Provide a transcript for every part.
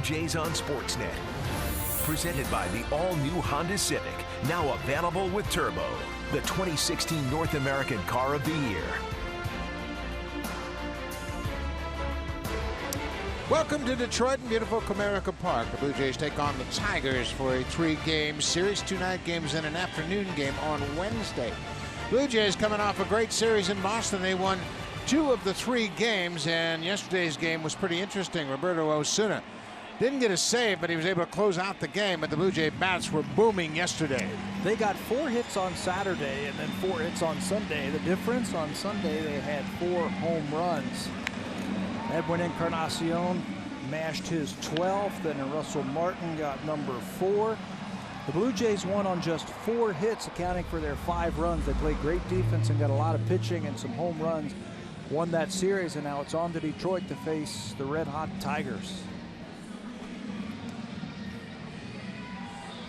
Jays on Sportsnet. Presented by the all-new Honda Civic, now available with Turbo, the 2016 North American Car of the Year. Welcome to Detroit and beautiful Comerica Park. The Blue Jays take on the Tigers for a 3-game series, 2 night games and an afternoon game on Wednesday. Blue Jays coming off a great series in Boston. They won 2 of the 3 games, and yesterday's game was pretty interesting. Roberto Osuna didn't get a save, but he was able to close out the game, but the Blue Jay bats were booming yesterday. They got 4 hits on Saturday and then 4 hits on Sunday. The difference, on Sunday they had 4 home runs. Edwin Encarnacion mashed his 12th, and Russell Martin got number 4. The Blue Jays won on just 4 hits, accounting for their 5 runs. They played great defense and got a lot of pitching and some home runs. Won that series, and now it's on to Detroit to face the red-hot Tigers.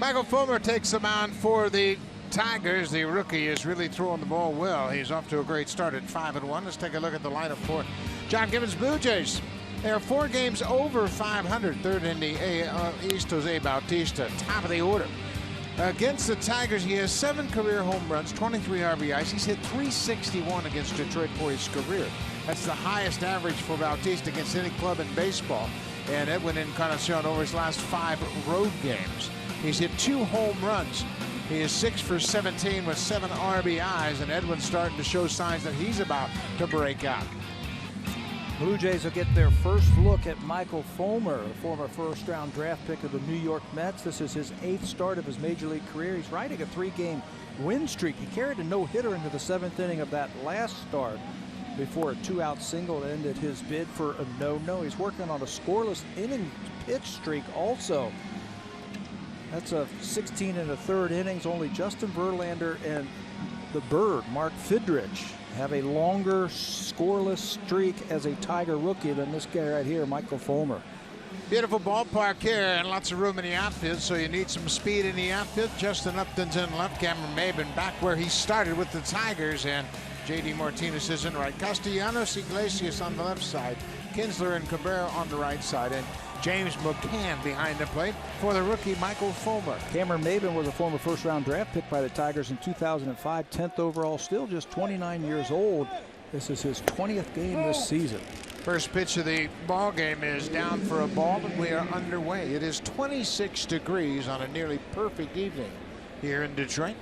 Michael Fulmer takes the mound for the Tigers. The rookie is really throwing the ball well. He's off to a great start at 5-1. Let's take a look at the lineup for John Gibbons' Blue Jays. They are 4 games over 500. Third in the East, Jose Bautista, top of the order. Against the Tigers, he has 7 career home runs, 23 RBIs. He's hit .361 against Detroit for his career. That's the highest average for Bautista against any club in baseball. And Edwin Encarnacion over his last 5 road games, he's hit 2 home runs. He is 6 for 17 with 7 RBIs, and Edwin's starting to show signs that he's about to break out. Blue Jays will get their first look at Michael Fulmer, a former first-round draft pick of the New York Mets. This is his 8th start of his major league career. He's riding a 3-game win streak. He carried a no-hitter into the 7th inning of that last start before a 2-out single ended his bid for a no-no. He's working on a scoreless inning pitch streak also. That's a 16 1/3 innings. Only Justin Verlander and the Bird, Mark Fidrich, have a longer scoreless streak as a Tiger rookie than this guy right here, Michael Fulmer. Beautiful ballpark here and lots of room in the outfield, so you need some speed in the outfield. Justin Upton's in left, Cameron Maybin back where he started with the Tigers, and J.D. Martinez is in right. Castellanos Iglesias on the left side, Kinsler and Cabrera on the right side, and James McCann behind the plate for the rookie Michael Fulmer. Cameron Maybin was a former first-round draft pick by the Tigers in 2005, 10th overall, still just 29 years old. This is his 20th game this season. First pitch of the ball game is down for a ball, but we are underway. It is 26 degrees on a nearly perfect evening here in Detroit.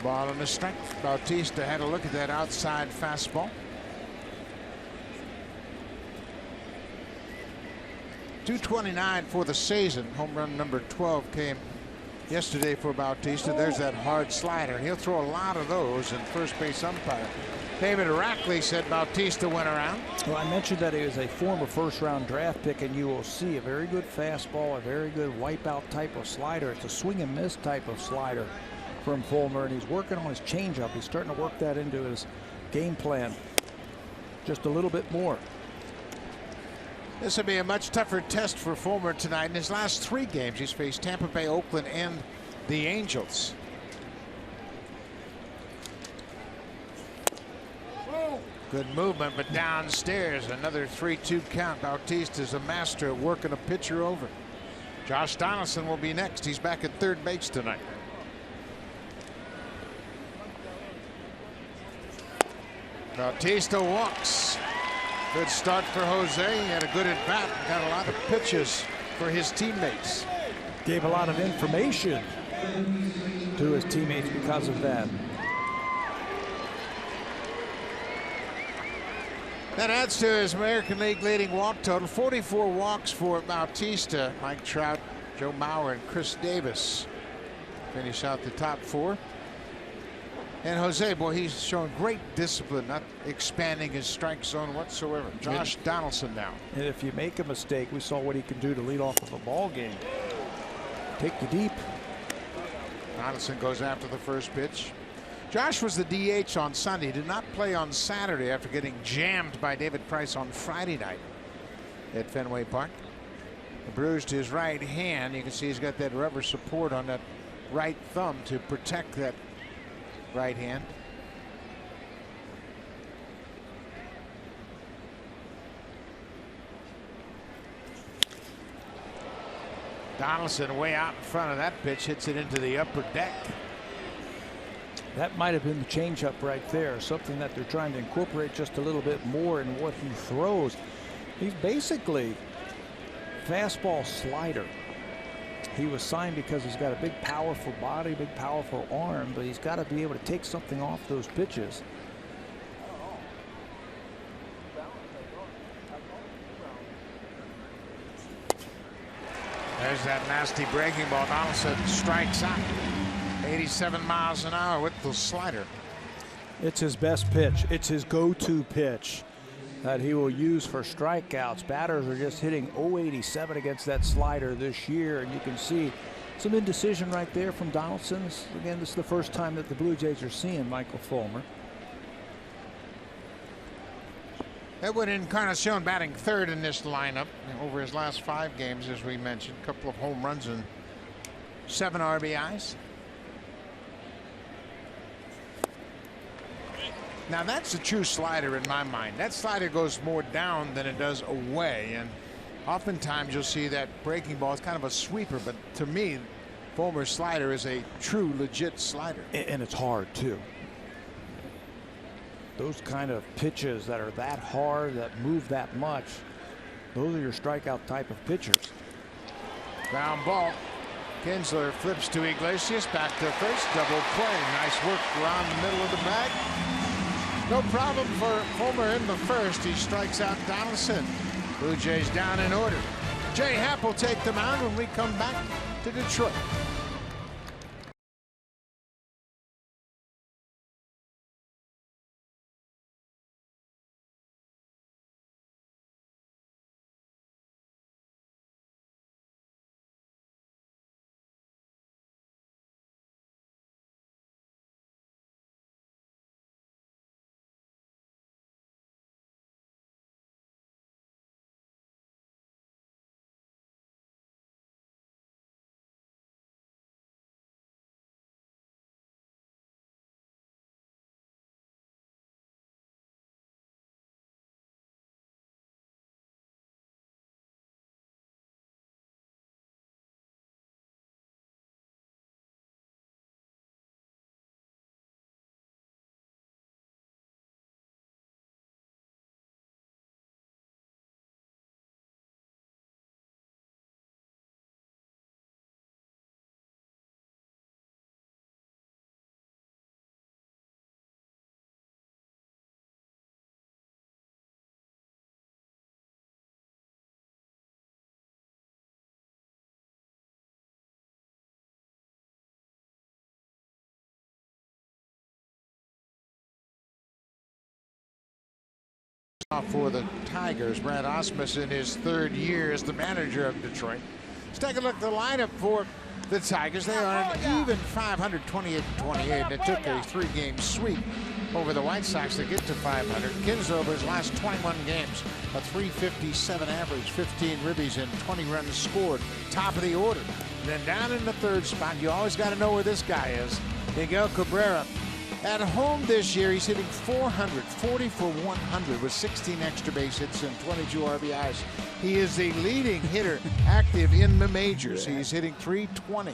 Ball on the strike. Bautista had a look at that outside fastball. 229 for the season. Home run number 12 came yesterday for Bautista. There's that hard slider. He'll throw a lot of those, and first base umpire David Rackley said Bautista went around. Well, I mentioned that he was a former first-round draft pick, and you will see a very good fastball, a very good wipeout type of slider. It's a swing and miss type of slider from Fulmer, and he's working on his changeup. He's starting to work that into his game plan just a little bit more. This will be a much tougher test for Fulmer tonight. In his last 3 games, he's faced Tampa Bay, Oakland, and the Angels. Good movement, but downstairs, another 3-2 count. Bautista's a master at working a pitcher over. Josh Donaldson will be next. He's back at third base tonight. Bautista walks. Good start for Jose. He had a good at bat. Got a lot of pitches for his teammates. Gave a lot of information to his teammates because of that. That adds to his American League leading walk total. 44 walks for Bautista. Mike Trout, Joe Mauer, and Chris Davis finish out the top 4. And Jose, boy, he's showing great discipline, not expanding his strike zone whatsoever. Josh Donaldson now. And if you make a mistake, we saw what he can do to lead off of a ball game. Take you deep. Donaldson goes after the first pitch. Josh was the DH on Sunday. He did not play on Saturday after getting jammed by David Price on Friday night at Fenway Park. A bruise to his right hand. You can see he's got that rubber support on that right thumb to protect that right hand. Donaldson way out in front of that pitch, hits it into the upper deck. That might have been the changeup right there, something that they're trying to incorporate just a little bit more in what he throws. He's basically fastball slider. He was signed because he's got a big, powerful body, big, powerful arm, but he's got to be able to take something off those pitches. There's that nasty breaking ball. Donaldson strikes out. 87 miles an hour with the slider. It's his best pitch. It's his go-to pitch that he will use for strikeouts. Batters are just hitting 087 against that slider this year, and you can see some indecision right there from Donaldson. Again, this is the first time that the Blue Jays are seeing Michael Fulmer. Edwin Encarnacion batting third in this lineup over his last 5 games, as we mentioned. A couple of home runs and 7 RBIs. Now that's a true slider in my mind. That slider goes more down than it does away, and oftentimes you'll see that breaking ball is kind of a sweeper, but to me Fulmer's slider is a true legit slider. And it's hard too. Those kind of pitches that are that hard, that move that much, those are your strikeout type of pitchers. Ground ball. Kinsler flips to Iglesias, back to first, double play. Nice work around the middle of the bag. No problem for Fulmer in the first. He strikes out Donaldson. Blue Jays down in order. Jay Happ will take the mound when we come back to Detroit. For the Tigers, Brad Ausmus in his 3rd year as the manager of Detroit. Let's take a look at the lineup for the Tigers. They are an even 528-28, and it took a 3-game sweep over the White Sox to get to 500. Kinsler over his last 21 games, a .357 average, 15 ribbies, and 20 runs scored. Top of the order. And then down in the 3rd spot, you always got to know where this guy is. Miguel Cabrera. At home this year, he's hitting .400, 40 for 100 with 16 extra base hits and 22 RBIs. He is the leading hitter active in the majors. He's hitting .320.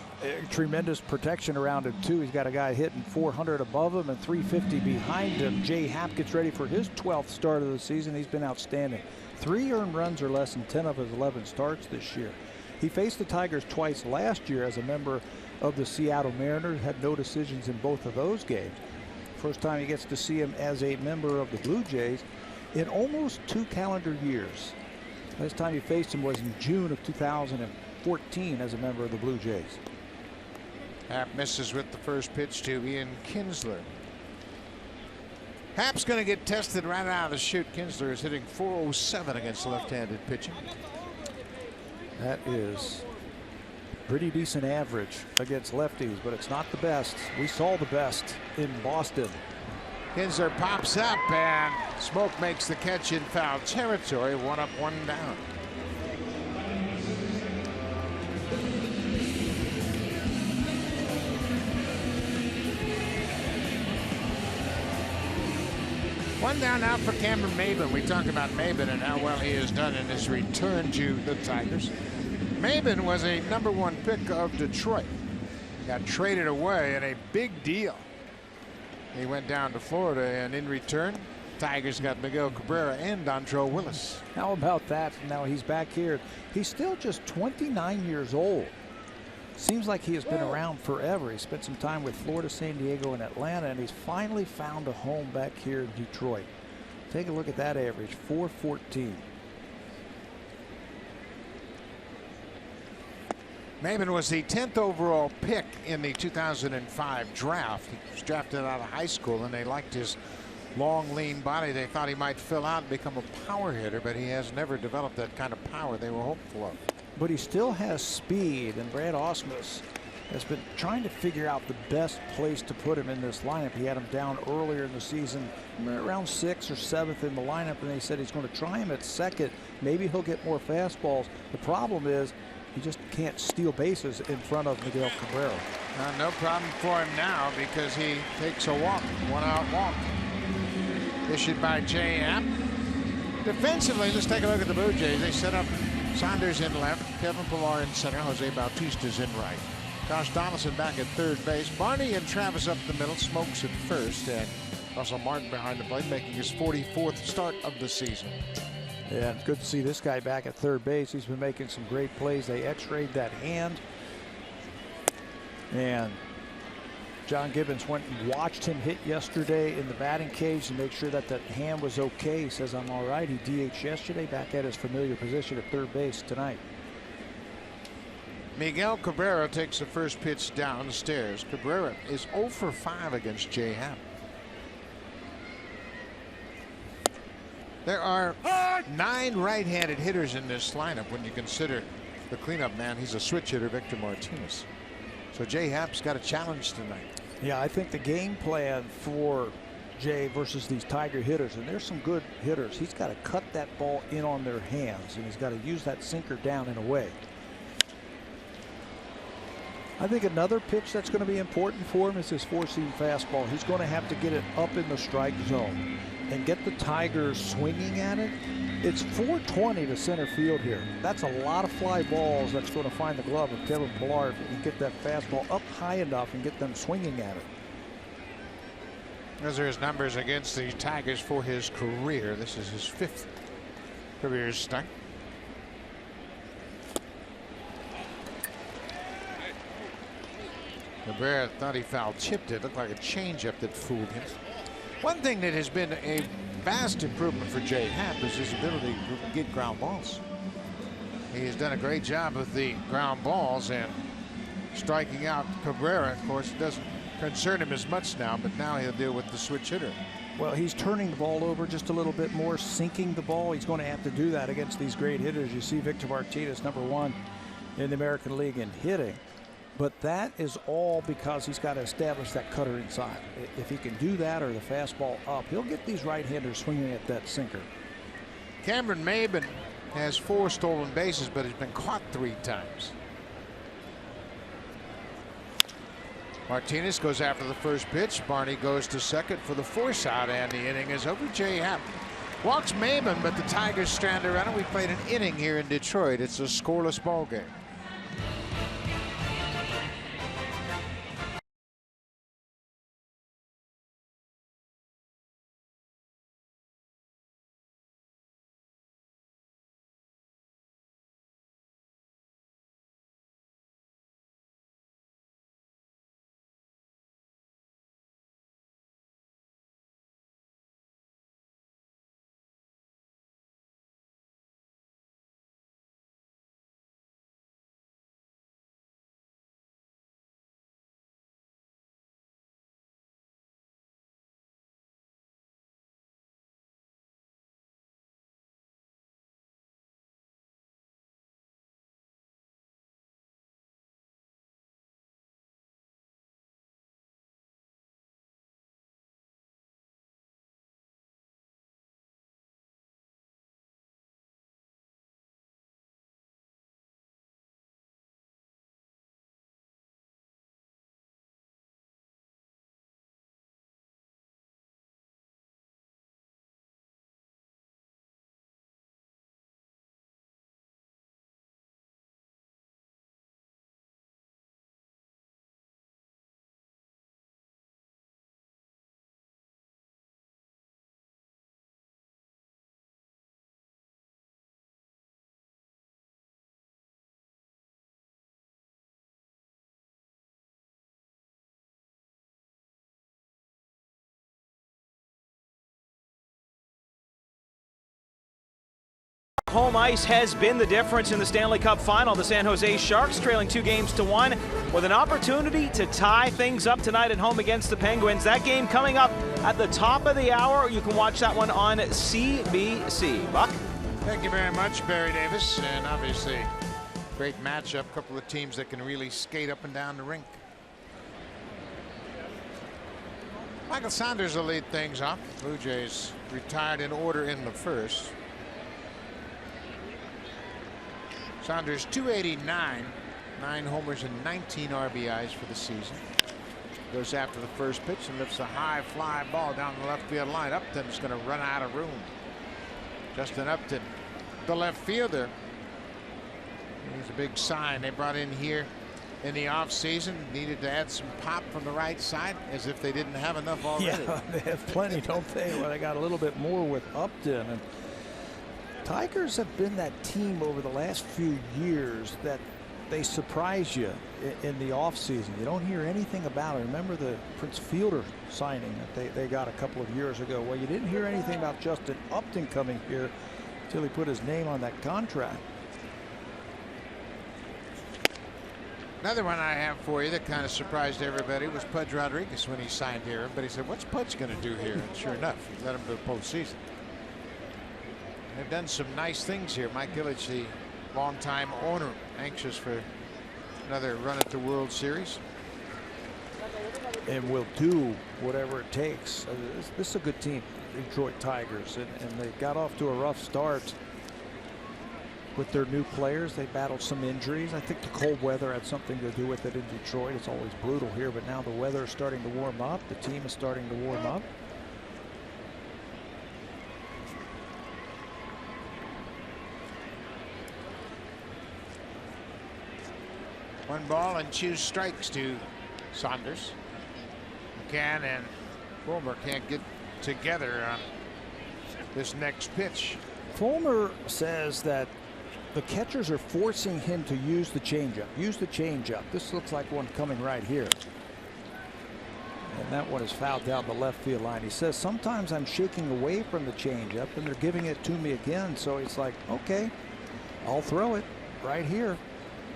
Tremendous protection around him too. He's got a guy hitting .400 above him and .350 behind him. Jay Happ gets ready for his 12th start of the season. He's been outstanding. 3 earned runs or less in 10 of his 11 starts this year. He faced the Tigers twice last year as a member of the Seattle Mariners, had no decisions in both of those games. First time he gets to see him as a member of the Blue Jays in almost 2 calendar years. Last time he faced him was in June of 2014 as a member of the Blue Jays. Happ misses with the first pitch to Ian Kinsler. Happ's going to get tested right out of the chute. Kinsler is hitting .407 against left-handed pitching. That is pretty decent average against lefties, but it's not the best. We saw the best in Boston. Kinsler pops up, and Smoke makes the catch in foul territory. 1 up, 1 down. One down now for Cameron Maybin. We talked about Maybin and how well he has done in his return to the Tigers. Maben was a #1 pick of Detroit. Got traded away in a big deal. He went down to Florida, and in return, Tigers got Miguel Cabrera and Dontrelle Willis. How about that? Now he's back here. He's still just 29 years old. Seems like he has been around forever. He spent some time with Florida, San Diego, and Atlanta, and he's finally found a home back here in Detroit. Take a look at that average, 414. Maben was the 10th overall pick in the 2005 draft. He was drafted out of high school, and they liked his long, lean body. They thought he might fill out and become a power hitter, but he has never developed that kind of power they were hopeful of. But he still has speed, and Brad Ausmus has been trying to figure out the best place to put him in this lineup. He had him down earlier in the season, around 6th or 7th in the lineup, and they said he's going to try him at second. Maybe he'll get more fastballs. The problem is he just can't steal bases in front of Miguel Cabrera. No problem for him now because he takes a walk, 1-out walk. Issued by J.M. Defensively, let's take a look at the Blue Jays. They set up Saunders in left, Kevin Pillar in center, Jose Bautista's in right. Josh Donaldson back at third base. Barney and Travis up the middle, Smokes at first, and Russell Martin behind the plate, making his 44th start of the season. Yeah, it's good to see this guy back at third base. He's been making some great plays. They x-rayed that hand, and John Gibbons went and watched him hit yesterday in the batting cage to make sure that that hand was okay. He says, I'm all right. He DH'd yesterday, back at his familiar position at third base tonight. Miguel Cabrera takes the first pitch downstairs. Cabrera is 0 for 5 against Jay Happ. There are 9 right-handed hitters in this lineup when you consider the cleanup man. He's a switch hitter, Victor Martinez. So Jay Happ's got a challenge tonight. Yeah, I think the game plan for Jay versus these Tiger hitters, and there's some good hitters, he's got to cut that ball in on their hands, and he's got to use that sinker down and away. I think another pitch that's going to be important for him is his four-seam fastball. He's going to have to get it up in the strike zone and get the Tigers swinging at it. It's 420 to center field here. That's a lot of fly balls that's going to find the glove of Kevin Pillar if he can get that fastball up high enough and get them swinging at it. Those are his numbers against the Tigers for his career. This is his 5th career start. Cabrera thought he foul chipped it. Looked like a changeup that fooled him. One thing that has been a vast improvement for Jay Happ is his ability to get ground balls. He has done a great job with the ground balls and striking out Cabrera. Of course, it doesn't concern him as much now, but now he'll deal with the switch hitter. Well, he's turning the ball over just a little bit more, sinking the ball. He's going to have to do that against these great hitters. You see Victor Martinez, #1 in the American League in hitting. But that is all because he's got to establish that cutter inside. If he can do that or the fastball up, he'll get these right-handers swinging at that sinker. Cameron Maben has 4 stolen bases, but has been caught 3 times. Martinez goes after the first pitch. Barney goes to second for the force out, and the inning is over. Jay Happ walks Maben, but the Tigers strand around it. We played an inning here in Detroit. It's a scoreless ball game. home ice has been the difference in the Stanley Cup final. The San Jose Sharks trailing 2-1 with an opportunity to tie things up tonight at home against the Penguins. That game coming up at the top of the hour. You can watch that one on CBC. Buck? Thank you very much, Barry Davis. And obviously, great matchup. Couple of teams that can really skate up and down the rink. Michael Saunders will lead things off. Blue Jays retired in order in the first. Saunders 289, 9 homers and 19 RBIs for the season. Goes after the first pitch and lifts a high fly ball down the left field line. Upton's going to run out of room. Justin Upton, the left fielder. He's a big sign they brought in here in the offseason. Needed to add some pop from the right side, as if they didn't have enough already. Yeah, they have plenty, don't they? Well, they got a little bit more with Upton. And Tigers have been that team over the last few years that they surprise you in the offseason. You don't hear anything about it. Remember the Prince Fielder signing that they got a couple of years ago? Well, you didn't hear anything about Justin Upton coming here until he put his name on that contract. Another one I have for you that kind of surprised everybody was Pudge Rodriguez when he signed here. Everybody said, what's Pudge going to do here? And sure enough, he led him to the postseason. They've done some nice things here. Mike Ilitch, the longtime owner, anxious for another run at the World Series. And will do whatever it takes. This is a good team, Detroit Tigers, and they got off to a rough start with their new players. They battled some injuries. I think the cold weather had something to do with it in Detroit. It's always brutal here, but now the weather is starting to warm up. The team is starting to warm up. One ball and 2 strikes to Saunders. McCann and Fulmer can't get together on this next pitch. Fulmer says that the catchers are forcing him to use the changeup. Use the changeup. This looks like one coming right here. And that one is fouled down the left field line. He says, sometimes I'm shaking away from the changeup and they're giving it to me again. So it's like, okay, I'll throw it right here.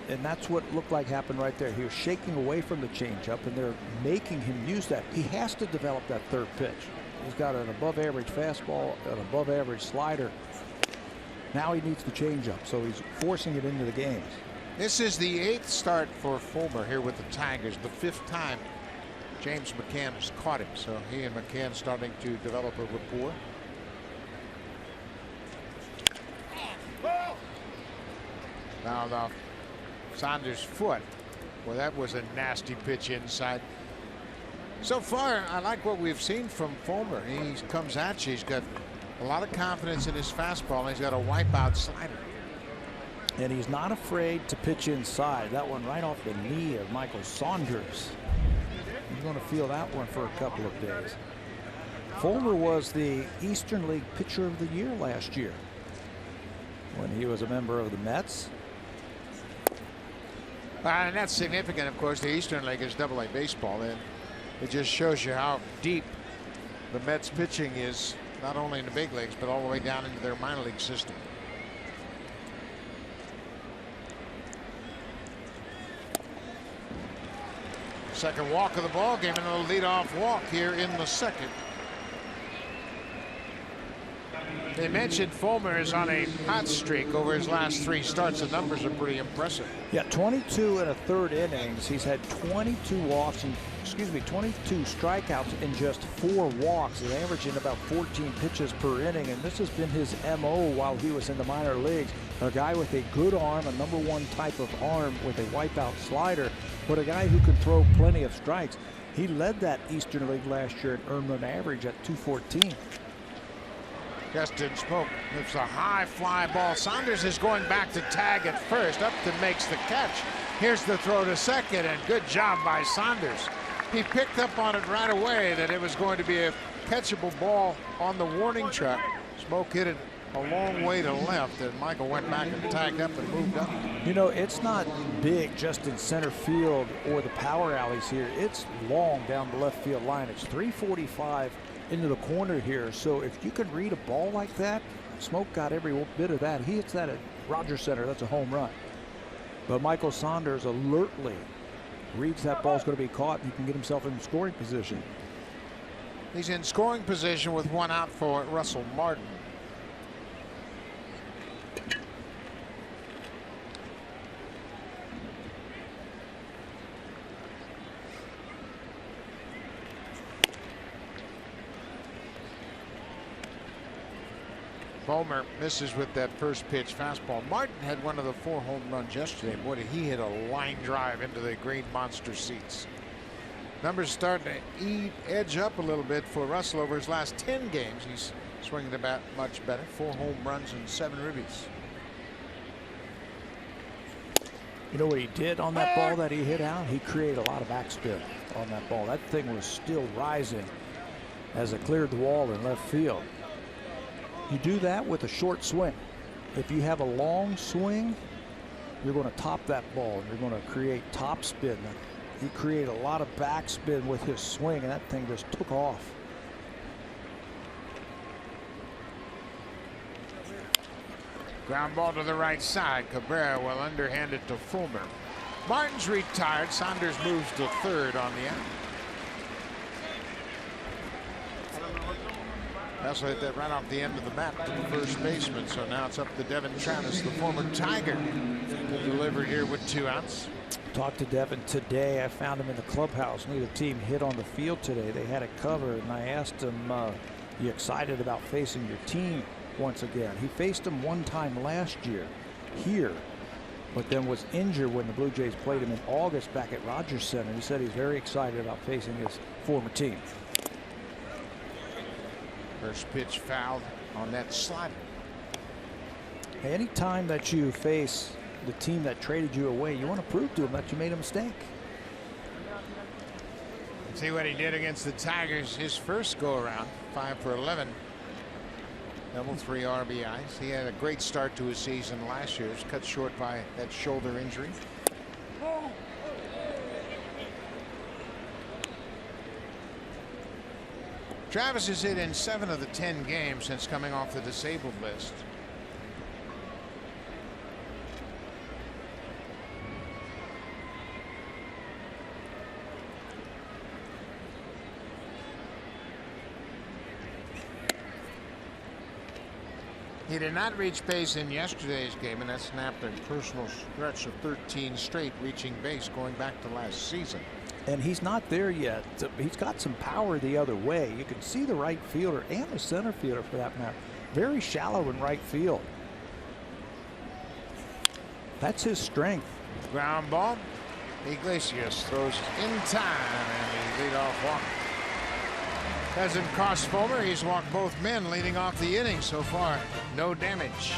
And that's what looked like happened right there. He was shaking away from the changeup and they're making him use that. He has to develop that third pitch. He's got an above average fastball, an above average slider. Now he needs the changeup, so he's forcing it into the games. This is the 8th start for Fulmer here with the Tigers, the 5th time James McCann has caught him. So he and McCann starting to develop a rapport. Now the Saunders' foot. Well, that was a nasty pitch inside. So far, I like what we've seen from Fulmer. He comes at you. He's got a lot of confidence in his fastball, and he's got a wipeout slider. And he's not afraid to pitch inside. That one right off the knee of Michael Saunders. He's going to feel that one for a couple of days. Fulmer was the Eastern League Pitcher of the Year last year when he was a member of the Mets. And that's significant, of course. The Eastern League is AA baseball, and it just shows you how deep the Mets pitching is, not only in the big leagues, but all the way down into their minor league system. Second walk of the ball game, and a leadoff walk here in the second. They mentioned Fulmer is on a hot streak over his last 3 starts. The numbers are pretty impressive. Yeah, 22 and a third innings. He's had 22 walks and 22 strikeouts in just 4 walks. He's averaging about 14 pitches per inning, and this has been his MO while he was in the minor leagues. A guy with a good arm, a #1 type of arm with a wipeout slider, but a guy who can throw plenty of strikes. He led that Eastern League last year and earned an average at .214. Justin Smoke lifts a high fly ball. Saunders is going back to tag at first. Upton makes the catch. Here's the throw to second, and good job by Saunders. He picked up on it right away that it was going to be a catchable ball on the warning track. Smoke hit it a long way to left, and Michael went back and tagged up and moved up. You know, it's not big just in center field or the power alleys here. It's long down the left field line. It's 345 into the corner here. So if you can read a ball like that, Smoke got every bit of that. He hits that at Rogers Center. That's a home run. But Michael Saunders alertly reads that ball's going to be caught, and he can get himself in scoring position. He's in scoring position with one out for Russell Martin. Fulmer misses with that first pitch fastball. Martin had one of the 4 home runs yesterday. Boy, did he hit a line drive into the green monster seats. Numbers starting to edge up a little bit for Russell over his last 10 games. He's swinging the bat much better. 4 home runs and 7 ribbies. You know what he did on that ball that he hit out? He created a lot of backspin on that ball. That thing was still rising as it cleared the wall in left field. You do that with a short swing. If you have a long swing, you're going to top that ball, and you're going to create top spin. He created a lot of backspin with his swing, and that thing just took off. Ground ball to the right side. Cabrera will underhand it to Fulmer. Martin's retired. Saunders moves to third on the out. Also hit that right off the end of the map to the first baseman. So now it's up to Devin Travis, the former Tiger, to deliver here with 2 outs. Talked to Devin today. I found him in the clubhouse. Neither team hit on the field today. They had it covered, and I asked him, you excited about facing your team once again? He faced them one time last year here, but then was injured when the Blue Jays played him in August back at Rogers Center. He said he's very excited about facing his former team. First pitch fouled on that slider. Anytime that you face the team that traded you away, you want to prove to them that you made a mistake. See what he did against the Tigers his first go around. 5 for 11. Double 3 RBIs. He had a great start to his season last year. It was cut short by that shoulder injury. Travis has hit in 7 of the 10 games since coming off the disabled list. He did not reach base in yesterday's game, and that snapped a personal stretch of 13 straight reaching base going back to last season. And he's not there yet. He's got some power the other way. You can see the right fielder and the center fielder for that matter. Very shallow in right field. That's his strength. Ground ball. Iglesias throws in time, and the leadoff walk hasn't cost Fulmer. He's walked both men leading off the inning so far. No damage.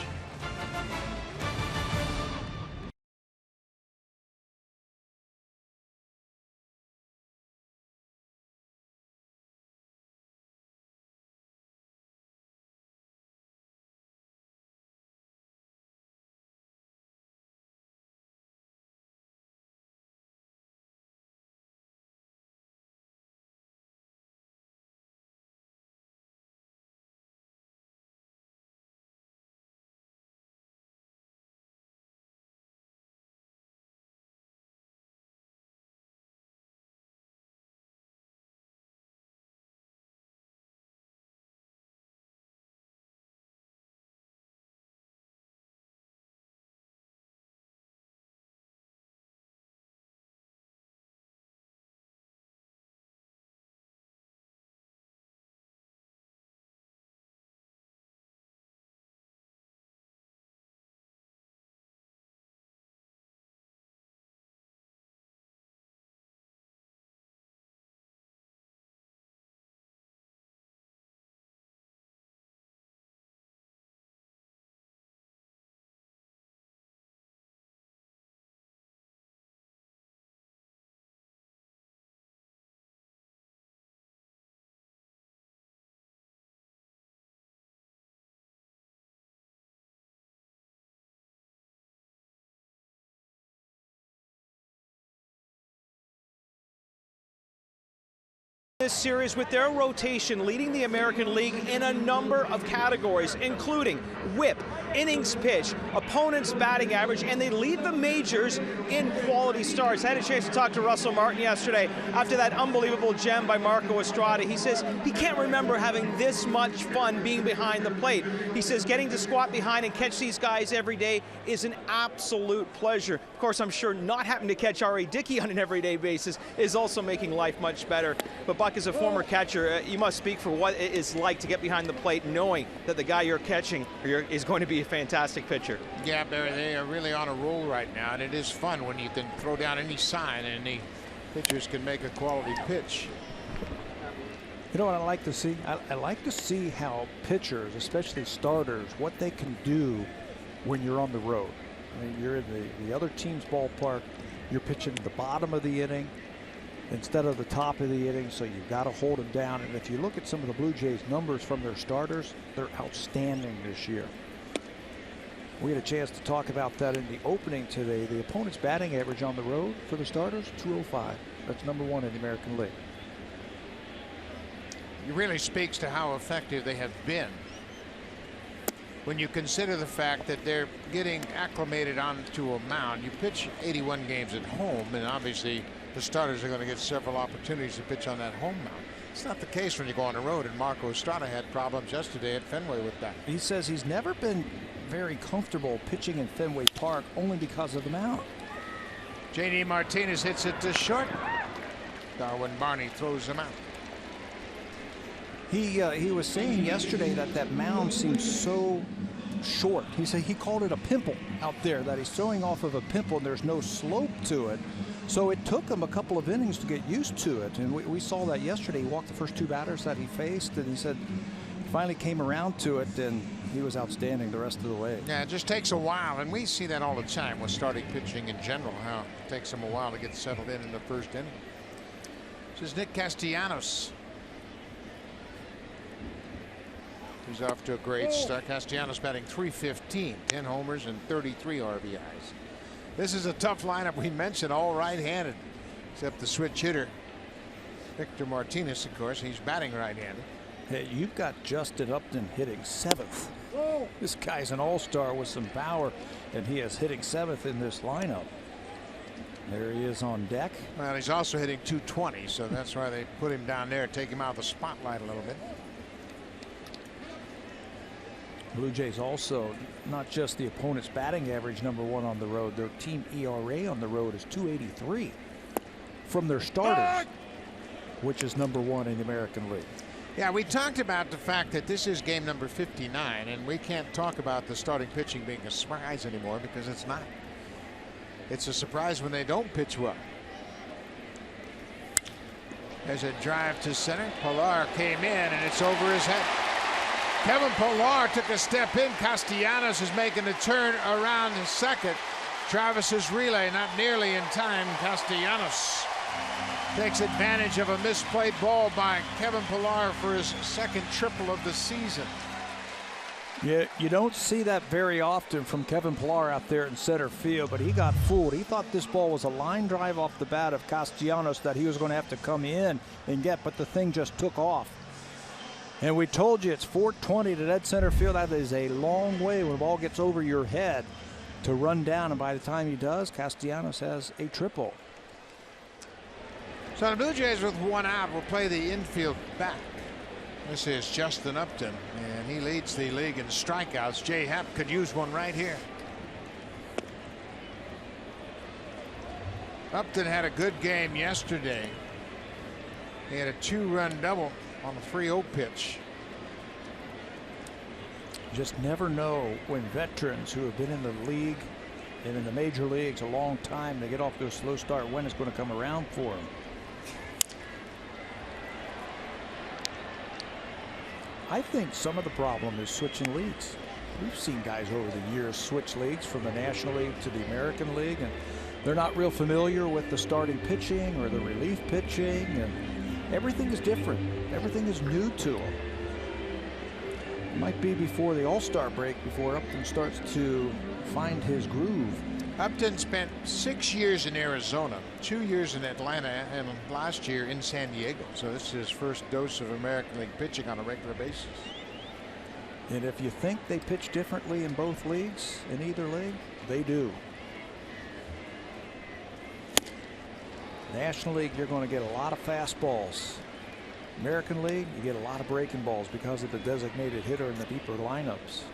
This series with their rotation leading the American League in a number of categories, including whip, innings pitched, opponent's batting average, and they lead the majors in quality starts. I had a chance to talk to Russell Martin yesterday after that unbelievable gem by Marco Estrada. He says he can't remember having this much fun being behind the plate. He says getting to squat behind and catch these guys every day is an absolute pleasure. Of course, I'm sure not having to catch R.A. Dickey on an everyday basis is also making life much better. But Buck, as a former catcher, you must speak for what it is like to get behind the plate knowing that the guy you're catching is going to be a fantastic pitcher. Yeah, Barry, they are really on a roll right now, and it is fun when you can throw down any sign and the pitchers can make a quality pitch. You know what I like to see? I like to see how pitchers, especially starters, what they can do when you're on the road. I mean, you're in the other team's ballpark, you're pitching the bottom of the inning instead of the top of the inning, so you've got to hold them down. And if you look at some of the Blue Jays numbers from their starters, they're outstanding this year. We had a chance to talk about that in the opening today. The opponent's batting average on the road for the starters, 205. That's #1 in the American League. It really speaks to how effective they have been when you consider the fact that they're getting acclimated onto a mound. You pitch 81 games at home, and obviously the starters are going to get several opportunities to pitch on that home mound. It's not the case when you go on the road, and Marco Estrada had problems yesterday at Fenway with that. He says he's never been very comfortable pitching in Fenway Park only because of the mound. J.D. Martinez hits it to short. Darwin Barney throws him out. He was saying yesterday that that mound seems so short. He said he called it a pimple out there, that he's throwing off of a pimple and there's no slope to it. So it took him a couple of innings to get used to it, and we saw that yesterday. He walked the first 2 batters that he faced, and he said he finally came around to it, and he was outstanding the rest of the way. Yeah, it just takes a while, and we see that all the time with starting pitching in general, how it takes them a while to get settled in the first inning. This is Nick Castellanos. He's off to a great start. Castellanos batting .315, 10 homers and 33 RBIs. This is a tough lineup. We mentioned all right-handed, except the switch hitter Victor Martinez, of course. He's batting right-handed. Hey, you've got Justin Upton hitting 7th. This guy's an all-star with some power, and he is hitting 7th in this lineup. There he is on deck. Well, he's also hitting .220, so that's why they put him down there, take him out of the spotlight a little bit. Blue Jays also not just the opponent's batting average #1 on the road. Their team ERA on the road is .283 from their starters, which is #1 in the American League. Yeah, we talked about the fact that this is game number 59, and we can't talk about the starting pitching being a surprise anymore, because it's not. It's a surprise when they don't pitch well. There's a drive to center. Pilar came in, and it's over his head. Kevin Pilar took a step in. Castellanos is making a turn around the second. Travis's relay not nearly in time. Castellanos takes advantage of a misplayed ball by Kevin Pilar for his second triple of the season. Yeah, you don't see that very often from Kevin Pilar out there in center field, but he got fooled. He thought this ball was a line drive off the bat of Castellanos that he was going to have to come in and get, but the thing just took off. And we told you it's 420 to dead center field. That is a long way when the ball gets over your head to run down, and by the time he does, Castellanos has a triple. So the Blue Jays with 1 out will play the infield back. This is Justin Upton, and he leads the league in strikeouts. Jay Happ could use one right here. Upton had a good game yesterday. He had a 2-run double on the 3-0 pitch. Just never know when veterans who have been in the league and in the major leagues a long time, they get off to a slow start, when it's going to come around for them. I think some of the problem is switching leagues. We've seen guys over the years switch leagues from the National League to the American League, and they're not real familiar with the starting pitching or the relief pitching, and everything is different. Everything is new to them. It might be before the All-Star break before Upton starts to find his groove. Upton spent 6 years in Arizona, 2 years in Atlanta, and last year in San Diego. So this is his first dose of American League pitching on a regular basis. And if you think they pitch differently in both leagues, in either league, they do. National League, you're going to get a lot of fastballs. American League, you get a lot of breaking balls because of the designated hitter in the deeper lineups.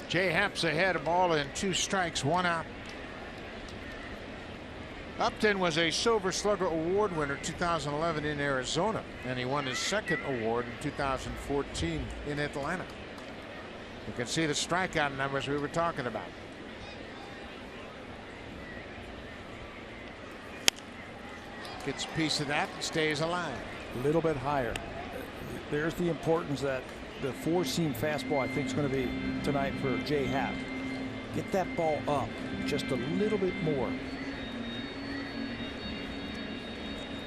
Jay Happ's ahead, a ball and 2 strikes, 1 out. Upton was a Silver Slugger Award winner 2011 in Arizona, and he won his 2nd award in 2014 in Atlanta. You can see the strikeout numbers we were talking about. Gets a piece of that and stays alive. A little bit higher. There's the importance that the 4-seam fastball I think is going to be tonight for Jay Happ. Get that ball up just a little bit more.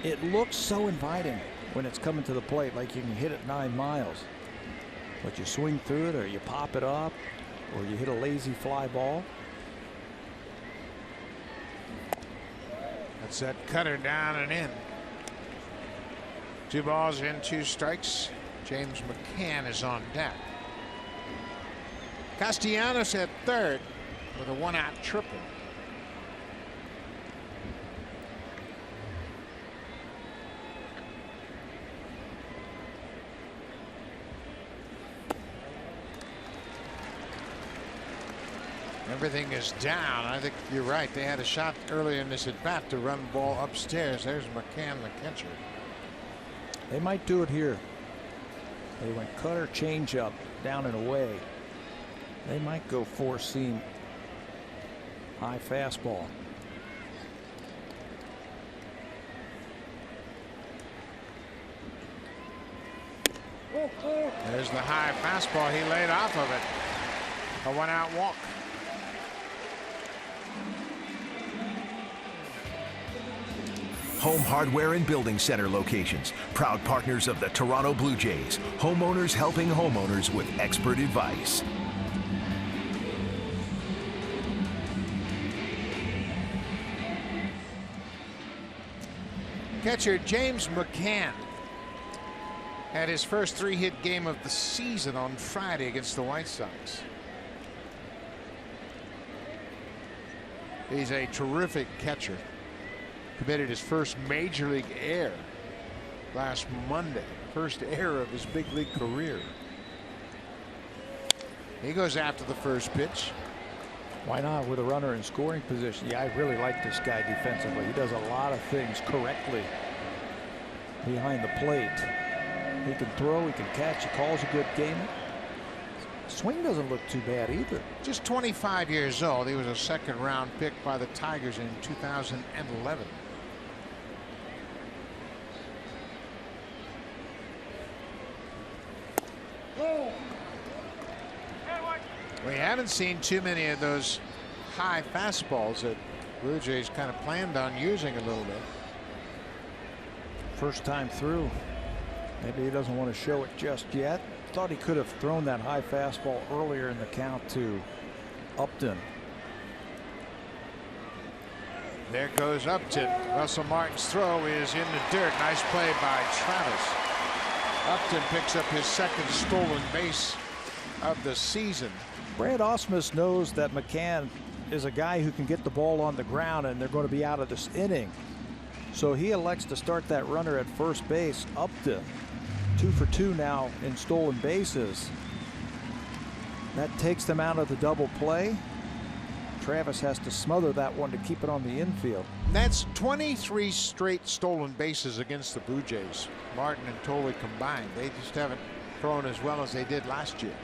It looks so inviting when it's coming to the plate, like you can hit it 9 miles. But you swing through it, or you pop it up, or you hit a lazy fly ball. That's that cutter down and in. 2 balls and 2 strikes. James McCann is on deck. Castellanos at third with a 1-out triple. Everything is down. I think you're right. They had a shot earlier in this at bat to run the ball upstairs. There's McCann, the catcher. They might do it here. They went cutter, changeup, down and away. They might go 4-seam high fastball. There's the high fastball. He laid off of it. A 1-out walk. Home Hardware and Building Center locations. Proud partners of the Toronto Blue Jays. Homeowners helping homeowners with expert advice. Catcher James McCann had his first 3-hit game of the season on Friday against the White Sox. He's a terrific catcher. Committed his first major league error last Monday. First error of his big league career. He goes after the first pitch. Why not with a runner in scoring position? Yeah, I really like this guy defensively. He does a lot of things correctly behind the plate. He can throw, he can catch, he calls a good game. Swing doesn't look too bad either. Just 25 years old. He was a 2nd-round pick by the Tigers in 2011. We haven't seen too many of those high fastballs that Blue Jays kind of planned on using a little bit. First time through. Maybe he doesn't want to show it just yet. Thought he could have thrown that high fastball earlier in the count to Upton. There goes Upton. Russell Martin's throw is in the dirt. Nice play by Travis. Upton picks up his 2nd stolen base of the season. Brad Ausmus knows that McCann is a guy who can get the ball on the ground, and they're going to be out of this inning. So he elects to start that runner at first base. Upton 2 for 2 now in stolen bases. That takes them out of the double play. Travis has to smother that one to keep it on the infield. That's 23 straight stolen bases against the Blue Jays. Martin and Tolley combined. They just haven't thrown as well as they did last year.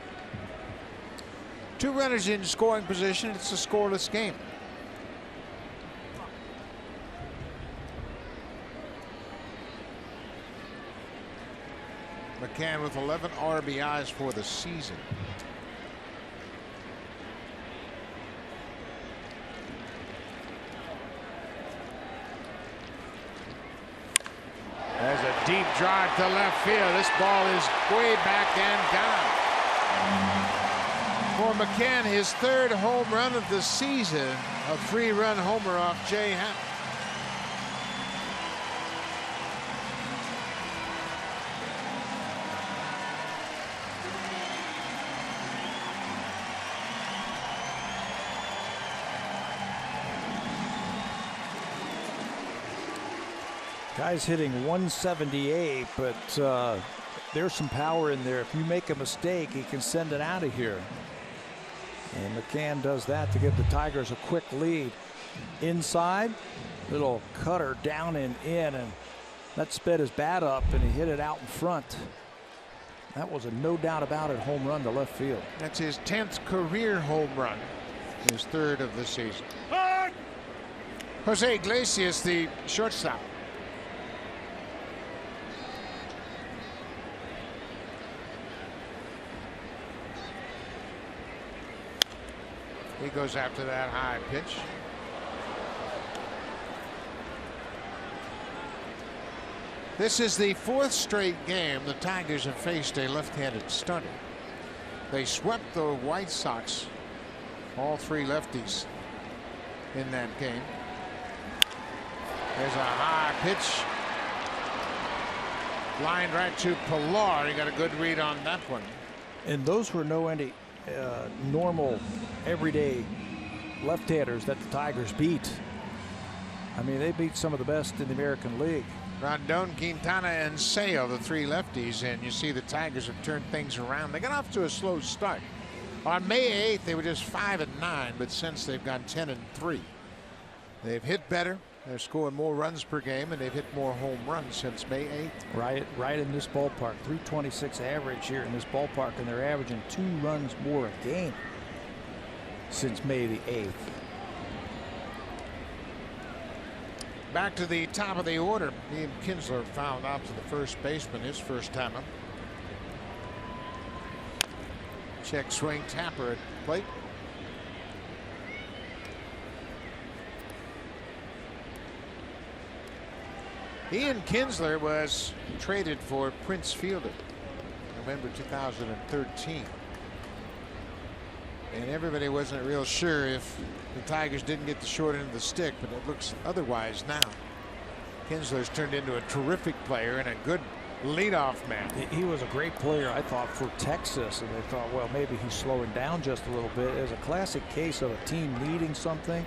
2 runners in scoring position. It's a scoreless game. McCann with 11 RBIs for the season. There's a deep drive to left field. This ball is way back and gone. For McCann, his third home run of the season, a 3-run homer off Jay Happ. Guy's hitting 178, but there's some power in there. If you make a mistake, he can send it out of here. And McCann does that to give the Tigers a quick lead. Inside, little cutter down and in, and that sped his bat up, and he hit it out in front. That was a no doubt about it home run to left field. That's his 10th career home run, his third of the season. Jose Iglesias, the shortstop. He goes after that high pitch. This is the 4th straight game the Tigers have faced a left-handed starter. They swept the White Sox, all 3 lefties in that game. There's a high pitch. Lined right to Pilar. He got a good read on that one. And those were any normal, everyday left-handers that the Tigers beat. I mean, they beat some of the best in the American League. Rondon, Quintana, and Sale, the 3 lefties, and you see the Tigers have turned things around. They got off to a slow start. On May 8th, they were just 5-9, but since they've gone 10-3. They've hit better. They're scoring more runs per game, and they've hit more home runs since May 8th. Right in this ballpark. 326 average here in this ballpark, and they're averaging 2 runs more a game since May the 8th. Back to the top of the order. Ian Kinsler fouled out to the first baseman, his first time up. Check swing, Tapper at plate. Ian Kinsler was traded for Prince Fielder November 2013. And everybody wasn't real sure if the Tigers didn't get the short end of the stick, but it looks otherwise now. Kinsler's turned into a terrific player and a good leadoff man. He was a great player, I thought, for Texas, and they thought, well, maybe he's slowing down just a little bit. It was a classic case of a team needing something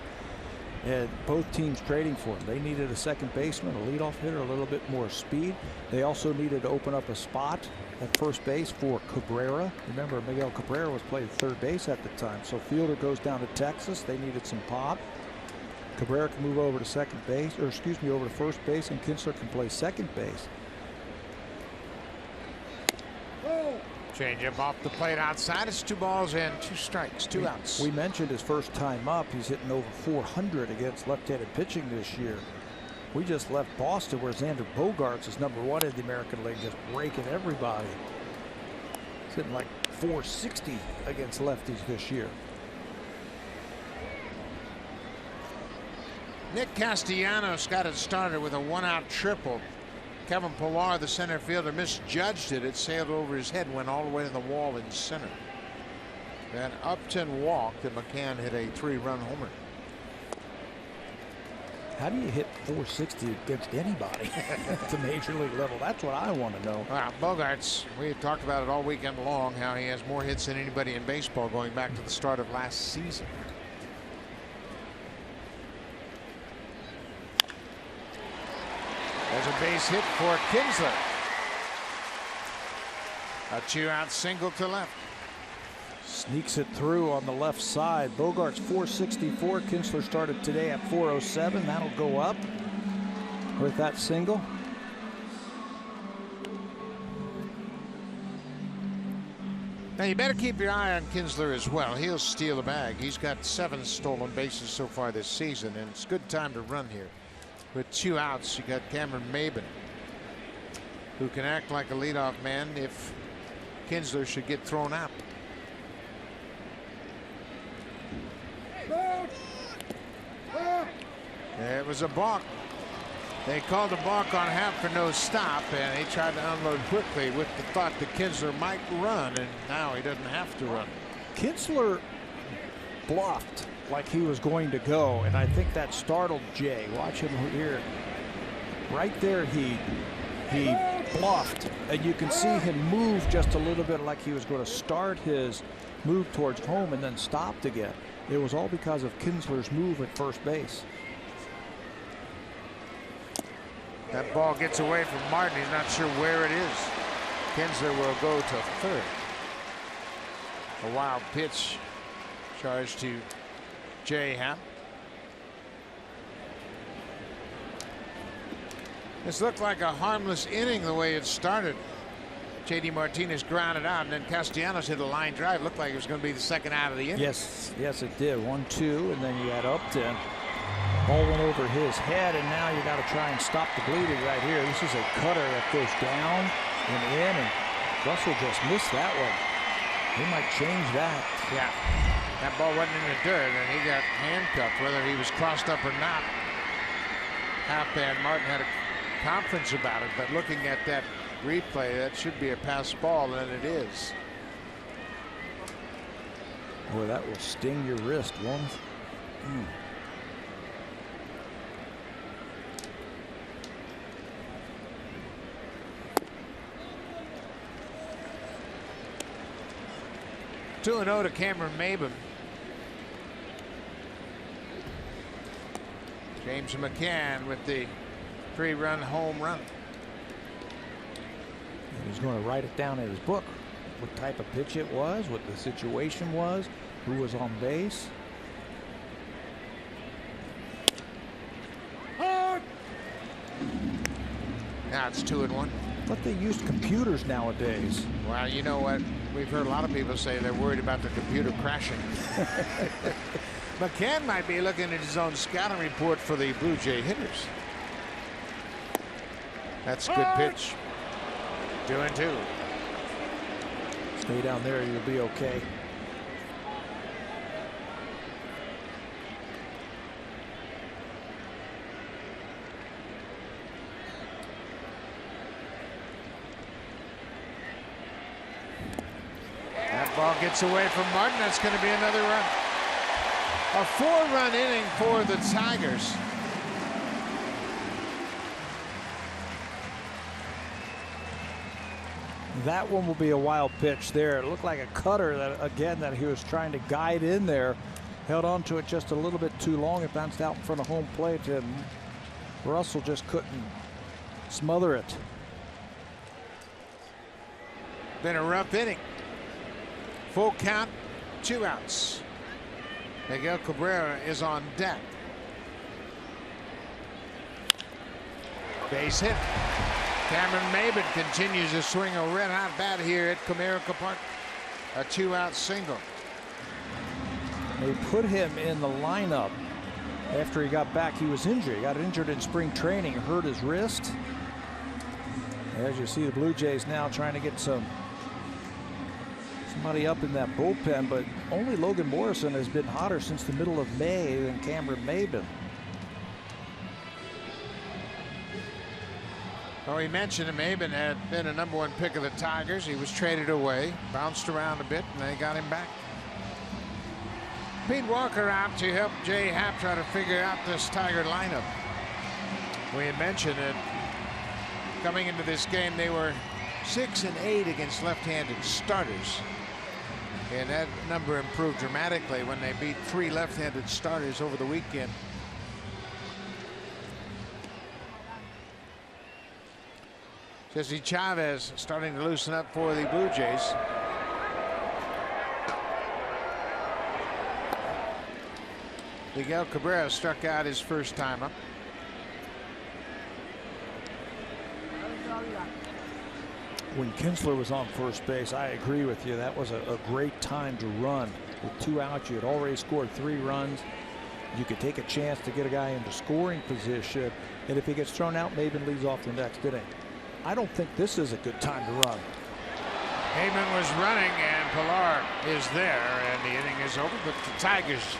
and both teams trading for him. They needed a second baseman, a leadoff hitter, a little bit more speed. They also needed to open up a spot at first base for Cabrera. Remember, Miguel Cabrera was playing third base at the time. So Fielder goes down to Texas. They needed some pop. Cabrera can move over to second base, or excuse me, over to first base, and Kinsler can play second base. Change him off the plate outside. It's 2 balls and 2 strikes, 2 outs. We mentioned his first time up. He's hitting over 400 against left-handed pitching this year. We just left Boston, where Xander Bogaerts is #1 in the American League, just breaking everybody. He's hitting like 460 against lefties this year. Nick Castellanos got it started with a 1-out triple. Kevin Pilar, the center fielder, misjudged it. It sailed over his head, went all the way to the wall in center. Then Upton walked, and McCann hit a 3-run homer. How do you hit 460 against anybody at the major league level? That's what I want to know. Well, Bogaerts, we talked about it all weekend long, how he has more hits than anybody in baseball going back to the start of last season. There's a base hit for Kinsler. A 2-out single to left. Sneaks it through on the left side. Bogaerts 464. Kinsler started today at 407. That'll go up with that single. Now you better keep your eye on Kinsler as well. He'll steal a bag. He's got 7 stolen bases so far this season, and it's a good time to run here. With 2 outs, you got Cameron Maben, who can act like a leadoff man if Kinsler should get thrown out. It was a balk. They called a balk on Happ for no stop, and he tried to unload quickly with the thought that Kinsler might run, and now he doesn't have to run. Kinsler bluffed like he was going to go, and I think that startled Jay. Watch him here. Right there, he bluffed, and you can see him move just a little bit like he was going to start his move towards home and then stopped again. It was all because of Kinsler's move at first base. That ball gets away from Martin. He's not sure where it is. Kinsler will go to third. A wild pitch charged to Jay Happ. This looked like a harmless inning the way it started. J.D. Martinez grounded out, and then Castellanos hit a line drive. Looked like it was going to be the second out of the inning. Yes, it did. 1-2, and then you had Upton. Ball went over his head, and now you got to try and stop the bleeding right here. This is a cutter that goes down and in, and Russell just missed that one. He might change that. Yeah, that ball wasn't in the dirt, and he got handcuffed, whether he was crossed up or not. Happ and Martin had a conference about it, but looking at that replay, that should be a pass ball, and it is. Boy, that will sting your wrist. One. 2-0 to Cameron Maben. James McCann with the 3-run home run. He's going to write it down in his book. What type of pitch it was, what the situation was, who was on base. Now it's 2-1. But they used computers nowadays. Well, you know what? We've heard a lot of people say they're worried about the computer crashing. McCann might be looking at his own scouting report for the Blue Jay hitters. That's a good pitch. 2-2. Stay down there, you'll be okay. That ball gets away from Martin. That's going to be another run. A 4-run inning for the Tigers. That one will be a wild pitch there. It looked like a cutter that, again, that he was trying to guide in there. Held on to it just a little bit too long. It bounced out in front of home plate, and Russell just couldn't smother it. Been a rough inning. Full count, 2 outs. Miguel Cabrera is on deck. Base hit. Cameron Maben continues to swing a red-hot bat here at Comerica Park. A 2-out single. They put him in the lineup after he got back. He was injured. He got injured in spring training, hurt his wrist. As you see, the Blue Jays now trying to get somebody up in that bullpen, but only Logan Morrison has been hotter since the middle of May than Cameron Maben. Oh, he mentioned him. Maben had been a #1 pick of the Tigers. He was traded away, bounced around a bit, and they got him back. Pete Walker out to help Jay Happ try to figure out this Tiger lineup. We had mentioned that coming into this game, they were 6-8 against left-handed starters. And that number improved dramatically when they beat 3 left-handed starters over the weekend. Jesse Chavez starting to loosen up for the Blue Jays. Miguel Cabrera struck out his first time up. When Kinsler was on first base, I agree with you. That was a great time to run. With 2 outs, you had already scored 3 runs. You could take a chance to get a guy into scoring position. And if he gets thrown out, Maben leads off the next inning. I don't think this is a good time to run. Heyman was running, and Pilar is there, and the inning is over. But the Tigers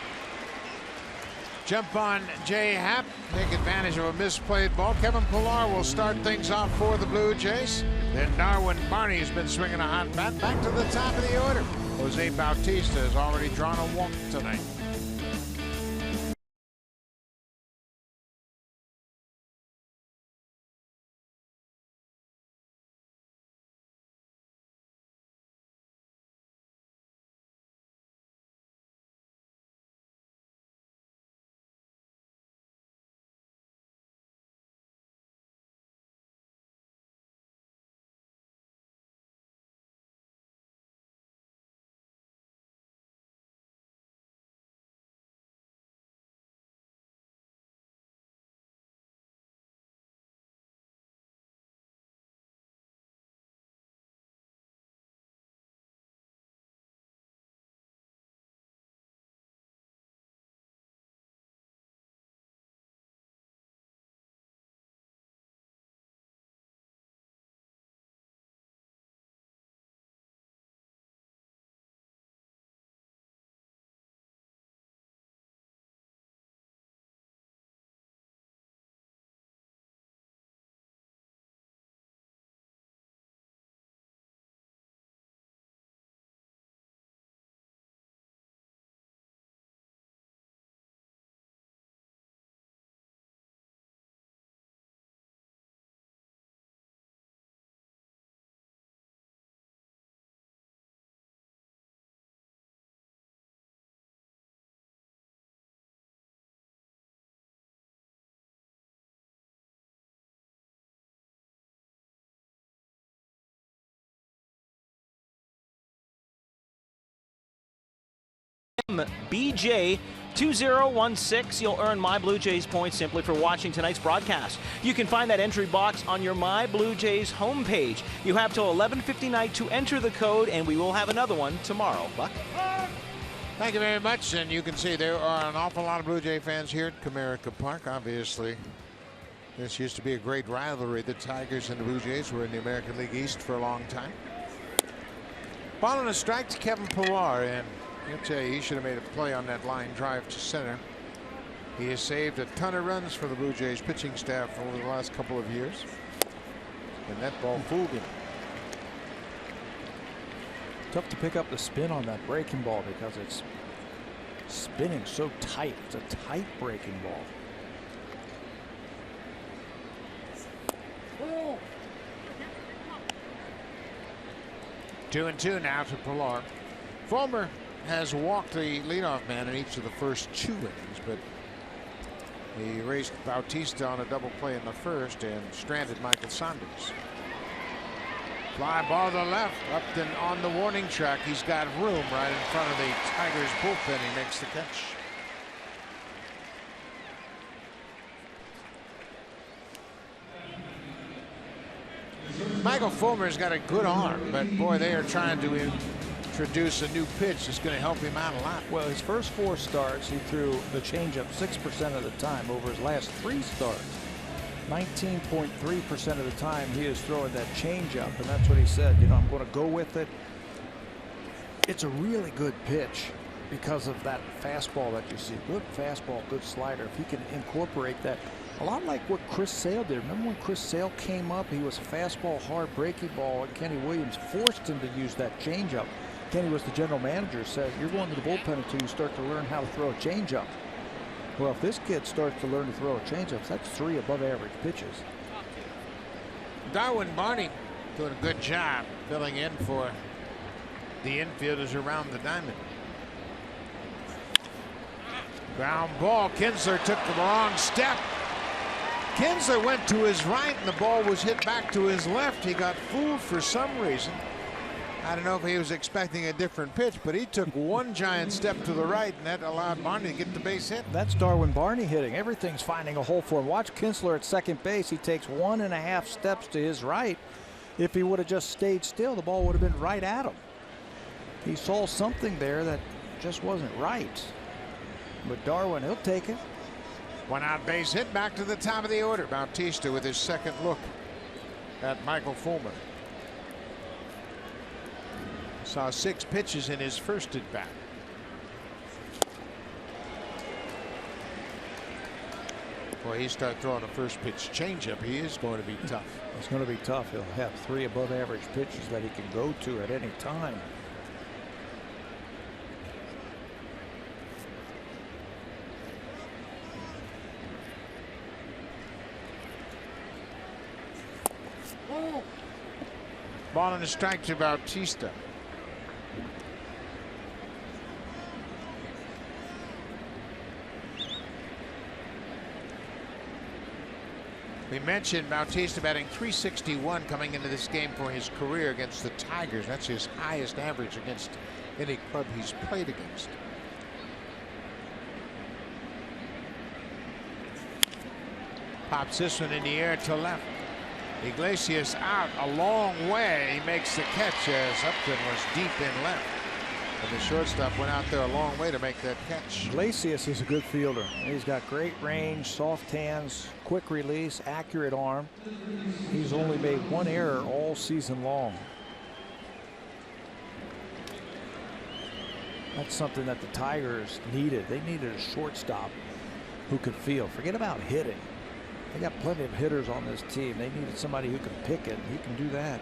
jump on Jay Happ, take advantage of a misplayed ball. Kevin Pilar will start things off for the Blue Jays. Then Darwin Barney has been swinging a hot bat. Back to the top of the order. Jose Bautista has already drawn a walk tonight. BJ 2016. You'll earn My Blue Jays points simply for watching tonight's broadcast. You can find that entry box on your My Blue Jays homepage. You have till 11:50 night to enter the code, and we will have another one tomorrow. Buck? Thank you very much. And you can see there are an awful lot of Blue Jay fans here at Comerica Park. Obviously, this used to be a great rivalry. The Tigers and the Blue Jays were in the American League East for a long time. Ball and a strike to Kevin Pillar, and I'll tell you, he should have made a play on that line drive to center. He has saved a ton of runs for the Blue Jays pitching staff over the last couple of years. And that ball fooled him. Tough to pick up the spin on that breaking ball because it's spinning so tight. It's a tight breaking ball. Oh. 2-2 now to Pillar. Fulmer has walked the leadoff man in each of the first 2 innings, but he raced Bautista on a double play in the first and stranded Michael Saunders. Fly ball to the left, up and on the warning track. He's got room right in front of the Tigers bullpen. He makes the catch. Michael Fulmer's got a good arm, but boy, they are trying to introduce a new pitch that's going to help him out a lot. Well, his first 4 starts, he threw the changeup 6% of the time. Over his last 3 starts, 19.3% of the time he is throwing that changeup, and that's what he said. You know, I'm going to go with it. It's a really good pitch because of that fastball that you see. Good fastball, good slider. If he can incorporate that, a lot like what Chris Sale did. Remember when Chris Sale came up, he was a fastball, hard breaking ball, and Kenny Williams forced him to use that changeup. Kenny was the general manager, said, you're going to the bullpen until you start to learn how to throw a changeup. Well, if this kid starts to learn to throw a changeup, that's 3 above average pitches. Darwin Barney doing a good job filling in for the infielders around the diamond. Ground ball. Kinsler took the wrong step. Kinsler went to his right and the ball was hit back to his left. He got fooled for some reason. I don't know if he was expecting a different pitch, but he took one giant step to the right, and that allowed Barney to get the base hit. That's Darwin Barney hitting. Everything's finding a hole for him. Watch Kinsler at second base. He takes 1.5 steps to his right. If he would have just stayed still, the ball would have been right at him. He saw something there that just wasn't right. But Darwin, he'll take it. 1 out base hit, back to the top of the order. Bautista with his second look at Michael Fulmer. Saw 6 pitches in his first at bat. Boy, he started throwing the first pitch changeup. He is going to be tough. It's going to be tough. He'll have 3 above average pitches that he can go to at any time. Ball and a strike to Bautista. We mentioned Bautista batting .361 coming into this game for his career against the Tigers. That's his highest average against any club he's played against. Pops this one in the air to left. Iglesias out a long way. He makes the catch as Upton was deep in left. And the shortstop went out there a long way to make that catch. Iglesias is a good fielder. He's got great range, soft hands, quick release, accurate arm. He's only made one error all season long. That's something that the Tigers needed. They needed a shortstop who could field. Forget about hitting. They got plenty of hitters on this team. They needed somebody who can pick it. He can do that.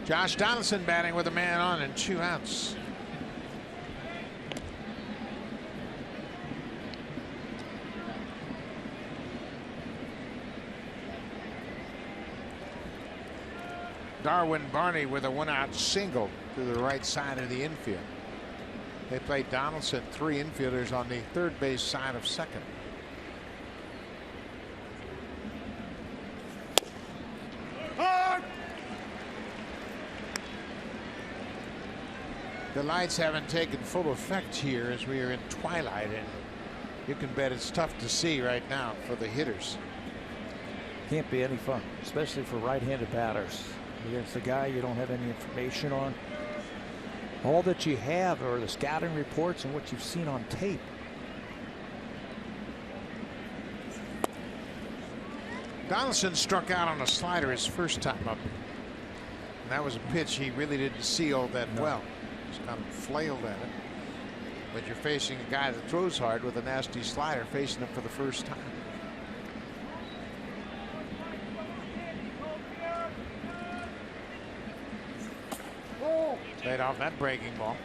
Josh Donaldson batting with a man on and 2 outs. Darwin Barney with a 1-out single to the right side of the infield. They played Donaldson, 3 infielders on the third base side of second. The lights haven't taken full effect here as we are in twilight, and you can bet it's tough to see right now for the hitters. Can't be any fun, especially for right-handed batters against a guy you don't have any information on. All that you have are the scouting reports and what you've seen on tape. Donaldson struck out on a slider his first time up. And that was a pitch he really didn't see all that well. Just kind of flailed at it. But you're facing a guy that throws hard with a nasty slider, facing him for the first time. Laid off that breaking ball.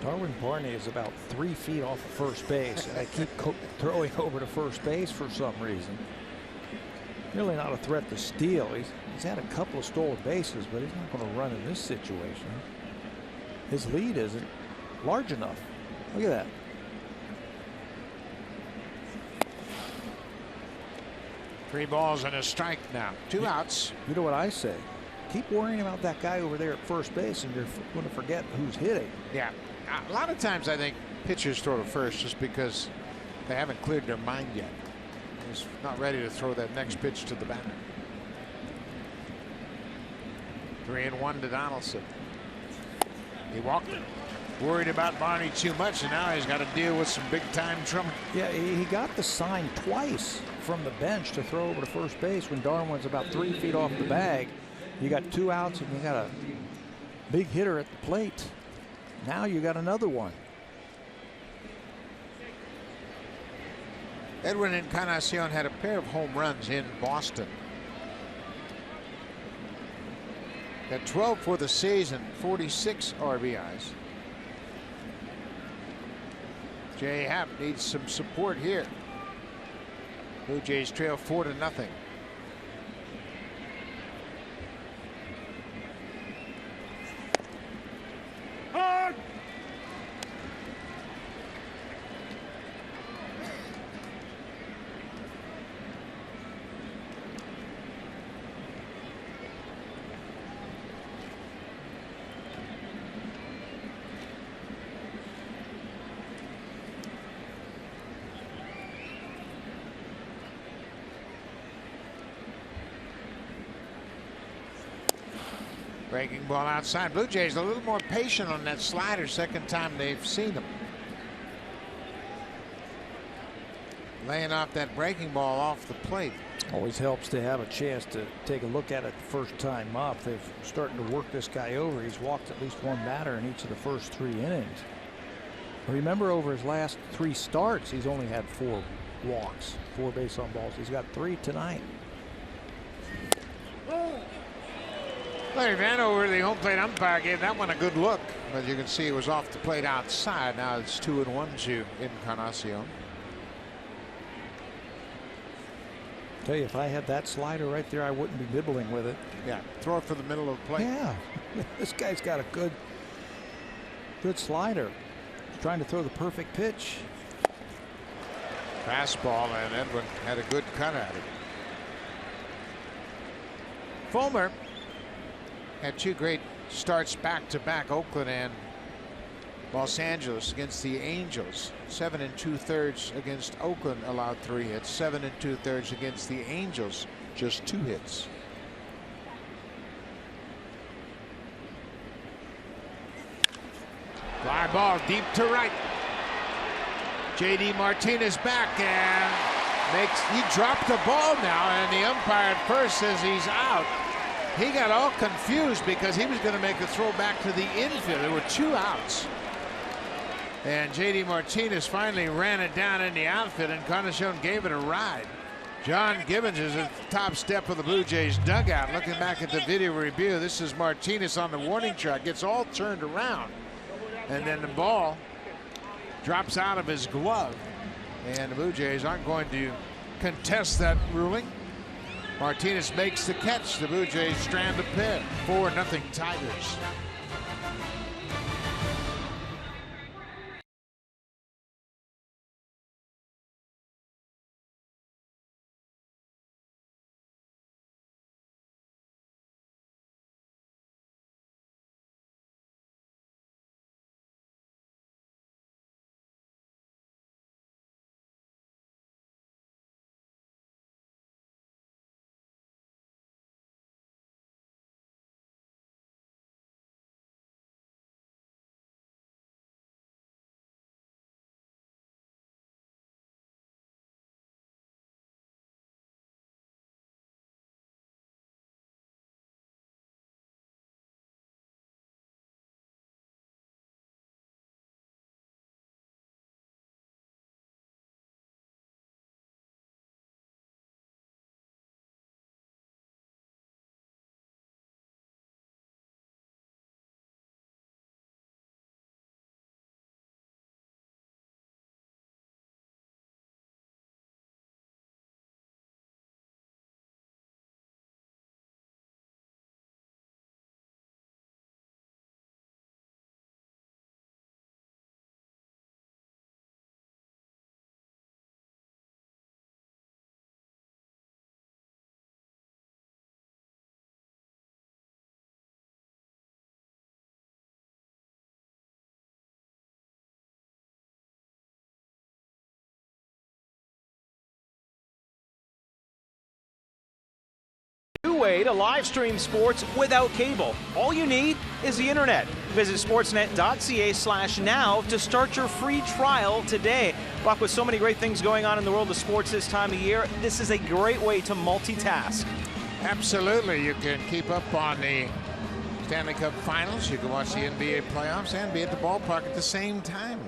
Darwin Barney is about 3 feet off of first base, and they keep throwing over to first base for some reason. Really not a threat to steal. He's had a couple of stolen bases, but he's not going to run in this situation. His lead isn't large enough. Look at that. Three balls and a strike now. 2 outs. You know what I say? Keep worrying about that guy over there at first base, and you're going to forget who's hitting. Yeah. A lot of times I think pitchers throw to first just because they haven't cleared their mind yet. He's not ready to throw that next pitch to the batter. 3-1 to Donaldson. He walked it. Worried about Barney too much, and now he's got to deal with some big time trouble. Yeah, he got the sign twice from the bench to throw over to first base when Darwin's about 3 feet off the bag. You got 2 outs and you got a big hitter at the plate. Now you got another one. Edwin Encarnacion had a pair of home runs in Boston. Got 12 for the season, 46 RBIs. Jay Happ needs some support here. Blue Jays trail 4-0. Breaking ball outside. Blue Jays a little more patient on that slider. Second time they've seen him. laying off that breaking ball off the plate. Always helps to have a chance to take a look at it the first time up. They're starting to work this guy over. He's walked at least one batter in each of the first 3 innings. Remember, over his last 3 starts, he's only had 4 walks, 4 base on balls. He's got 3 tonight. Larry Vanover, the home plate umpire, gave that one a good look, but you can see it was off the plate outside. Now it's 2-1 to Encarnacion. Tell you, if I had that slider right there, I wouldn't be nibbling with it. Yeah, throw it for the middle of the plate. Yeah, this guy's got a good slider. He's trying to throw the perfect pitch. Fastball, and Edwin had a good cut at it. Fulmer had 2 great starts back-to-back, Oakland and Los Angeles against the Angels. 7 2/3 against Oakland, allowed 3 hits. 7 2/3 against the Angels, just 2 hits. Fly ball deep to right. JD Martinez back, and he dropped the ball now, and the umpire at first says he's out. He got all confused because he was going to make the throw back to the infield. There were 2 outs. And JD Martinez finally ran it down in the outfield, and Encarnacion gave it a ride. John Gibbons is at the top step of the Blue Jays dugout. Looking back at the video review, this is Martinez on the warning track. Gets all turned around, and then the ball drops out of his glove. And the Blue Jays aren't going to contest that ruling. Martinez makes the catch. The Blue Jays strand a pair. 4-0 Tigers. New way to live stream sports without cable. All you need is the internet. Visit sportsnet.ca/now to start your free trial today. Buck, with so many great things going on in the world of sports this time of year, this is a great way to multitask. Absolutely. You can keep up on the Stanley Cup Finals. You can watch the NBA playoffs and be at the ballpark at the same time.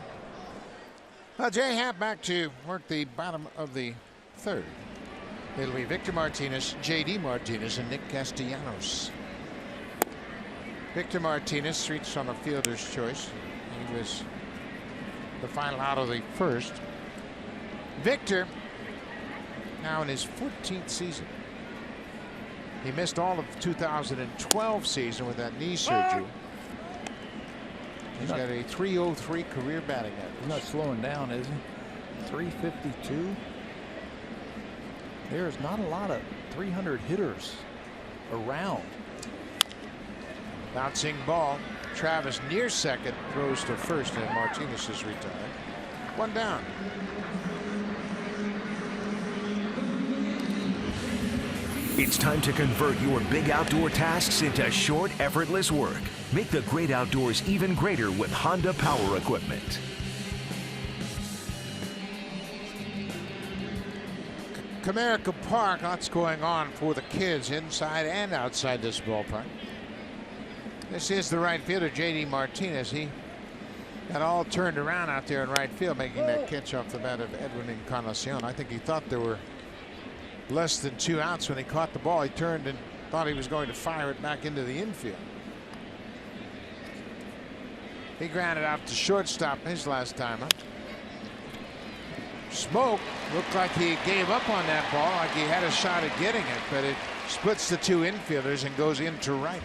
Well, Jay Happ back to work the bottom of the 3rd. It'll be Victor Martinez, JD Martinez, and Nick Castellanos. Victor Martinez reached on a fielder's choice. He was the final out of the 1st. Victor, now in his 14th season. He missed all of 2012 season with that knee surgery. He's got a .303 career batting average. He's not slowing down, is he? .352. There's not a lot of 300 hitters around. Bouncing ball. Travis near second, throws to first, and Martinez is retired. 1 down. It's time to convert your big outdoor tasks into short, effortless work. Make the great outdoors even greater with Honda Power Equipment. Comerica Park, lots going on for the kids inside and outside this ballpark. This is the right fielder, J.D. Martinez. He got all turned around out there in right field, making that catch off the bat of Edwin Encarnacion. I think he thought there were less than 2 outs when he caught the ball. He turned and thought he was going to fire it back into the infield. He grounded out to shortstop his last time up. Smoke looked like he gave up on that ball, like he had a shot at getting it, but it splits the 2 infielders and goes into right.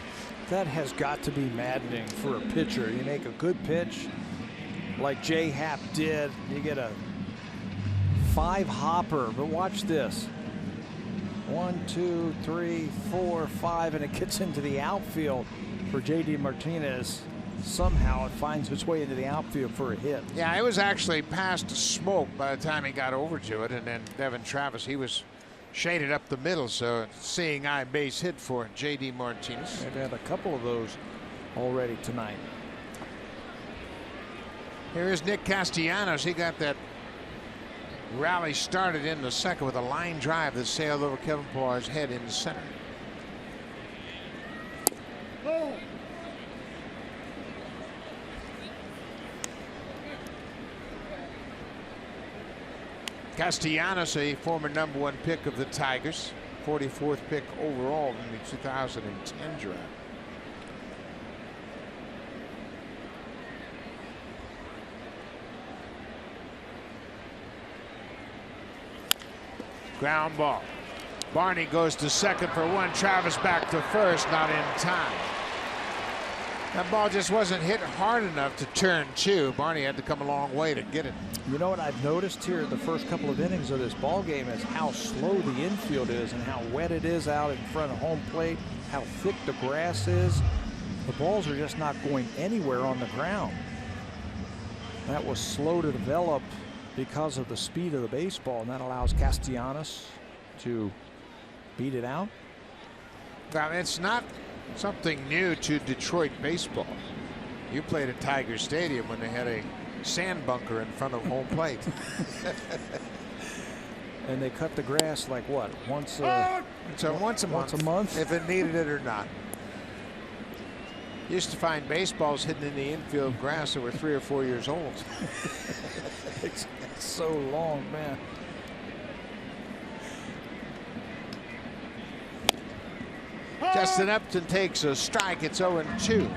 That has got to be maddening for a pitcher. You make a good pitch like J. Happ did, you get a 5-hopper, but watch this. 1, 2, 3, 4, 5, and it gets into the outfield for J.D. Martinez. Somehow it finds its way into the outfield for a hit. Yeah, it was actually past Smoke by the time he got over to it, and then Devin Travis, he was shaded up the middle, so seeing eye base hit for J.D. Martinez. They've had a couple of those already tonight. Here is Nick Castellanos. He got that rally started in the second with a line drive that sailed over Kevin Pillar's head in the center. Castellanos, a former #1 pick of the Tigers, 44th pick overall in the 2010 draft. Ground ball. Barney goes to second for 1. Travis back to first, not in time. That ball just wasn't hit hard enough to turn 2. Barney had to come a long way to get it. You know what I've noticed here the first couple of innings of this ball game is how slow the infield is and how wet it is out in front of home plate, how thick the grass is. The balls are just not going anywhere on the ground. That was slow to develop because of the speed of the baseball, and that allows Castellanos to beat it out. Now, it's not something new to Detroit baseball. You played at Tiger Stadium when they had a sand bunker in front of home plate. And they cut the grass like what? Once a month, if it needed it or not. Used to find baseballs hidden in the infield grass that were 3 or 4 years old. It's so long, man. Justin Upton takes a strike. It's 0-2.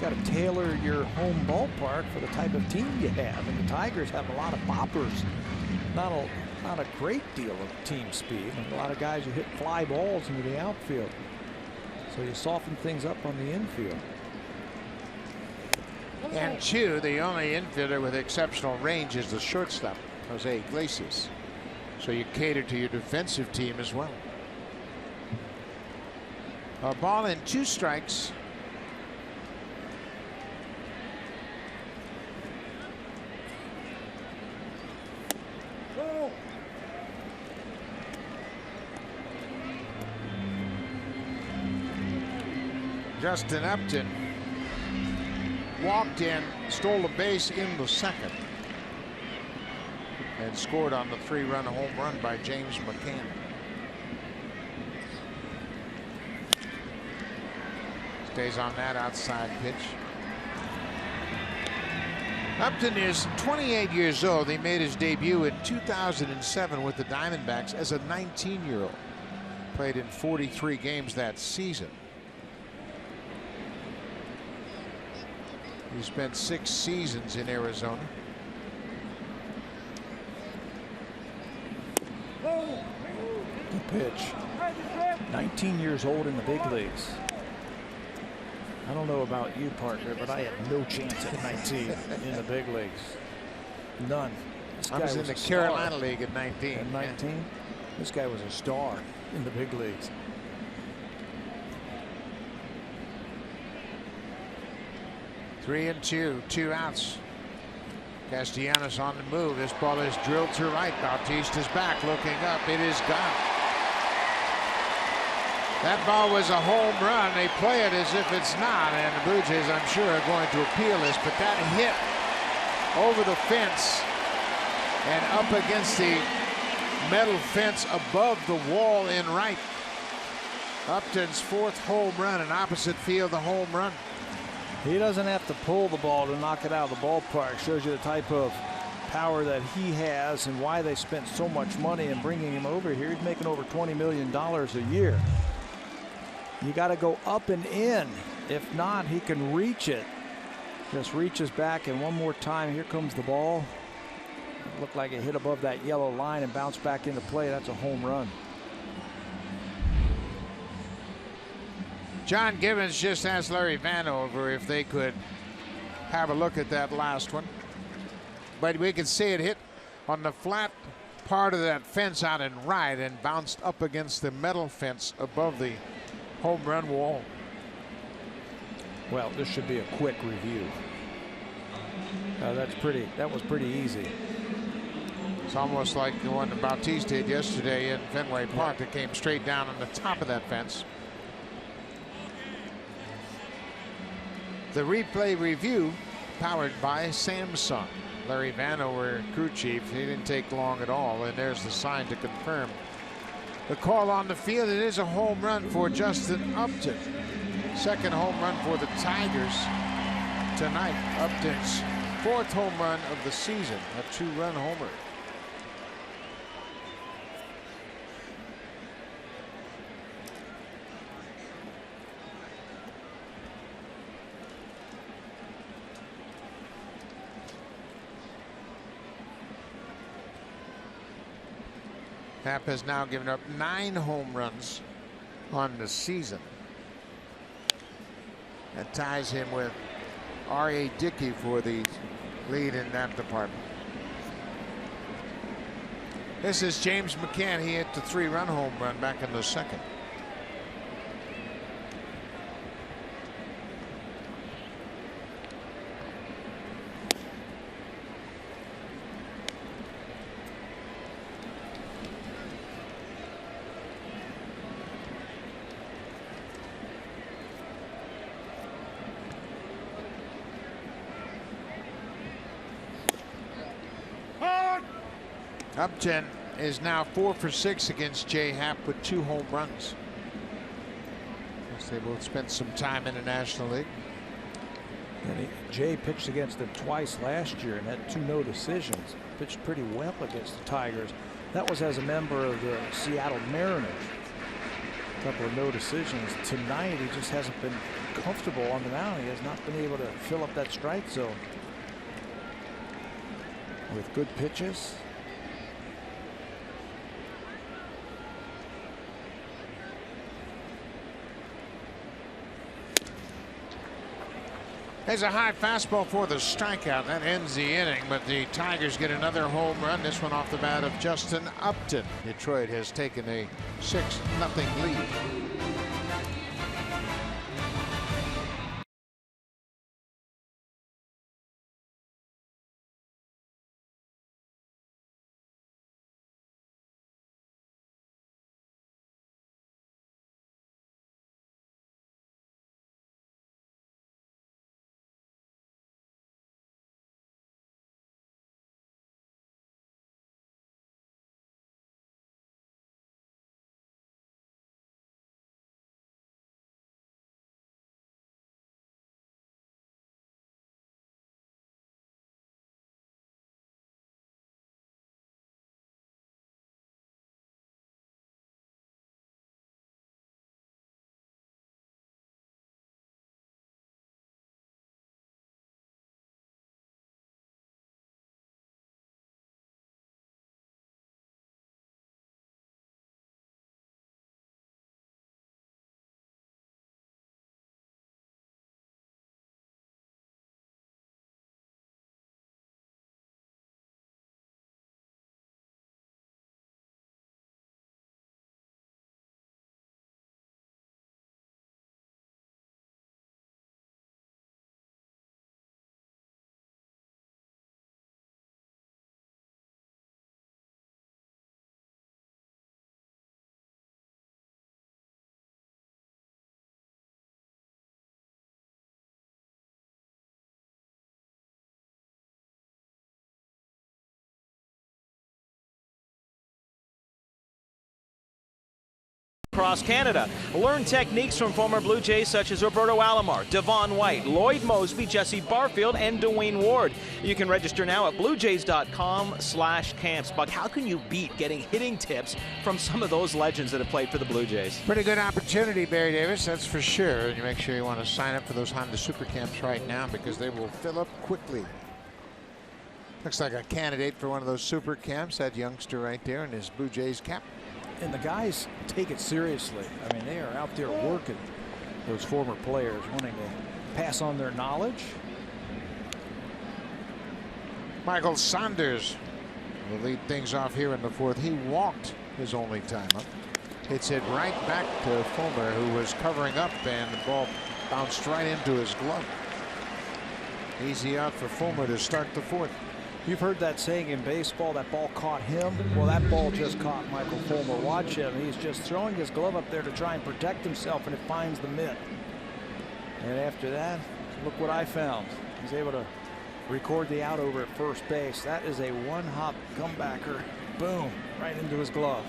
Got to tailor your home ballpark for the type of team you have, and the Tigers have a lot of boppers. Not a great deal of team speed, and a lot of guys who hit fly balls into the outfield. So you soften things up on the infield. And Chu, the only infielder with exceptional range, is the shortstop, Jose Iglesias. So you cater to your defensive team as well. A ball and 2 strikes. Justin Upton walked in, stole a base in the second, and scored on the 3-run home run by James McCann. Stays on that outside pitch. Upton is 28 years old. He made his debut in 2007 with the Diamondbacks as a 19-year-old. Played in 43 games that season. He spent 6 seasons in Arizona. Good pitch. 19 years old in the big leagues. I don't know about you, partner, but I had no chance at 19 in the big leagues. None. I was in the Carolina League at 19. At 19? Yeah. This guy was a star in the big leagues. Three and two outs. Castellanos on the move. This ball is drilled to right. Bautista's back, looking up. It is gone. That ball was a home run. They play it as if it's not, and the Blue Jays, I'm sure, are going to appeal this, but that hit over the fence and up against the metal fence above the wall in right. Upton's 4th home run, an opposite field the home run. He doesn't have to pull the ball to knock it out of the ballpark. Shows you the type of power that he has and why they spent so much money in bringing him over here. He's making over $20 million a year. You got to go up and in. If not, he can reach it. Just reaches back, and one more time, here comes the ball. It looked like it hit above that yellow line and bounced back into play. That's a home run. John Gibbons just asked Larry Vanover if they could have a look at that last one. But we can see it hit on the flat part of that fence out in right and bounced up against the metal fence above the home run wall. Well, this should be a quick review. That was pretty easy. It's almost like the one that Bautista did yesterday in Fenway Park that came straight down on the top of that fence. The replay review powered by Samsung. Larry Vanover, crew chief, he didn't take long at all, and there's the sign to confirm the call on the field. It is a home run for Justin Upton. 2nd home run for the Tigers tonight. Upton's 4th home run of the season, a 2-run homer. Happ has now given up 9 home runs on the season. That ties him with R.A. Dickey for the lead in that department. This is James McCann. He hit the 3-run home run back in the 2nd. Upton is now 4 for 6 against Jay Happ with 2 home runs. Guess they both spent some time in the National League. And Jay pitched against them twice last year and had 2 no decisions. Pitched pretty well against the Tigers. That was as a member of the Seattle Mariners. A couple of no decisions. Tonight he just hasn't been comfortable on the mound. He has not been able to fill up that strike zone with good pitches. There's a high fastball for the strikeout. That ends the inning, but the Tigers get another home run. This one off the bat of Justin Upton. Detroit has taken a 6-0 lead. across Canada. Learn techniques from former Blue Jays such as Roberto Alomar, Devon White, Lloyd Mosby, Jesse Barfield, and Dwayne Ward. You can register now at bluejays.com/camps. Buck, how can you beat getting hitting tips from some of those legends that have played for the Blue Jays? Pretty good opportunity, Barry Davis, that's for sure. And you make sure you want to sign up for those Honda Super Camps right now because they will fill up quickly. Looks like a candidate for one of those Super Camps, that youngster right there in his Blue Jays cap. And the guys take it seriously. I mean, they are out there working, those former players, wanting to pass on their knowledge. Michael Saunders will lead things off here in the fourth. He walked his only time up. Hits it right back to Fulmer, who was covering up, and the ball bounced right into his glove. Easy out for Fulmer to start the fourth. You've heard that saying in baseball, that ball caught him. Well, that ball just caught Michael Fulmer. Watch him. He's just throwing his glove up there to try and protect himself, and it finds the mitt. And after that, look what I found. He's able to record the out over at first base. That is a one-hop comebacker. Boom, right into his glove.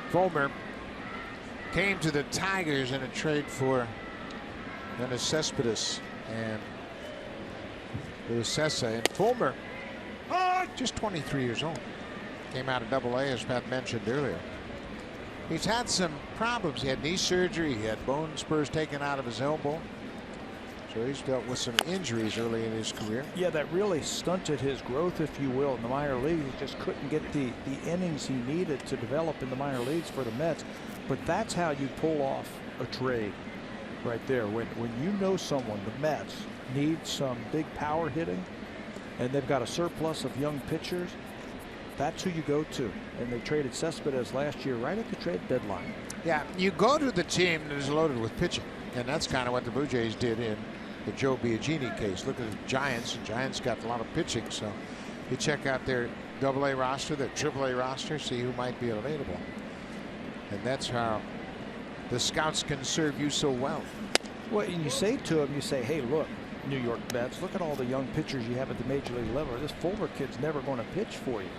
Fulmer came to the Tigers in a trade for Dennis Cespedes and Luis Cessa. And Fulmer, just 23 years old, came out of Double-A, as Pat mentioned earlier. He's had some problems. He had knee surgery. He had bone spurs taken out of his elbow. So he's dealt with some injuries early in his career. Yeah, that really stunted his growth, if you will, in the minor leagues. He just couldn't get the innings he needed to develop in the minor leagues for the Mets. But that's how you pull off a trade right there. When you know someone, the Mets, needs some big power hitting, and they've got a surplus of young pitchers, that's who you go to. And they traded Cespedes last year right at the trade deadline. Yeah, you go to the team that is loaded with pitching. And that's kind of what the Blue Jays did in the Joe Biagini case. Look at the Giants. The Giants got a lot of pitching. So you check out their Double-A roster, their Triple-A roster, see who might be available. And that's how the scouts can serve you so well. Well, and you say to them, you say, hey, look, New York Mets, look at all the young pitchers you have at the major league level. This Fulmer kid's never going to pitch for you.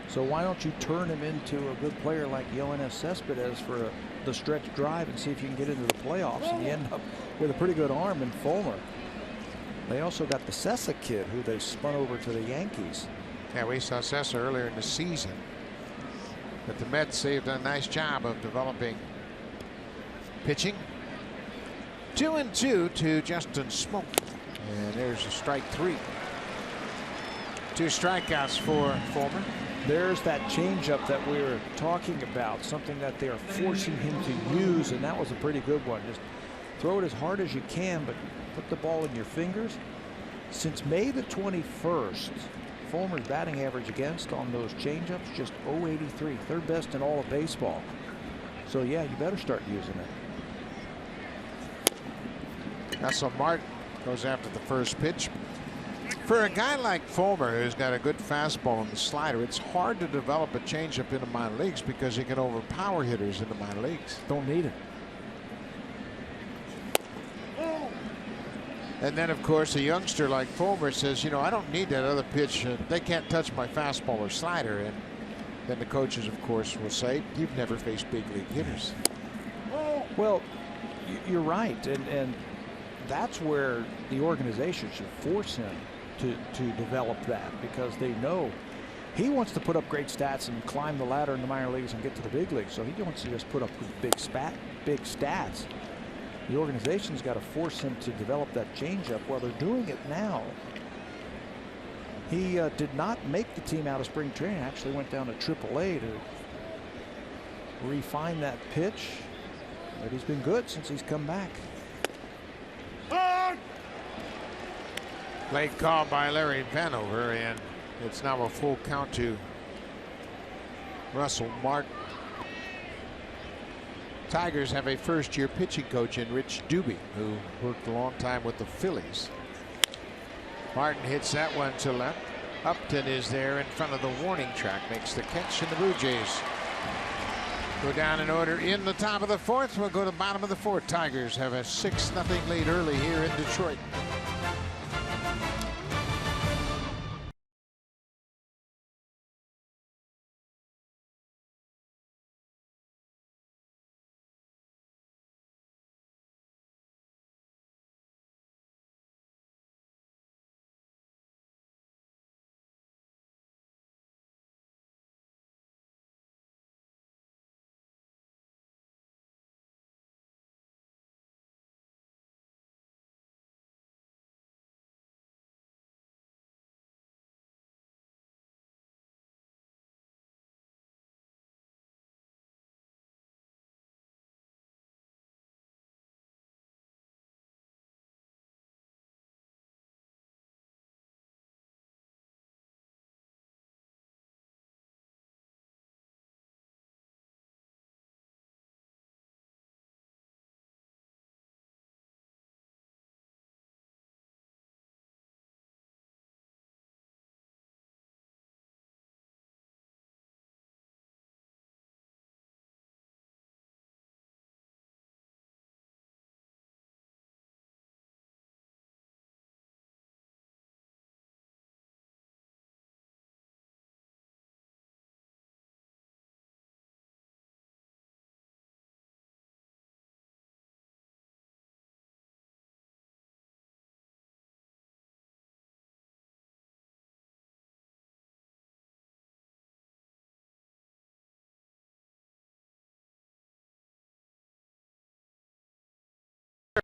So why don't you turn him into a good player like Yoenis Cespedes for the stretch drive and see if you can get into the playoffs, and you end up with a pretty good arm in Fulmer. They also got the Cessa kid, who they spun over to the Yankees. Yeah, we saw Cessa earlier in the season. But the Mets saved a nice job of developing pitching. 2-2 to Justin Smoak. And there's a strike three. 2 strikeouts for Fulmer. There's that changeup that we were talking about, something that they are forcing him to use, and that was a pretty good one. Just throw it as hard as you can, but put the ball in your fingers. Since May the 21st, Fulmer's batting average against on those changeups just .083, third best in all of baseball. So yeah, you better start using it. Russell Martin goes after the first pitch. For a guy like Fulmer, who's got a good fastball and the slider, it's hard to develop a changeup in the minor leagues because he can overpower hitters in the minor leagues. Don't need it. And then, of course, a youngster like Fulmer says, you know, I don't need that other pitch. They can't touch my fastball or slider. And then the coaches, of course, will say, you've never faced big league hitters. Well, you're right. And that's where the organization should force him to develop that, because they know he wants to put up great stats and climb the ladder in the minor leagues and get to the big leagues. So he wants to just put up big stats. The organization's got to force him to develop that changeup. Well, they're doing it now. He did not make the team out of spring training. Actually went down to Triple-A to refine that pitch. But he's been good since he's come back. Late call by Larry Vanover, and it's now a full count to Russell Martin. Tigers have a first-year pitching coach in Rich Doobie, who worked a long time with the Phillies. Martin hits that one to left. Upton is there in front of the warning track, makes the catch, and the Blue Jays go down in order in the top of the fourth. We'll go to the bottom of the fourth. Tigers have a 6-0 lead early here in Detroit.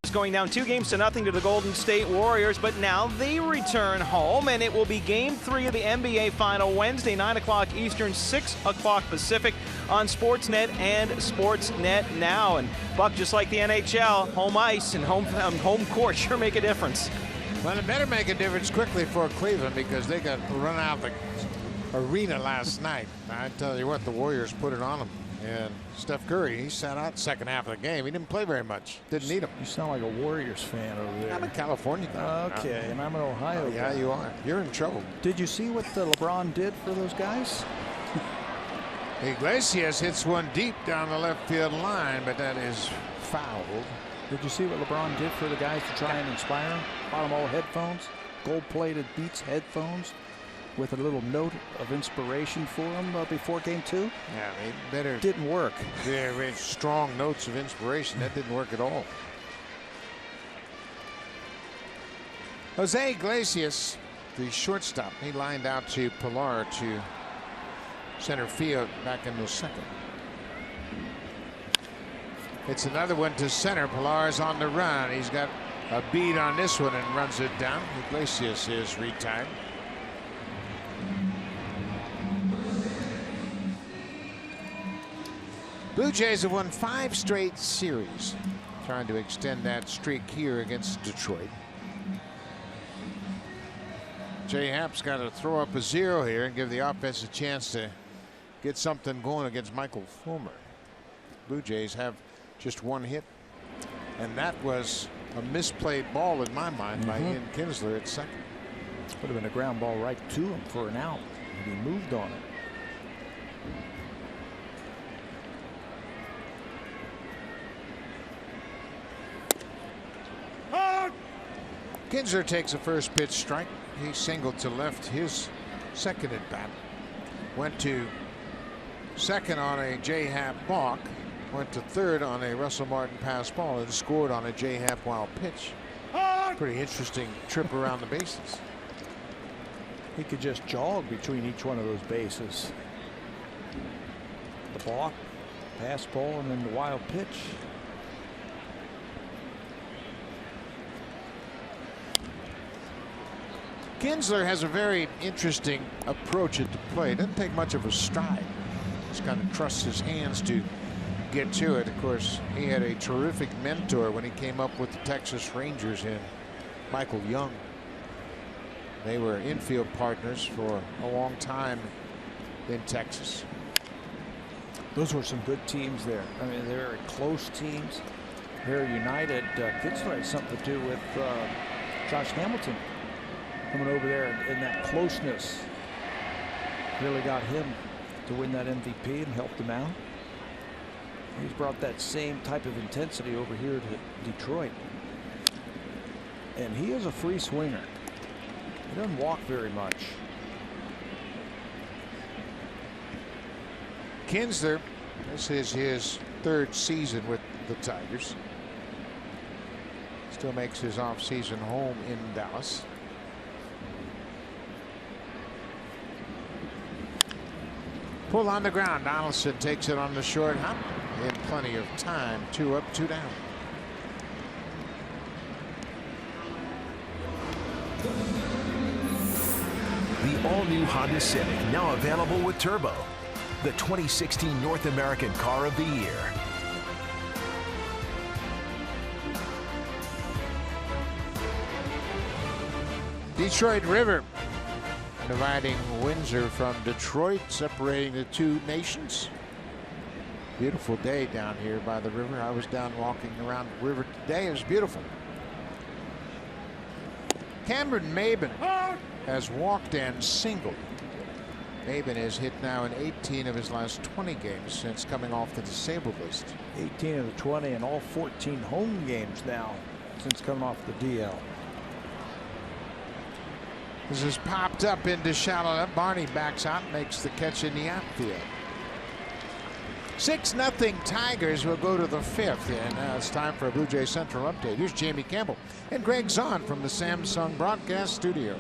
is going down 2-0 to the Golden State Warriors, but now they return home, and it will be Game 3 of the NBA Final Wednesday, 9 o'clock Eastern, 6 o'clock Pacific on Sportsnet and Sportsnet Now. And Buck, just like the NHL, home ice and home court sure make a difference. Well, it better make a difference quickly for Cleveland because they got run out of the arena last night. I tell you what, the Warriors put it on them. And Steph Curry, he sat out the second half of the game. He didn't play very much. Didn't need him. You sound like a Warriors fan over there. I'm a California guy. Okay, and I'm an Ohio guy. Yeah, you are. You're in trouble. Did you see what LeBron did for those guys? Iglesias hits one deep down the left field line, but that is fouled. Did you see what LeBron did for the guys to try and inspire them? Bought them all headphones, gold-plated Beats headphones, with a little note of inspiration for him before Game 2? Yeah, it better. Didn't work. Very strong notes of inspiration. That didn't work at all. Jose Iglesias, the shortstop, he lined out to Pilar to center field back in the second. It's another one to center. Pilar's on the run. He's got a beat on this one and runs it down. Iglesias is retired. Blue Jays have won 5 straight series, trying to extend that streak here against Detroit. Jay Happ's got to throw up a 0 here and give the offense a chance to get something going against Michael Fulmer. Blue Jays have just 1 hit, and that was a misplayed ball in my mind by Ian Kinsler at second. Would have been a ground ball right to him for an out, and he moved on it. Kinsler takes a first pitch strike. He singled to left his second at bat. Went to second on a J. Happ balk. Went to third on a Russell Martin pass ball and scored on a J. Happ wild pitch. Pretty interesting trip around the bases. He could just jog between each one of those bases. The balk, pass ball, and then the wild pitch. Kinsler has a very interesting approach at the plate. Doesn't take much of a stride. Just kind of trusts his hands to get to it. Of course, he had a terrific mentor when he came up with the Texas Rangers in Michael Young. They were infield partners for a long time in Texas. Those were some good teams there. I mean, they were very close teams, very united. Kinsler had something to do with Josh Hamilton coming over there, and that closeness really got him to win that MVP and helped him out. He's brought that same type of intensity over here to Detroit. And he is a free swinger. He doesn't walk very much. Kinsler, this is his 3rd season with the Tigers. Still makes his offseason home in Dallas. Pull on the ground. Donaldson takes it on the short hop in plenty of time. 2 up, 2 down. The all-new Honda Civic, now available with Turbo, the 2016 North American Car of the Year. Detroit River dividing Windsor from Detroit, separating the 2 nations. Beautiful day down here by the river. I was down walking around the river today. It was beautiful. Cameron Maben has walked and singled. Maben has hit now in 18 of his last 20 games since coming off the disabled list. 18 of the 20 and all 14 home games now since coming off the DL. This is popped up into shallow left. Barney backs out, makes the catch in the outfield. 6-0 Tigers will go to the 5th, and now it's time for a Blue Jay Central update. Here's Jamie Campbell and Greg Zahn from the Samsung broadcast studio.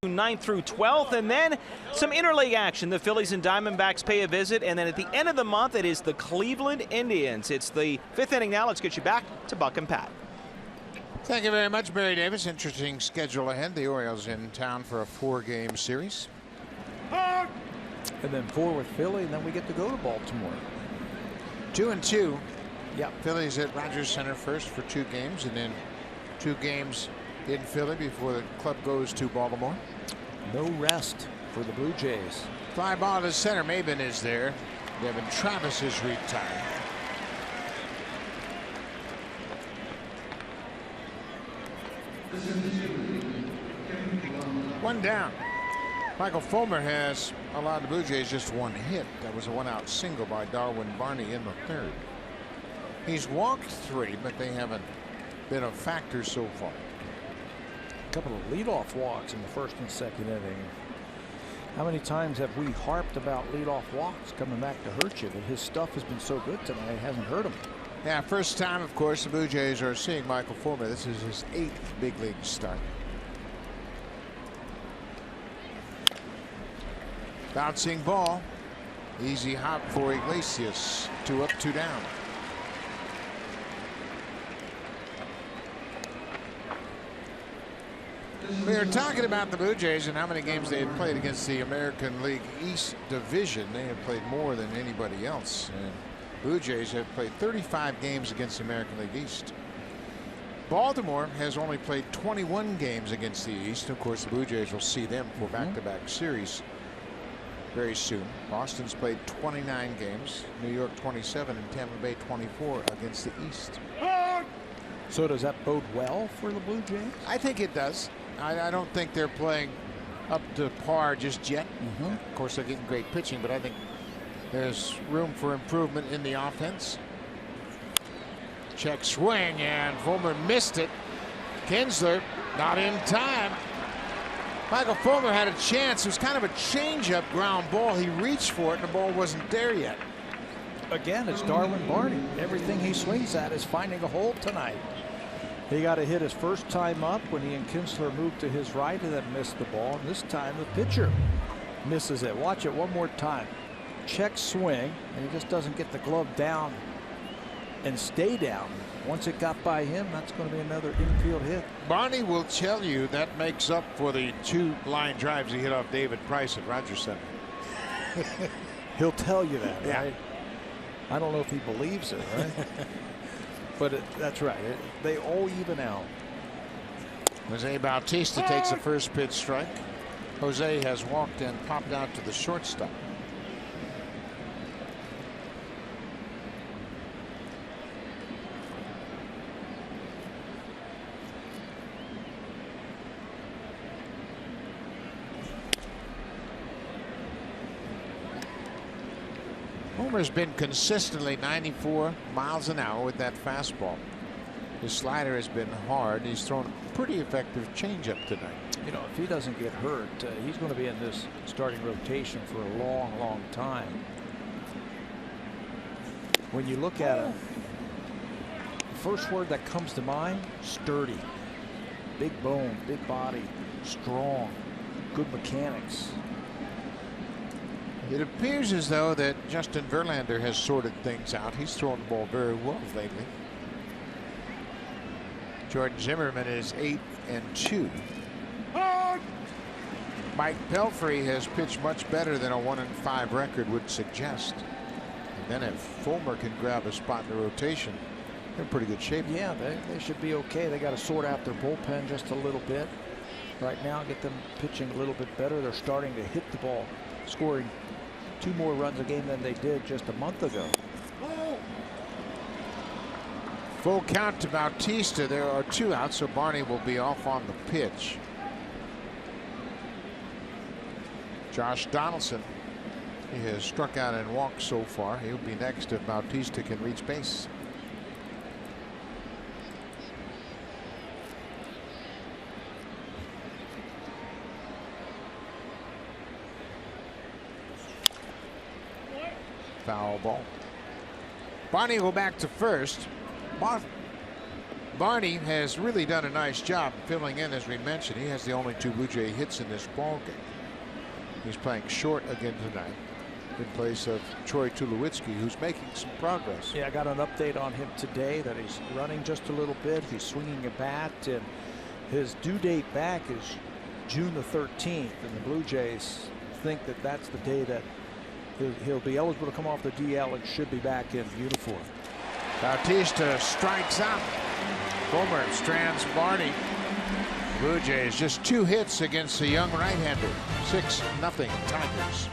9th through 12th, and then some interleague action. The Phillies and Diamondbacks pay a visit, and then at the end of the month, it is the Cleveland Indians. It's the 5th inning now. Let's get you back to Buck and Pat. Thank you very much, Barry Davis. Interesting schedule ahead. The Orioles in town for a 4-game series. And then 4 with Philly, and then we get to go to Baltimore. 2-2. Yep. Phillies at Rogers Center first for 2 games, and then 2 games in Philly before the club goes to Baltimore. No rest for the Blue Jays. Fly ball to center. Maben is there. Devin Travis is retired. One down. Michael Fulmer has allowed the Blue Jays just 1 hit. That was a 1-out single by Darwin Barney in the 3rd. He's walked 3, but they haven't been a factor so far. A couple of leadoff walks in the 1st and 2nd inning. How many times have we harped about leadoff walks coming back to hurt you? But his stuff has been so good tonight, it hasn't hurt him. Yeah, first time, of course, the Blue Jays are seeing Michael Fulmer. This is his 8th big league start. Bouncing ball. Easy hop for Iglesias. 2 up, 2 down. We were talking about the Blue Jays and how many games they had played against the American League East Division. They have played more than anybody else. And Blue Jays have played 35 games against the American League East. Baltimore has only played 21 games against the East. Of course, the Blue Jays will see them for back-to-back series very soon. Boston's played 29 games, New York 27, and Tampa Bay 24 against the East. So does that bode well for the Blue Jays? I think it does. I don't think they're playing up to par just yet. Of course, they're getting great pitching, but I think there's room for improvement in the offense. Check swing, and Fulmer missed it. Kinsler not in time. Michael Fulmer had a chance. It was kind of a changeup ground ball. He reached for it, and the ball wasn't there yet. Again, it's Darwin Barney. Everything he swings at is finding a hole tonight. He got a hit his first time up when he and Kinsler moved to his right and then missed the ball. And this time the pitcher misses it. Watch it one more time. Check swing, and he just doesn't get the glove down and stay down. Once it got by him, that's going to be another infield hit. Barney will tell you that makes up for the 2 line drives he hit off David Price at Rogers Center. He'll tell you that, Yeah. right? I don't know if he believes it, right? But that's right. They all even out. Jose Bautista takes the first pitch strike. Jose has walked and popped out to the shortstop. Homer's been consistently 94 miles an hour with that fastball. His slider has been hard. He's thrown a pretty effective changeup tonight. You know, if he doesn't get hurt, he's going to be in this starting rotation for a long, long time. When you look at him, the first word that comes to mind, sturdy. Big bone, big body, strong, good mechanics. It appears as though that Justin Verlander has sorted things out. He's thrown the ball very well lately. Jordan Zimmerman is 8-2. Mike Pelfrey has pitched much better than a 1-5 record would suggest. And then if Fulmer can grab a spot in the rotation, they're in pretty good shape. Yeah, they should be okay. They got to sort out their bullpen just a little bit right now, get them pitching a little bit better. They're starting to hit the ball, scoring 2 more runs a game than they did just a month ago. Full count to Bautista. There are 2 outs, so Barney will be off on the pitch. Josh Donaldson, he has struck out and walked so far. He'll be next if Bautista can reach base. Foul ball. Barney will go back to first. Barney has really done a nice job filling in, as we mentioned. He has the only 2 Blue Jay hits in this ball game. He's playing short again tonight in place of Troy Tulowitzki, who's making some progress. Yeah, I got an update on him today that he's running just a little bit. He's swinging a bat, and his due date back is June the 13th, and the Blue Jays think that that's the day that he'll be eligible to come off the DL and should be back in uniform. Bautista strikes out. Fulmer strands Barney. Blue Jays just 2 hits against the young right-hander. 6-0 Tigers.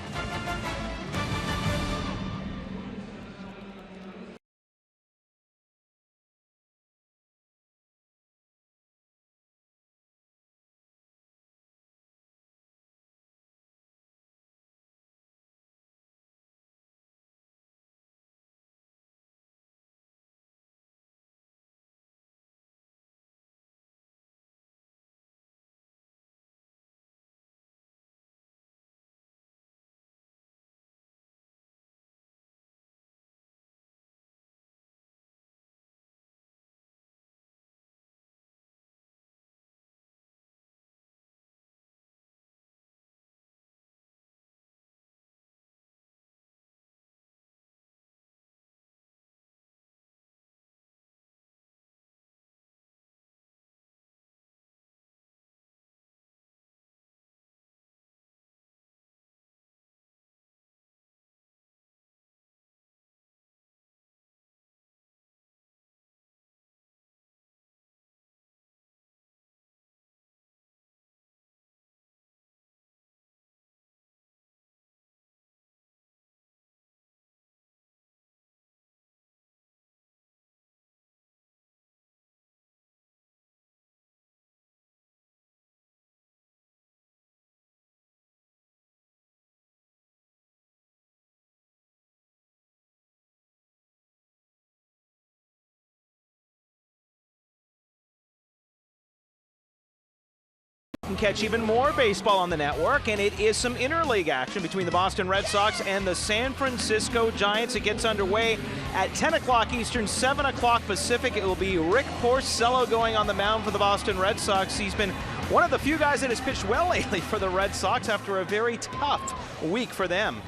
You can catch even more baseball on the network, and it is some interleague action between the Boston Red Sox and the San Francisco Giants. It gets underway at 10 o'clock Eastern, 7 o'clock Pacific. It will be Rick Porcello going on the mound for the Boston Red Sox. He's been one of the few guys that has pitched well lately for the Red Sox after a very tough week for them.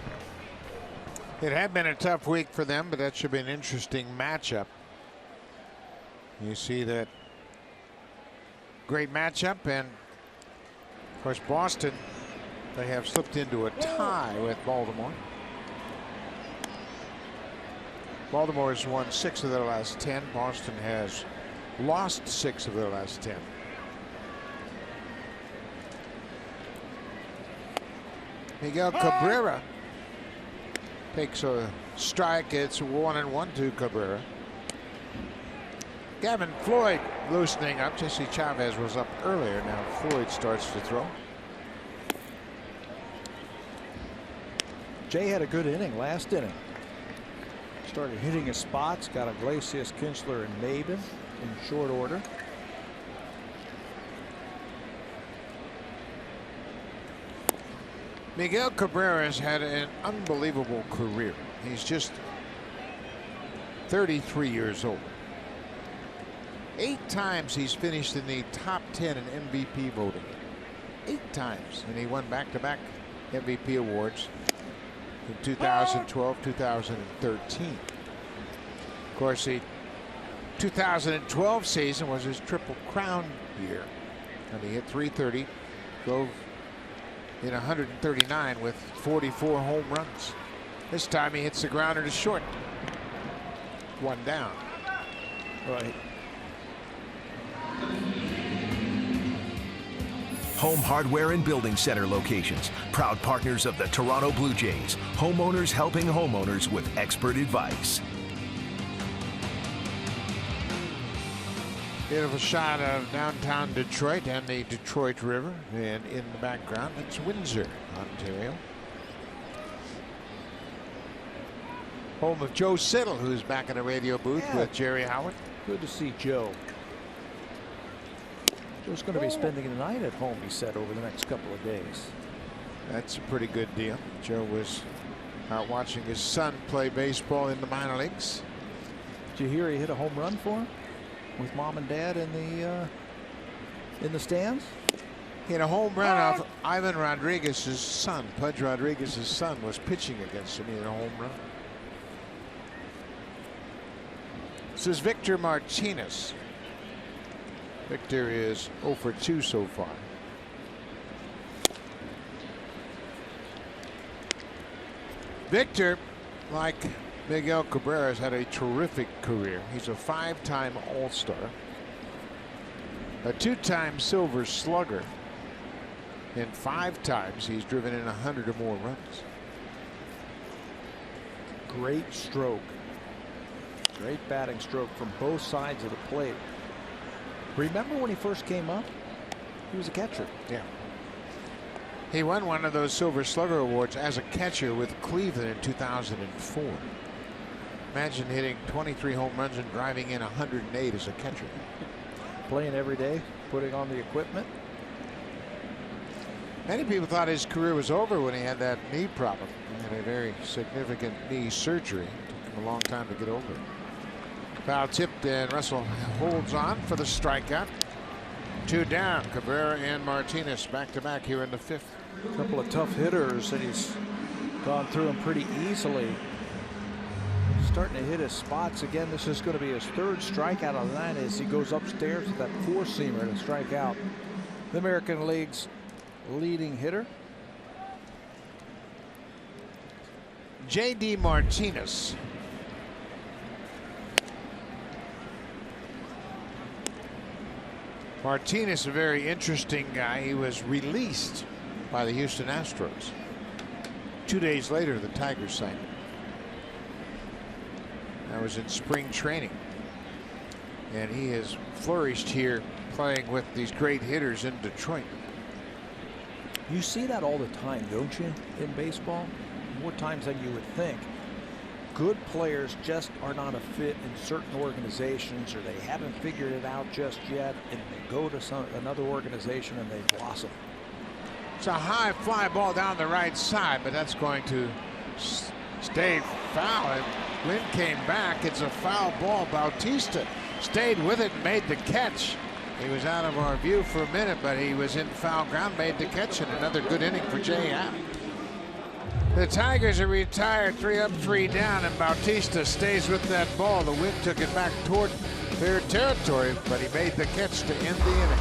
It had been a tough week for them, but that should be an interesting matchup. You see that great matchup, and of course Boston, they have slipped into a tie with Baltimore. Baltimore has won 6 of their last 10. Boston has lost 6 of their last 10. Miguel Cabrera takes a strike. It's 1-1 to Cabrera. Gavin Floyd loosening up. Jesse Chavez was up earlier. Now Floyd starts to throw. Jay had a good inning last inning. Started hitting his spots. Got Iglesias, Kinsler, and Maben in short order. Miguel Cabrera has had an unbelievable career. He's just 33 years old. 8 times he's finished in the top 10 in MVP voting. 8 times. And he won back-to-back MVP awards in 2012, 2013. Of course, the 2012 season was his Triple Crown year. And he hit .330, drove in 139 with 44 home runs. This time he hits the grounder to short. 1 down. Right. Home Hardware and Building Center locations. Proud partners of the Toronto Blue Jays. Homeowners helping homeowners with expert advice. Beautiful shot of downtown Detroit and the Detroit River. And in the background, it's Windsor, Ontario. Home of Joe Siddle, who's back in the radio booth with Jerry Howard. Good to see Joe. Joe's going to be spending the night at home, he said, over the next couple of days. That's a pretty good deal. Joe was out watching his son play baseball in the minor leagues. Did you hear he hit a home run for him? with mom and dad in the stands. He had a home run off Ivan Rodriguez's son. Pudge Rodriguez's son was pitching against him. He had a home run. This is Victor Martinez. Victor is 0 for 2 so far. Victor, like Miguel Cabrera, has had a terrific career. He's a 5-time All-Star, a 2-time Silver Slugger, and 5 times he's driven in 100 or more runs. Great stroke. Great batting stroke from both sides of the plate. Remember when he first came up? He was a catcher. Yeah. He won one of those Silver Slugger awards as a catcher with Cleveland in 2004. Imagine hitting 23 home runs and driving in 108 as a catcher. Playing every day, putting on the equipment. Many people thought his career was over when he had that knee problem. He had a very significant knee surgery. It took him a long time to get over it. Foul tipped, and Russell holds on for the strikeout. 2 down. Cabrera and Martinez back to back here in the 5th. A couple of tough hitters, and he's gone through them pretty easily. Starting to hit his spots again. This is going to be his 3rd strikeout on the night as he goes upstairs with that 4-seamer to strike out the American League's leading hitter. J.D. Martinez. Martinez, a very interesting guy. He was released by the Houston Astros. 2 days later, the Tigers signed him. That was in spring training. And he has flourished here playing with these great hitters in Detroit. You see that all the time, don't you, in baseball? More times than you would think. Good players just are not a fit in certain organizations, or they haven't figured it out just yet, and they go to another organization and they blossom. It's a high fly ball down the right side, but that's going to stay foul. And Wynn came back. It's a foul ball. Bautista stayed with it and made the catch. He was out of our view for a minute, but he was in foul ground, made the catch, and another good inning for Jay Happ. The Tigers are retired, 3 up, 3 down, and Bautista stays with that ball. The wind took it back toward their territory, but he made the catch to end the inning.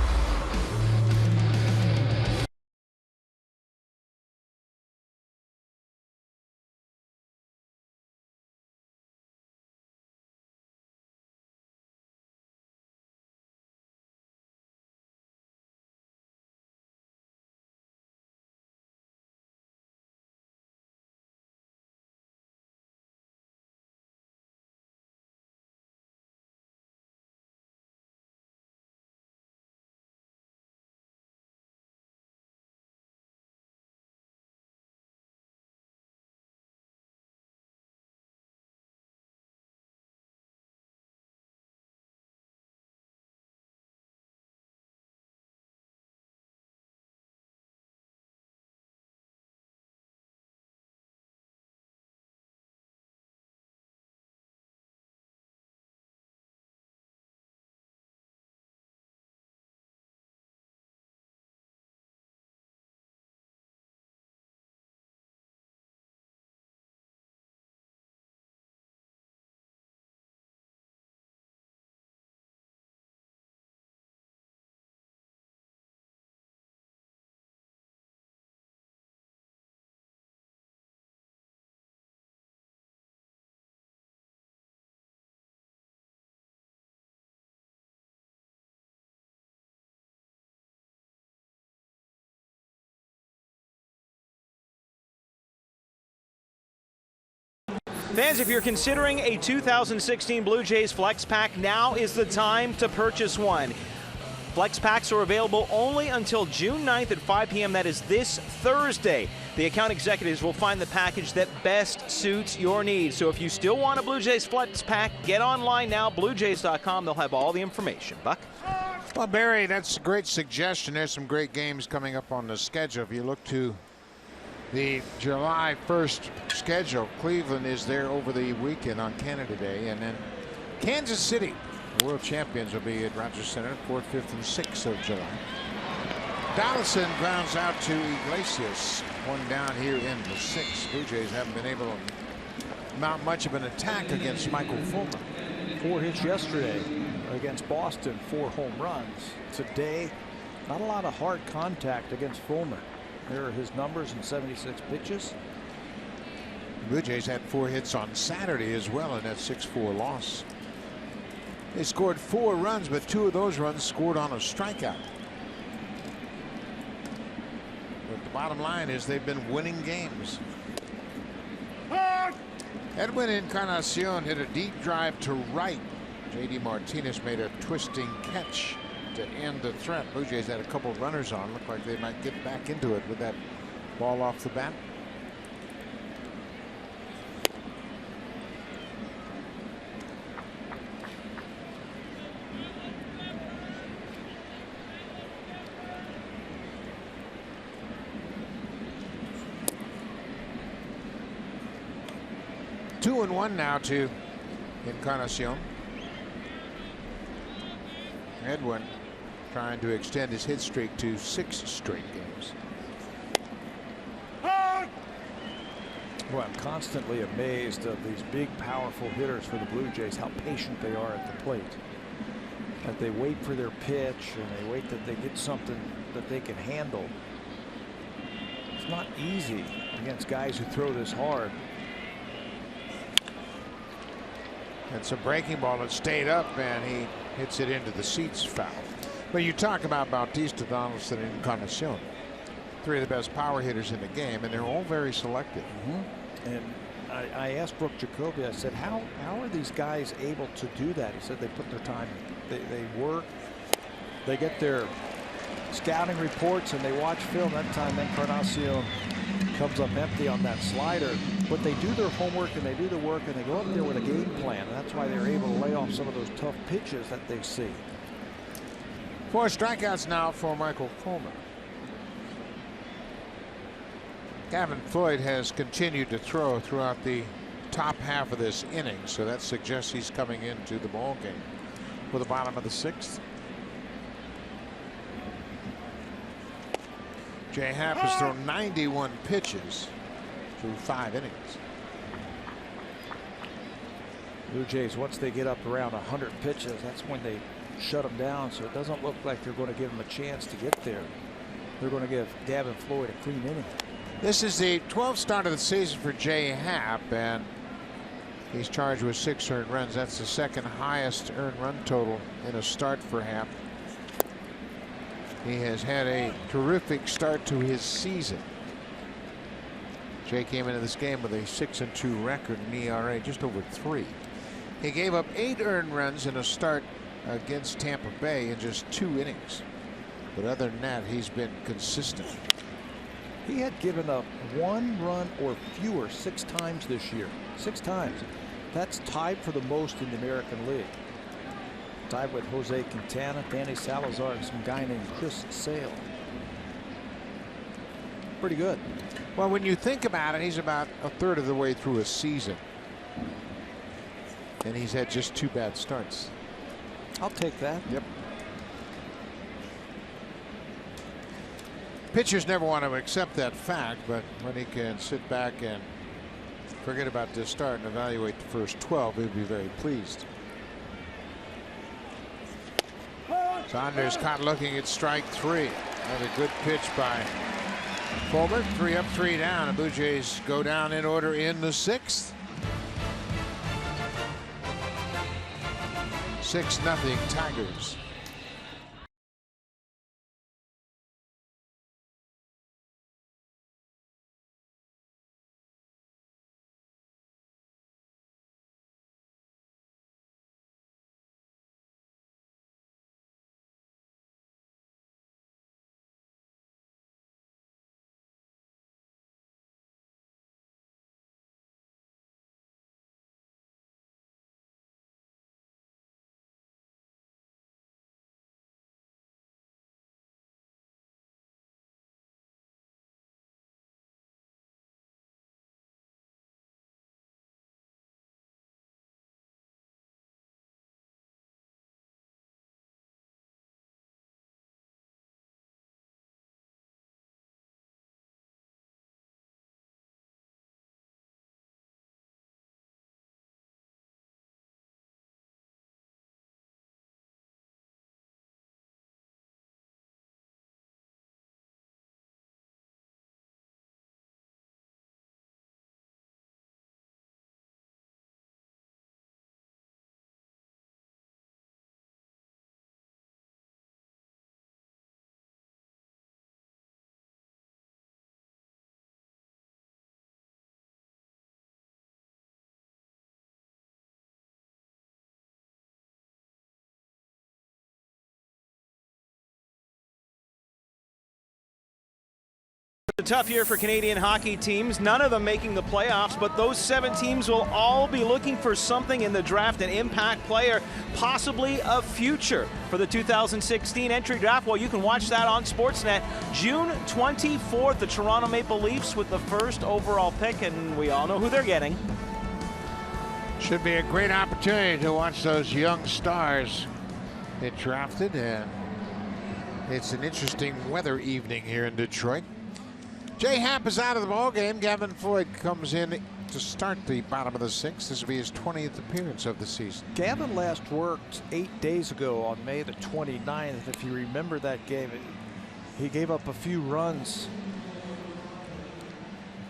Fans, if you're considering a 2016 Blue Jays Flex Pack, now is the time to purchase one. Flex Packs are available only until June 9th at 5 p.m. That is this Thursday. The account executives will find the package that best suits your needs. So if you still want a Blue Jays Flex Pack, get online now, bluejays.com. They'll have all the information. Buck? Well, Barry, that's a great suggestion. There's some great games coming up on the schedule. If you look to the July 1st schedule, Cleveland is there over the weekend on Canada Day, and then Kansas City The world champions will be at Rogers Center 4th, 5th, and 6th of July. Donaldson grounds out to Iglesias. One down here in the 6th. Blue Jays haven't been able to mount much of an attack against Michael Fulmer. 4 hits yesterday against Boston, 4 home runs. Today, not a lot of hard contact against Fulmer. There are his numbers in 76 pitches. Blue Jays had 4 hits on Saturday as well in that 6-4 loss. They scored 4 runs, but 2 of those runs scored on a strikeout. But the bottom line is they've been winning games. Edwin Encarnacion hit a deep drive to right. J.D. Martinez made a twisting catch to end the threat. Blue Jays had a couple of runners on. Looked like they might get back into it with that ball off the bat. Two and one now to Encarnacion. Edwin trying to extend his hit streak to 6 straight games. Well, I'm constantly amazed of these big, powerful hitters for the Blue Jays, how patient they are at the plate. That they wait for their pitch and they wait that they get something that they can handle. It's not easy against guys who throw this hard. That's a breaking ball that stayed up, and he hits it into the seats, foul. But you talk about Bautista, Donaldson, and Encarnacion. 3 of the best power hitters in the game, and they're all very selective. And I asked Brooke Jacoby, I said, how are these guys able to do that? He said they put their time in. They work, they get their scouting reports, and they watch film. That time Encarnacion comes up empty on that slider, but they do their homework and they do the work, and they go up there with a game plan, and that's why they're able to lay off some of those tough pitches that they see. 4 strikeouts now for Michael Fulmer. Gavin Floyd has continued to throw throughout the top half of this inning, so that suggests he's coming into the ball game for the bottom of the 6th. Jay Happ has thrown 91 pitches through 5 innings. Blue Jays, once they get up around 100 pitches, that's when they shut them down, so it doesn't look like they're going to give them a chance to get there. They're going to give Gavin Floyd a clean inning. This is the 12th start of the season for Jay Happ, and he's charged with 6 earned runs. That's the 2nd highest earned run total in a start for Happ. He has had a terrific start to his season. Jay came into this game with a 6-2 record and ERA just over 3. He gave up 8 earned runs in a start against Tampa Bay in just 2 innings. But other than that, he's been consistent. He had given up 1 run or fewer 6 times this year. 6 times. That's tied for the most in the American League. Tied with Jose Quintana, Danny Salazar, and some guy named Chris Sale. Pretty good. Well, when you think about it, he's about a third of the way through a season. And he's had just 2 bad starts. I'll take that. Yep. Pitchers never want to accept that fact, but when he can sit back and forget about this start and evaluate the first 12, he'll be very pleased. Saunders caught looking at strike 3. Another good pitch by Fulmer. 3 up, 3 down. The Blue Jays go down in order in the 6th. 6-0 Tigers. A tough year for Canadian hockey teams, none of them making the playoffs, but those 7 teams will all be looking for something in the draft, an impact player, possibly a future for the 2016 entry draft. Well, you can watch that on Sportsnet. June 24th, the Toronto Maple Leafs with the first overall pick, and we all know who they're getting. Should be a great opportunity to watch those young stars get drafted, and it's an interesting weather evening here in Detroit. Jay Happ is out of the ballgame. Gavin Floyd comes in to start the bottom of the 6th. This will be his 20th appearance of the season. Gavin last worked 8 days ago on May the 29th. If you remember that game, he gave up a few runs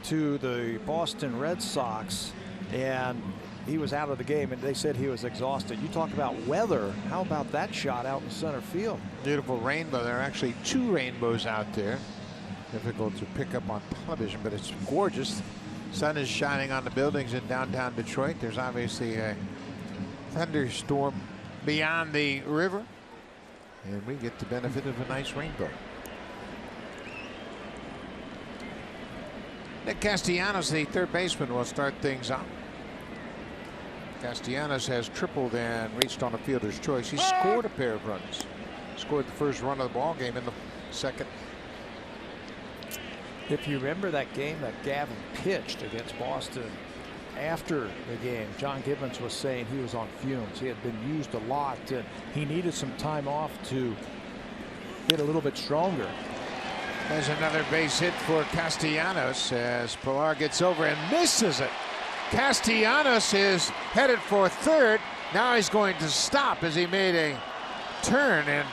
to the Boston Red Sox, and he was out of the game, and they said he was exhausted. You talk about weather. How about that shot out in center field? Beautiful rainbow. There are actually 2 rainbows out there. Difficult to pick up on television, but it's gorgeous. Sun is shining on the buildings in downtown Detroit. There's obviously a thunderstorm beyond the river, and we get the benefit of a nice rainbow. Nick Castellanos, the third baseman, will start things off. Castellanos has tripled and reached on a fielder's choice. He scored a pair of runs. Scored the first run of the ball game in the second. If you remember that game that Gavin pitched against Boston, after the game, John Gibbons was saying he was on fumes. He had been used a lot, and he needed some time off to get a little bit stronger. There's another base hit for Castellanos as Pilar gets over and misses it. Castellanos is headed for third. Now he's going to stop as he made a turn, and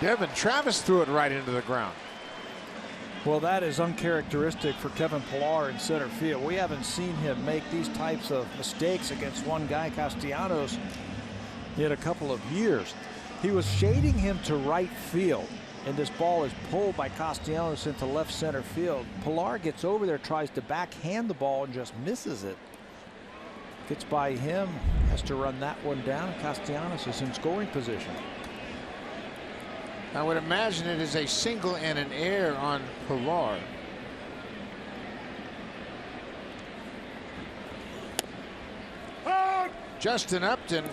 Devin Travis threw it right into the ground. Well, that is uncharacteristic for Kevin Pilar in center field. We haven't seen him make these types of mistakes against one guy, Castellanos, in a couple of years. He was shading him to right field, and this ball is pulled by Castellanos into left center field. Pilar gets over there, tries to backhand the ball, and just misses it. Gets by him, has to run that one down. Castellanos is in scoring position. I would imagine it is a single and an error on Pilar. Justin Upton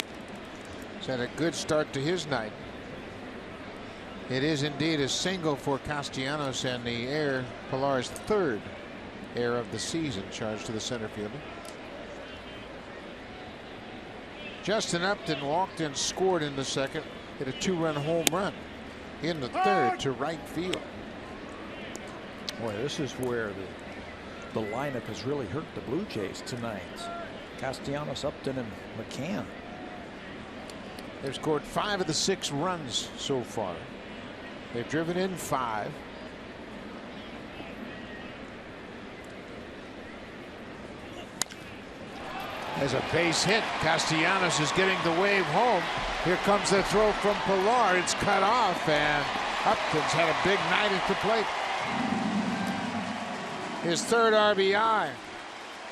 has had a good start to his night. It is indeed a single for Castellanos, and the error, Pilar's third error of the season, charged to the center fielder. Justin Upton walked and scored in the second, hit a 2-run home run in the third to right field. Boy, this is where the lineup has really hurt the Blue Jays tonight. Castellanos, Upton, and McCann. They've scored 5 of the 6 runs so far. They've driven in 5. There's a base hit. Castellanos is getting the wave home. Here comes the throw from Pilar. It's cut off, and Upton's had a big night at the plate. His third RBI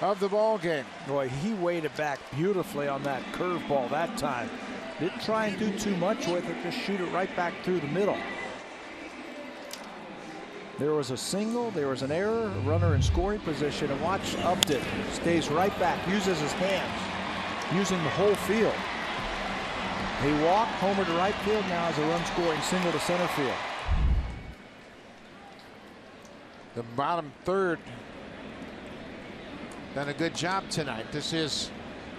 of the ball game. Boy, he waited back beautifully on that curveball that time. Didn't try and do too much with it, just shoot it right back through the middle. There was a single, there was an error, a runner in scoring position, and watch Upton stays right back, uses his hands, using the whole field. He walked, homer to right field, now has a run scoring single to center field. The bottom third done a good job tonight. This is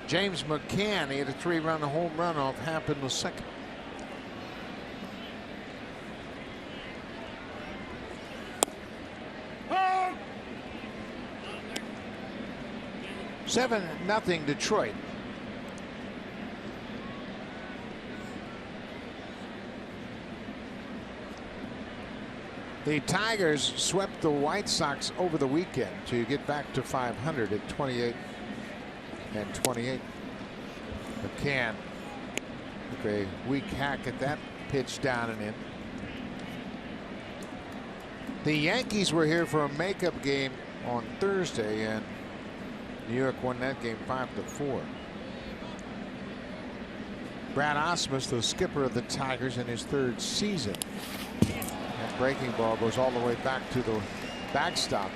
James McCann. He had a 3-run home run off Happ in the second. Oh! 7-0 Detroit. The Tigers swept the White Sox over the weekend to get back to 500 at 28-28. McCann took a weak hack at that pitch down and in. The Yankees were here for a makeup game on Thursday, and New York won that game 5-4. Brad Ausmus, the skipper of the Tigers in his 3rd season. That breaking ball goes all the way back to the backstop.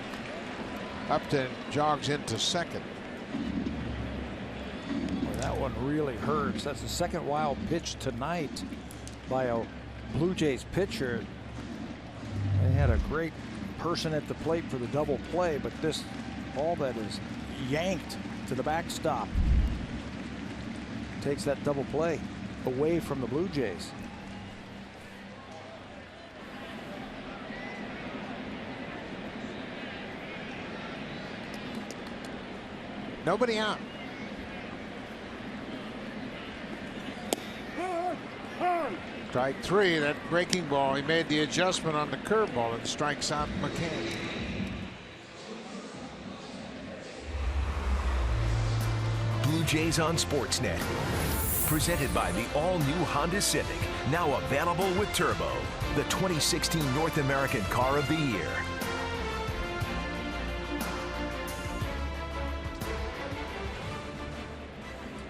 Upton jogs into second. Well, that one really hurts. That's the second wild pitch tonight by a Blue Jays pitcher. They had a great person at the plate for the double play, but this ball that is yanked to the backstop takes that double play away from the Blue Jays. Nobody out. Strike three. That breaking ball. He made the adjustment on the curveball and strikes out McCann. Blue Jays on Sportsnet. Presented by the all-new Honda Civic. Now available with Turbo. The 2016 North American Car of the Year.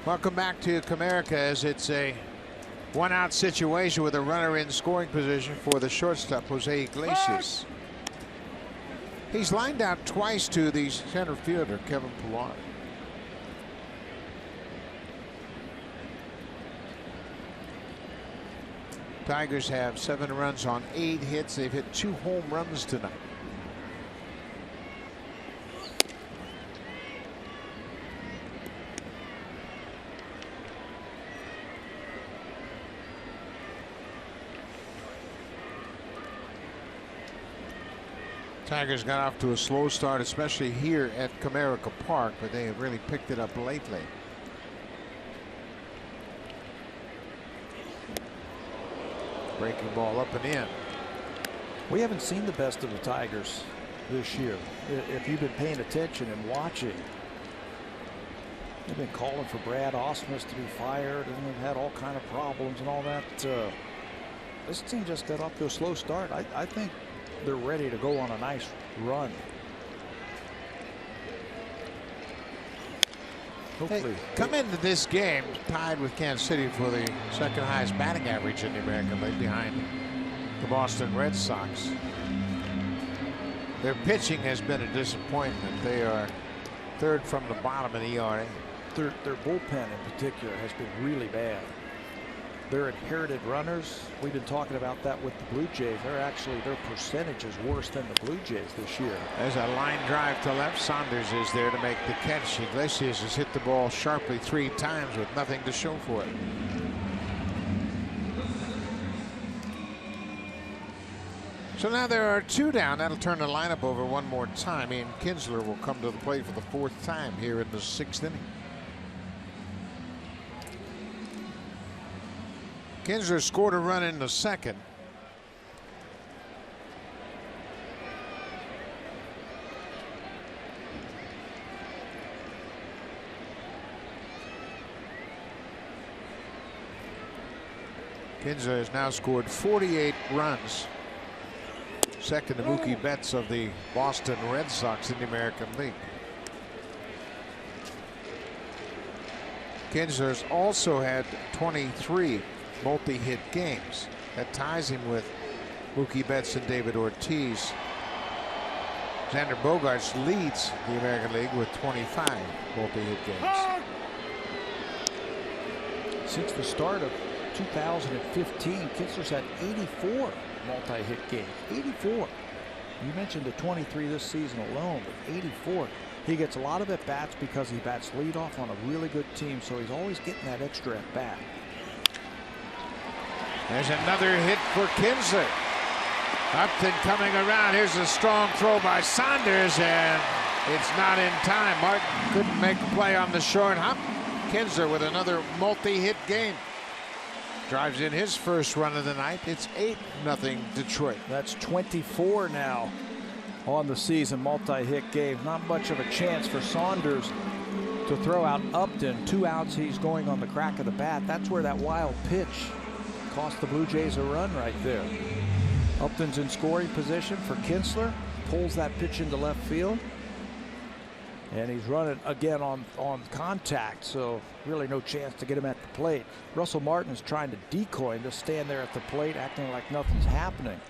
Welcome back to Comerica, as it's a one-out situation with a runner in scoring position for the shortstop, Jose Iglesias. He's lined out twice to the center fielder, Kevin Pillar. Tigers have 7 runs on 8 hits. They've hit 2 home runs tonight. Tigers got off to a slow start, especially here at Comerica Park, but they have really picked it up lately. Breaking ball up and in. We haven't seen the best of the Tigers this year. If you've been paying attention and watching, they've been calling for Brad Ausmus to be fired, and they've had all kind of problems and all that. This team just got off to a slow start. I think they're ready to go on a nice run. Hopefully. They come into this game tied with Kansas City for the second highest batting average in the American League, behind the Boston Red Sox. Their pitching has been a disappointment. They are 3rd from the bottom in ERA. Their bullpen in particular has been really bad. Their inherited runners, we've been talking about that with the Blue Jays. Their percentage is worse than the Blue Jays this year. There's a line drive to left. Saunders is there to make the catch. Iglesias has hit the ball sharply 3 times with nothing to show for it. So now there are 2 down. That'll turn the lineup over one more time. Ian Kinsler will come to the plate for the 4th time here in the 6th inning. Kinsler scored a run in the 2nd. Kinsler has now scored 48 runs. Second to Mookie Betts of the Boston Red Sox in the American League. Kinsler's also had 23 multi-hit games. That ties him with Mookie Betts and David Ortiz. Xander Bogaerts leads the American League with 25 multi-hit games. Since the start of 2015, Kinsler's had 84 multi-hit games. 84. You mentioned the 23 this season alone, but 84. He gets a lot of at-bats because he bats leadoff on a really good team, so he's always getting that extra at-bat. There's another hit for Kinsler. Upton coming around. Here's a strong throw by Saunders, and it's not in time. Martin couldn't make a play on the short hop. Kinsler with another multi-hit game. Drives in his first run of the night. It's 8-0 Detroit. That's 24 now on the season, multi-hit game. Not much of a chance for Saunders to throw out Upton. 2 outs, he's going on the crack of the bat. That's where that wild pitch cost the Blue Jays a run right there. Upton's in scoring position for Kinsler. Pulls that pitch into left field. And he's running again on contact, so really no chance to get him at the plate. Russell Martin is trying to decoy him to stand there at the plate, acting like nothing's happening.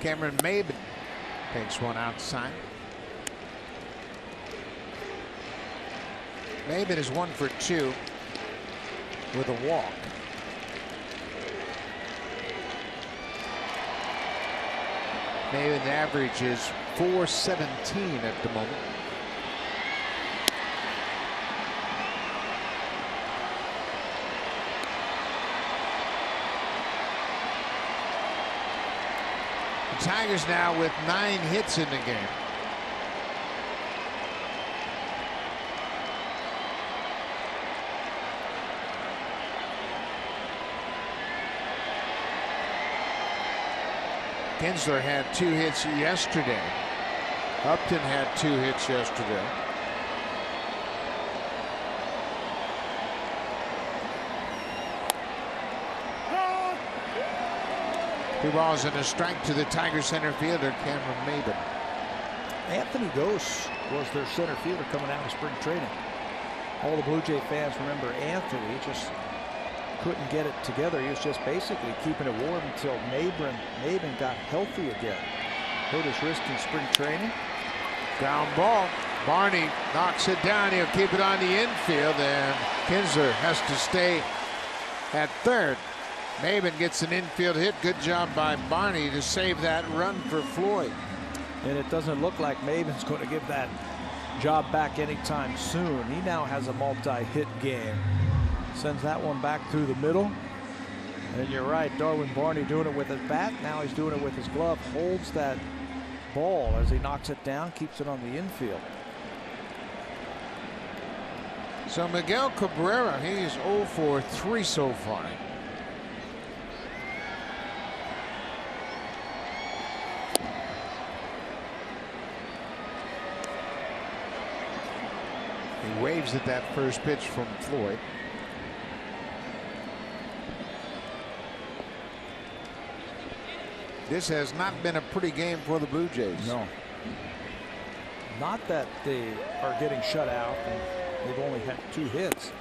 Cameron Maben takes one outside. Maben is 1 for 2 with a walk. Maben's average is .417 at the moment. The Tigers now with 9 hits in the game. Kinsler had 2 hits yesterday. Upton had 2 hits yesterday. Two balls and a strike to the Tigers center fielder, Cameron Maben. Anthony Gose was their center fielder coming out of spring training. All the Blue Jay fans remember Anthony just couldn't get it together. He was just basically keeping it warm until Maben got healthy again. Hurt his wrist in spring training. Ground ball. Barney knocks it down. He'll keep it on the infield, and Kinsler has to stay at third. Maben gets an infield hit. Good job by Barney to save that run for Floyd. And it doesn't look like Maben's going to give that job back anytime soon. He now has a multi-hit game. Sends that one back through the middle. And you're right, Darwin Barney doing it with his bat. Now he's doing it with his glove. Holds that ball as he knocks it down, keeps it on the infield. So Miguel Cabrera, he's 0 for 3 so far. He waves at that first pitch from Floyd. This has not been a pretty game for the Blue Jays. No. Not that they are getting shut out and they've only had 2 hits,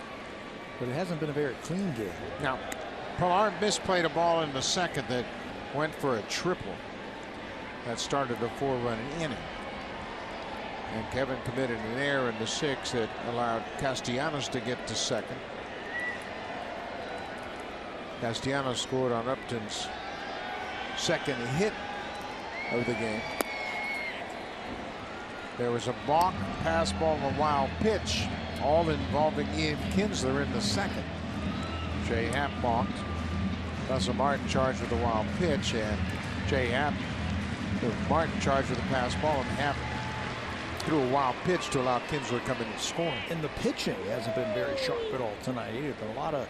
but it hasn't been a very clean game. Now, Pilar misplayed a ball in the second that went for a triple that started a 4-run inning. And Kevin committed an error in the 6th that allowed Castellanos to get to second. Castellanos scored on Upton's second hit of the game. There was a balk, pass ball, and a wild pitch, all involving Ian Kinsler in the second. Jay Happ balked. Russell Martin charged with a wild pitch, and Jay Happ, Martin charged with a pass ball, and Happ threw a wild pitch to allow Kinsler to come in and score. And the pitching hasn't been very sharp at all tonight either. A lot of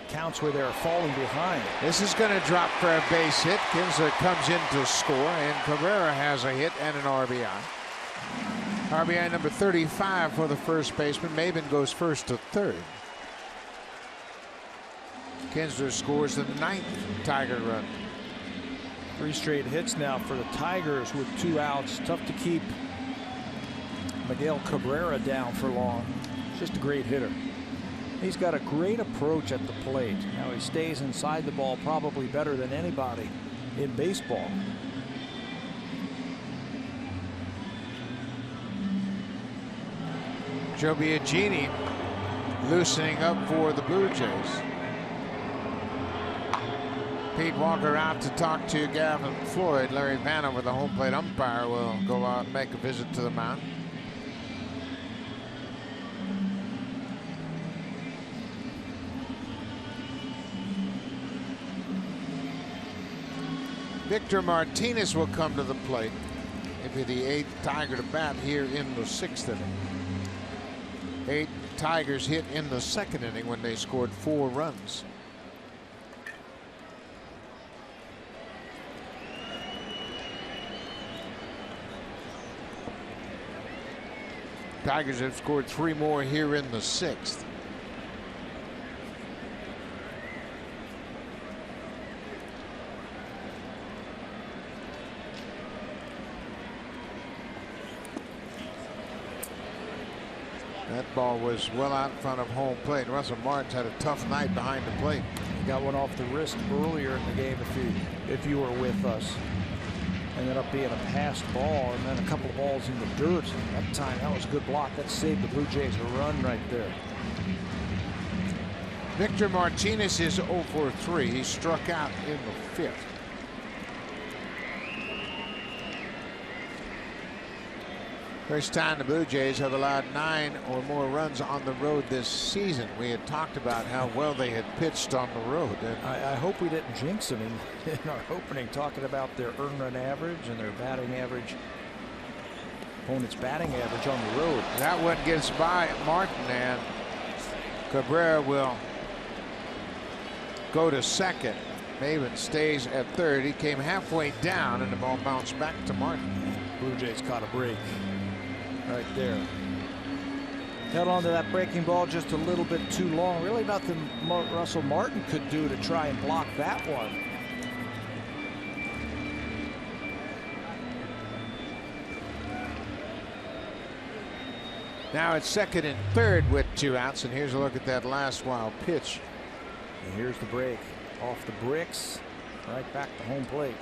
counts where they're falling behind. This is going to drop for a base hit. Kinsler comes in to score, and Cabrera has a hit and an RBI. RBI number 35 for the first baseman. Maben goes first to third. Kinsler scores the 9th Tiger run. 3 straight hits now for the Tigers with 2 outs. Tough to keep Miguel Cabrera down for long. Just a great hitter. He's got a great approach at the plate. Now he stays inside the ball probably better than anybody in baseball. Joe Biagini loosening up for the Blue Jays. Pete Walker out to talk to Gavin Floyd. Larry Vanover, the home plate umpire, will go out and make a visit to the mound. Victor Martinez will come to the plate. He'll be the 8th Tiger to bat here in the 6th inning. 8 Tigers hit in the 2nd inning when they scored 4 runs. Tigers have scored 3 more here in the 6th. That ball was well out in front of home plate. Russell Martin's had a tough night behind the plate. He got one off the wrist earlier in the game if you were with us. Ended up being a passed ball and then a couple of balls in the dirt. That time, that was a good block. That saved the Blue Jays a run right there. Victor Martinez is 0 for 3. He struck out in the 5th. First time the Blue Jays have allowed 9 or more runs on the road this season. We had talked about how well they had pitched on the road. And I hope we didn't jinx them in our opening, talking about their earned run average and their batting average, opponent's batting average on the road. That one gets by Martin, and Cabrera will go to second. Maven stays at third. He came halfway down, and the ball bounced back to Martin. Blue Jays caught a break right there. Held on to that breaking ball just a little bit too long. Really nothing Russell Martin could do to try and block that one. Now it's second and third with 2 outs, and here's a look at that last wild pitch. And here's the break off the bricks, right back to home plate.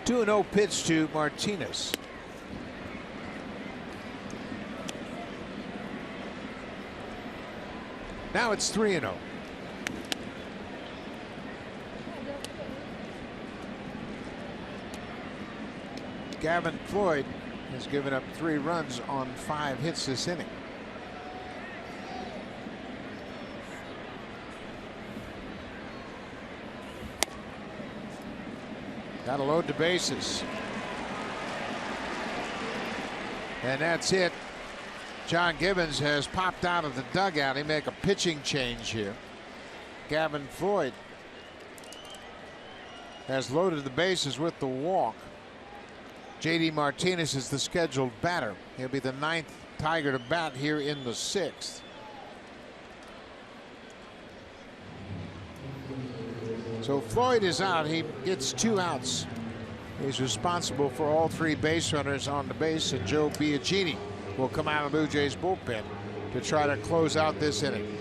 Two 2-0 pitch to Martinez. Now it's 3-0. Gavin Floyd has given up 3 runs on 5 hits this inning. Got to load the bases. And that's it. John Gibbons has popped out of the dugout. He make a pitching change here. Gavin Floyd has loaded the bases with the walk. J.D. Martinez is the scheduled batter. He'll be the 9th Tiger to bat here in the 6th. So Floyd is out. He gets 2 outs. He's responsible for all 3 base runners on the base, and Joe Biagini will come out of the Blue Jays bullpen to try to close out this inning.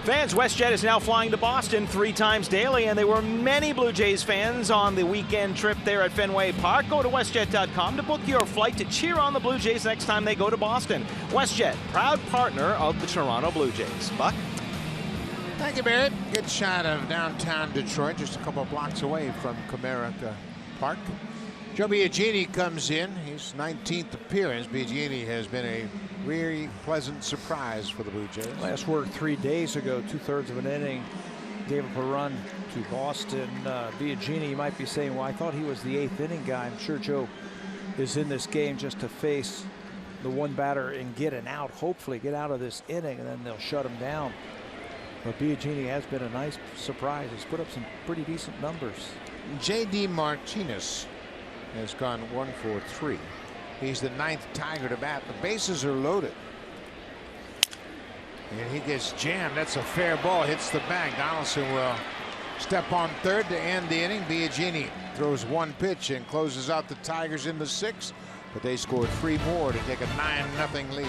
Fans, WestJet is now flying to Boston 3 times daily, and there were many Blue Jays fans on the weekend trip there at Fenway Park. Go to WestJet.com to book your flight to cheer on the Blue Jays next time they go to Boston. WestJet, proud partner of the Toronto Blue Jays. Buck? Thank you, Barrett. Good shot of downtown Detroit, just a couple blocks away from Comerica Park. Joe Biagini comes in. His 19th appearance. Biagini has been a really pleasant surprise for the Blue Jays. Last work 3 days ago, 2/3 of an inning, gave up a run to Boston. Biagini, you might be saying, well, I thought he was the 8th inning guy. I'm sure Joe is in this game just to face the one batter and get an out, hopefully get out of this inning, and then they'll shut him down. But Biagini has been a nice surprise. He's put up some pretty decent numbers. J.D. Martinez has gone 1 for 3. He's the 9th Tiger to bat. The bases are loaded. And he gets jammed. That's a fair ball. Hits the bag. Donaldson will step on third to end the inning. Biagini throws 1 pitch and closes out the Tigers in the 6th. But they scored 3 more to take a 9-0 lead.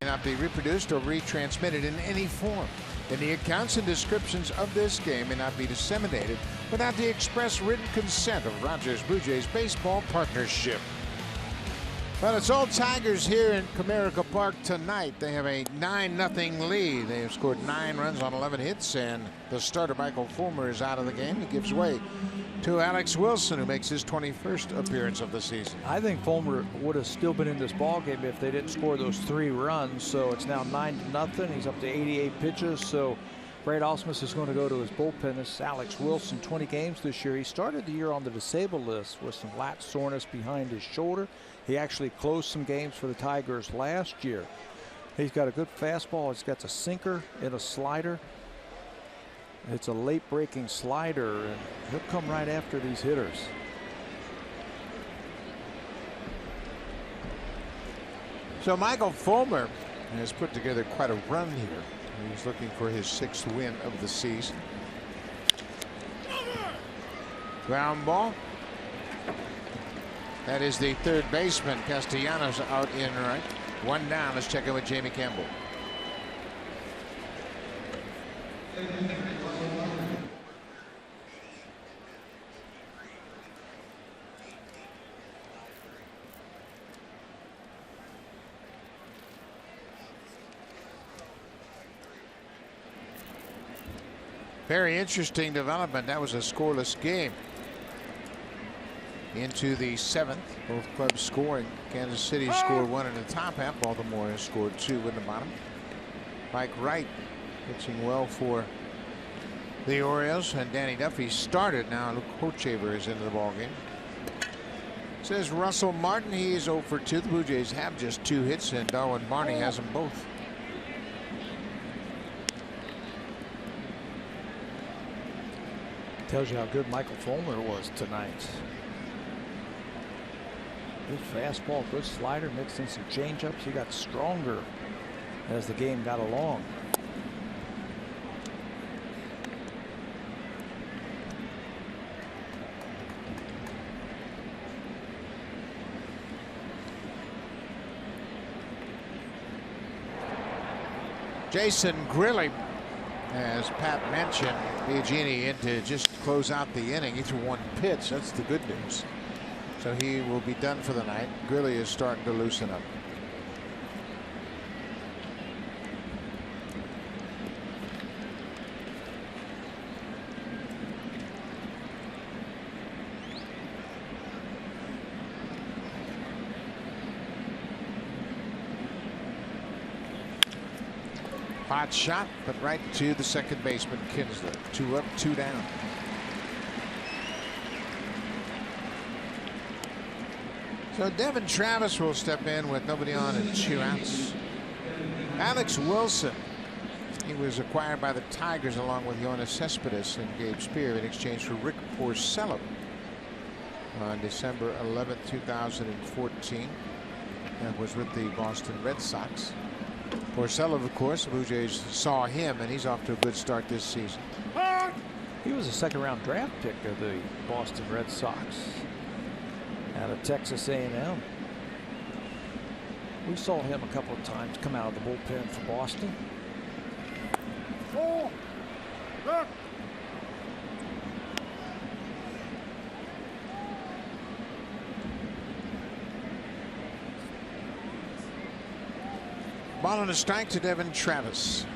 Cannot be reproduced or retransmitted in any form. And the accounts and descriptions of this game may not be disseminated without the express written consent of Rogers Blue Jays Baseball Partnership. Well, it's all Tigers here in Comerica Park tonight. They have a 9-0 lead. They have scored 9 runs on 11 hits, and the starter Michael Fulmer is out of the game. He gives way to Alex Wilson, who makes his 21st appearance of the season. I think Fulmer would have still been in this ball game if they didn't score those 3 runs. So it's now 9-0. He's up to 88 pitches. So Brad Ausmus is going to go to his bullpen. This is Alex Wilson, 20 games this year. He started the year on the disabled list with some lat soreness behind his shoulder. He actually closed some games for the Tigers last year. He's got a good fastball. He's got a sinker and a slider. It's a late breaking slider, and he'll come right after these hitters. So Michael Fulmer has put together quite a run here. He's looking for his 6th win of the season. Ground ball. That is the third baseman. Castellanos out in right. 1 down. Let's check in with Jamie Campbell. Very interesting development. That was a scoreless game. Into the 7th, both clubs scoring. Kansas City scored 1 in the top half. Baltimore has scored 2 in the bottom. Mike Wright pitching well for the Orioles, and Danny Duffy started. Now Luke Hochevar is into the ballgame. Says Russell Martin. He is 0 for 2. The Blue Jays have just 2 hits, and Darwin Barney has them both. Tells you how good Michael Fulmer was tonight. Good fastball, good slider, mixed in some changeups. He got stronger as the game got along. Jason Grilli, as Pat mentioned, Biagini in to just close out the inning. He threw 1 pitch. That's the good news. So he will be done for the night. Grilly is starting to loosen up. Hot shot, but right to the second baseman, Kinsler. 2 up, 2 down. So Devin Travis will step in with nobody on and 2 outs. Alex Wilson. He was acquired by the Tigers along with Yoenis Cespedes and Gabe Spear in exchange for Rick Porcello on December 11th, 2014. And was with the Boston Red Sox. Porcello, of course, the Blue Jays saw him, and he's off to a good start this season. He was a second-round draft pick of the Boston Red Sox out of Texas A&M. We saw him a couple of times come out of the bullpen for Boston. Ball and a strike to Devin Travis.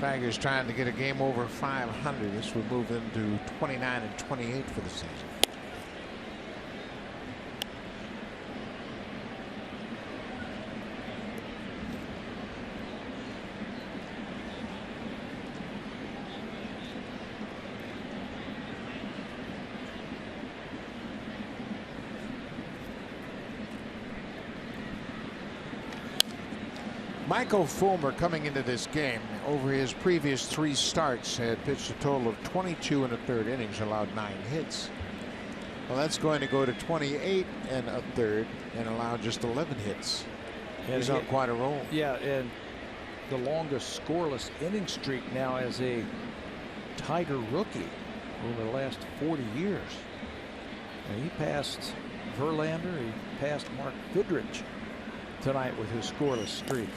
Tigers trying to get a game over 500. This would move them to 29 and 28 for the season. Michael Fulmer coming into this game over his previous 3 starts had pitched a total of 22 1/3 innings, allowed 9 hits. Well, that's going to go to 28 1/3 and allow just 11 hits. He's on quite a roll. Yeah, and the longest scoreless inning streak now as a Tiger rookie over the last 40 years. And he passed Verlander, he passed Mark Fidrych tonight with his scoreless streak.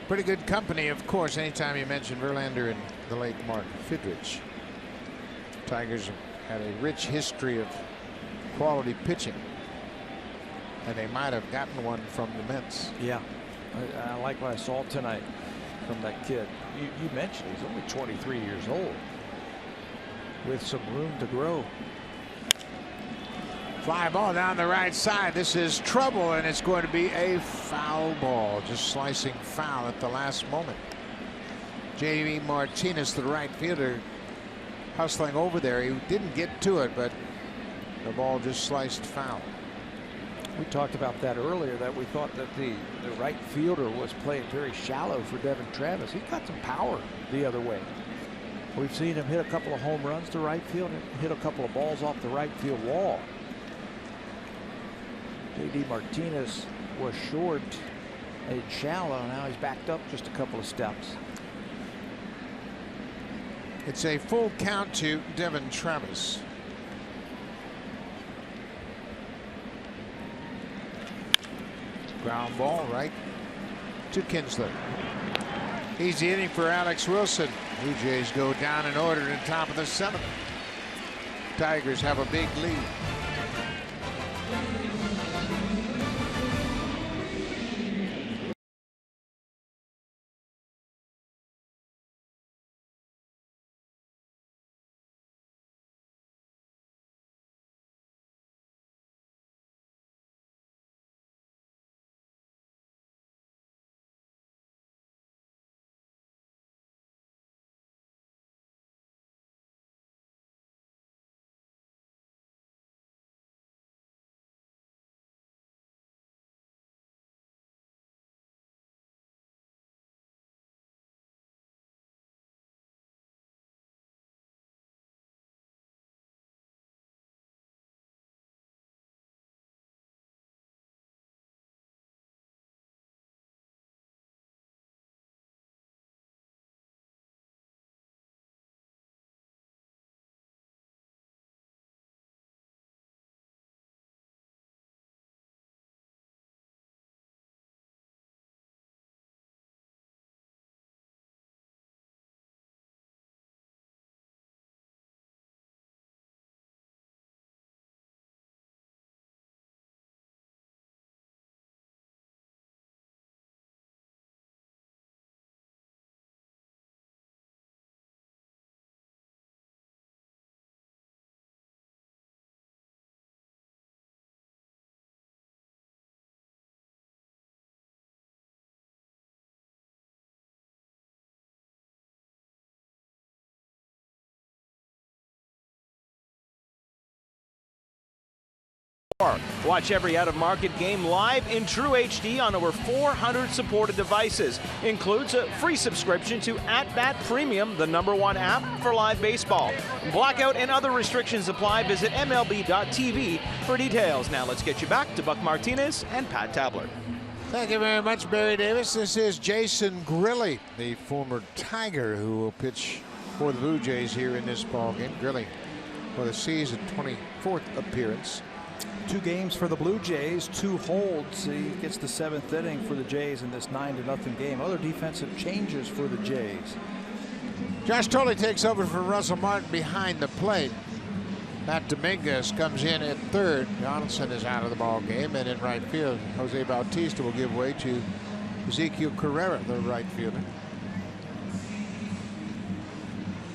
Pretty good company, of course, anytime you mention Verlander and the late Mark Fidrych. Tigers have had a rich history of quality pitching, and they might have gotten one from the Mets. Yeah, I like what I saw tonight from that kid. You mentioned he's only 23 years old with some room to grow. Fly ball down the right side. This is trouble, and it's going to be a foul ball. Just slicing foul at the last moment. J.D. Martinez, the right fielder, hustling over there. He didn't get to it, but the ball just sliced foul. We talked about that earlier, that we thought that the right fielder was playing very shallow for Devin Travis. He's got some power the other way. We've seen him hit a couple of home runs to right field and hit a couple of balls off the right field wall. J.D. Martinez was short and shallow. Now he's backed up just a couple of steps. It's a full count to Devin Travis. Ground ball right to Kinsler. Easy inning for Alex Wilson. Blue Jays go down in order in top of the 7th. Tigers have a big lead. Watch every out-of-market game live in true HD on over 400 supported devices. Includes a free subscription to At That Premium, the #1 app for live baseball. Blackout and other restrictions apply. Visit MLB.tv for details. Now let's get you back to Buck Martinez and Pat Tabler. Thank you very much, Barry Davis. This is Jason Grilli, the former Tiger, who will pitch for the Blue Jays here in this ballgame. Grilli for the season, 24th appearance. 2 games for the Blue Jays, 2 holds. He gets the 7th inning for the Jays in this 9-0 game. Other defensive changes for the Jays. Josh Thole takes over for Russell Martin behind the plate. Matt Dominguez comes in at third. Donaldson is out of the ball game, and in right field, Jose Bautista will give way to Ezekiel Carrera, the right fielder.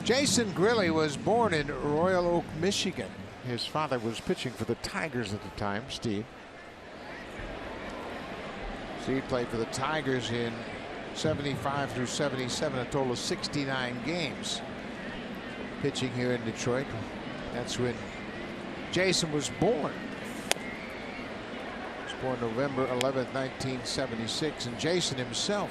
Jason Grilli was born in Royal Oak, Michigan. His father was pitching for the Tigers at the time, Steve. Steve played for the Tigers in 75 through 77, a total of 69 games. Pitching here in Detroit. That's when Jason was born. He was born November 11th, 1976, and Jason himself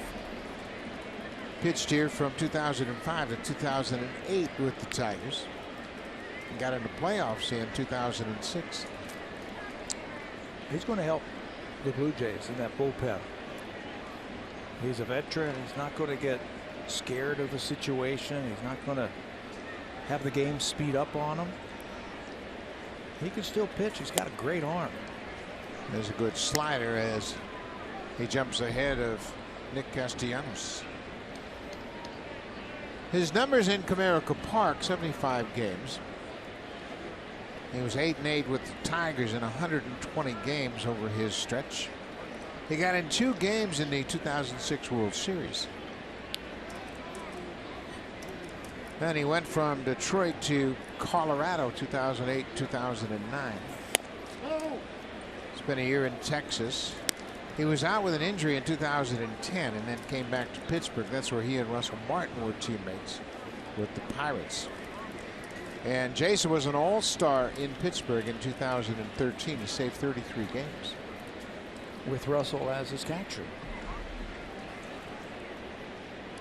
pitched here from 2005 to 2008 with the Tigers. Got into playoffs in 2006. He's going to help the Blue Jays in that bullpen. He's a veteran. He's not going to get scared of the situation. He's not going to have the game speed up on him. He can still pitch. He's got a great arm. There's a good slider as he jumps ahead of Nick Castellanos. His numbers in Comerica Park, 75 games. He was 8-8 with the Tigers in 120 games over his stretch. He got in 2 games in the 2006 World Series. Then he went from Detroit to Colorado 2008-2009. Spent a year in Texas. He was out with an injury in 2010 and then came back to Pittsburgh. That's where he and Russell Martin were teammates with the Pirates. And Jason was an all-star in Pittsburgh in 2013. He saved 33 games. With Russell as his catcher.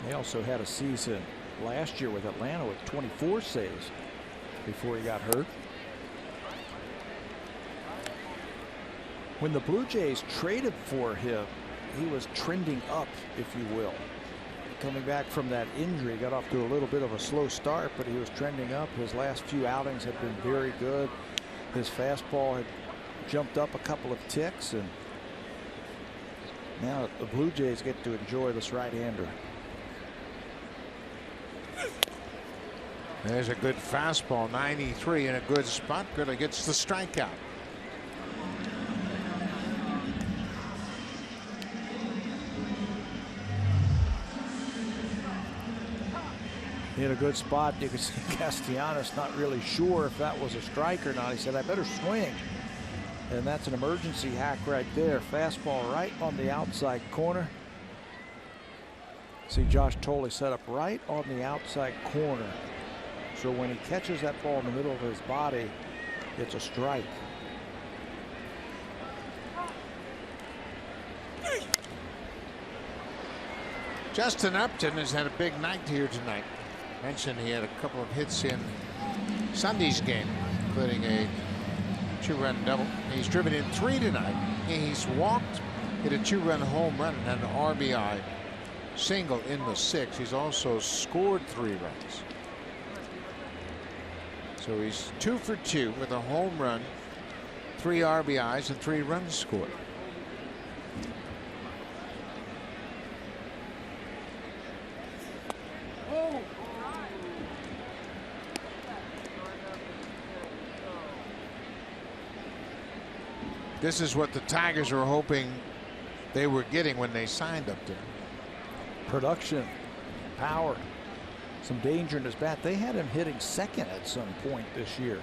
He also had a season last year with Atlanta with 24 saves before he got hurt. When the Blue Jays traded for him, he was trending up, if you will. Coming back from that injury, got off to a little bit of a slow start, but he was trending up. His last few outings have been very good. His fastball had jumped up a couple of ticks, and now the Blue Jays get to enjoy this right-hander. There's a good fastball, 93 in a good spot. Grilli gets the strikeout. In a good spot. You can see Castellanos not really sure if that was a strike or not. He said, I better swing. And that's an emergency hack right there. Fastball right on the outside corner. See Josh Thole set up right on the outside corner. So when he catches that ball in the middle of his body, it's a strike. Justin Upton has had a big night here tonight. Mentioned he had a couple of hits in Sunday's game, including a 2-run double. He's driven in 3 tonight. He's walked, hit a 2-run home run and an RBI single in the 6th. He's also scored 3 runs. So he's 2 for 2 with a home run, 3 RBIs, and 3 runs scored. This is what the Tigers were hoping they were getting when they signed Upton. Production, power, some danger in his bat. They had him hitting second at some point this year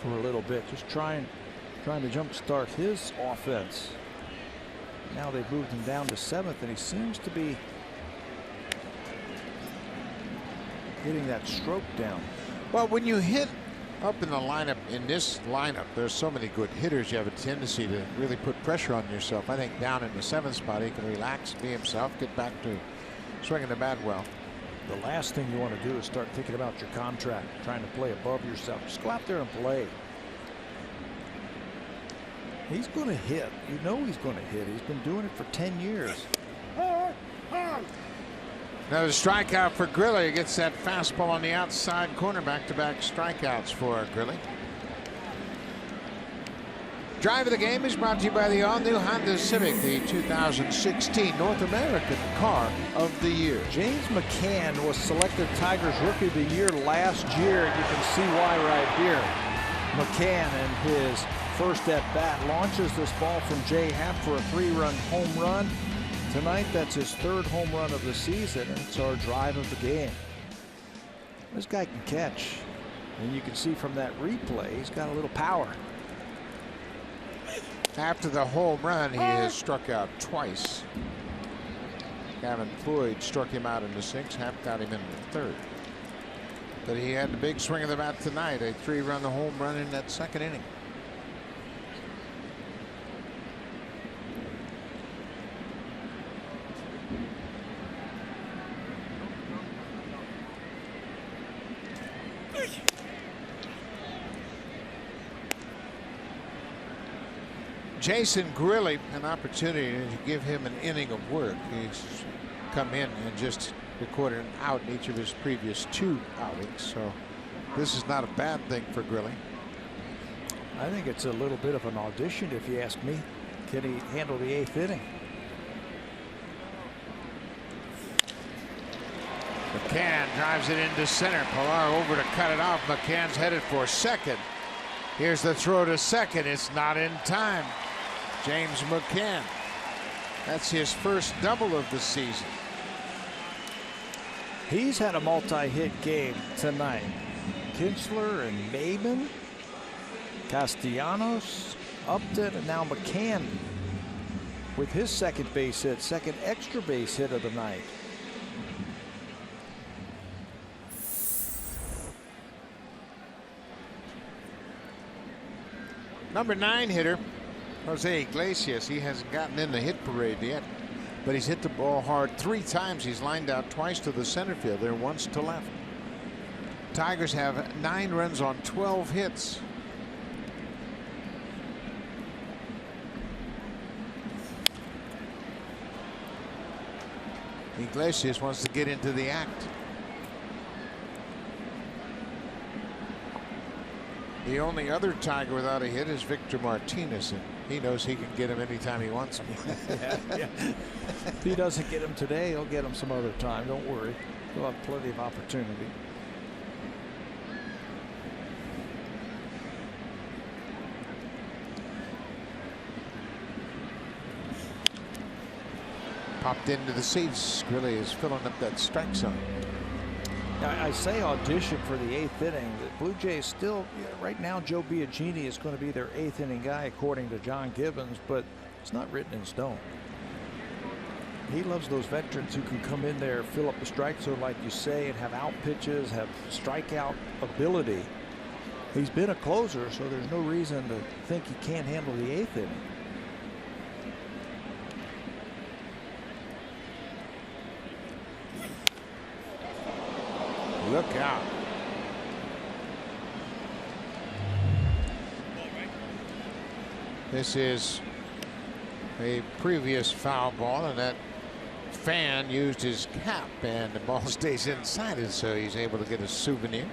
for a little bit, just trying to jumpstart his offense. Now they've moved him down to 7th, and he seems to be getting that stroke down. Well, when you hit Up in the lineup, in this lineup, there's so many good hitters. You have a tendency to really put pressure on yourself. I think down in the 7th spot, he can relax, be himself, get back to swinging the bat well. The last thing you want to do is start thinking about your contract, trying to play above yourself. Just go out there and play. He's going to hit. You know he's going to hit. He's been doing it for 10 years. Another strikeout for Grilli. He gets that fastball on the outside corner. Back-to-back strikeouts for Grilli. Drive of the game is brought to you by the all-new Honda Civic, the 2016 North American Car of the Year. James McCann was selected Tigers Rookie of the Year last year. You can see why right here. McCann in his first at-bat launches this ball from Jay Happ for a 3-run home run. Tonight, that's his 3rd home run of the season, and it's our drive of the game. This guy can catch, and you can see from that replay, he's got a little power. After the home run, he has struck out twice. Gavin Floyd struck him out in the 6th. Happ got him in the 3rd. But he had the big swing of the bat tonight, a 3-run home run in that 2nd inning. Jason Grilli, an opportunity to give him an inning of work. He's come in and just recorded an out in each of his previous 2 outings, so this is not a bad thing for Grilli. I think it's a little bit of an audition, if you ask me. Can he handle the 8th inning? McCann drives it into center. Pilar over to cut it off. McCann's headed for second. Here's the throw to second. It's not in time. James McCann. That's his first double of the season. He's had a multi-hit game tonight. Kinsler and Maben, Castellanos, Upton, and now McCann with his 2nd base hit, 2nd extra base hit of the night. Number 9 hitter, Jose Iglesias. He hasn't gotten in the hit parade yet, but he's hit the ball hard 3 times. He's lined out twice to the center field. There once to left. Tigers have 9 runs on 12 hits. Iglesias wants to get into the act. The only other Tiger without a hit is Victor Martinez, and he knows he can get him anytime he wants him. Yeah. If he doesn't get him today, he'll get him some other time. Don't worry. He'll have plenty of opportunity. Popped into the seats. Grilli is filling up that strike zone. Now, I say audition for the 8th inning. The Blue Jays still, right now, Joe Biagini is going to be their 8th inning guy, according to John Gibbons, but it's not written in stone. He loves those veterans who can come in there, fill up the strike zone, like you say, and have out pitches, have strikeout ability. He's been a closer, so there's no reason to think he can't handle the 8th inning. Look out. This is a previous foul ball, and that fan used his cap, and the ball stays inside it, so he's able to get a souvenir.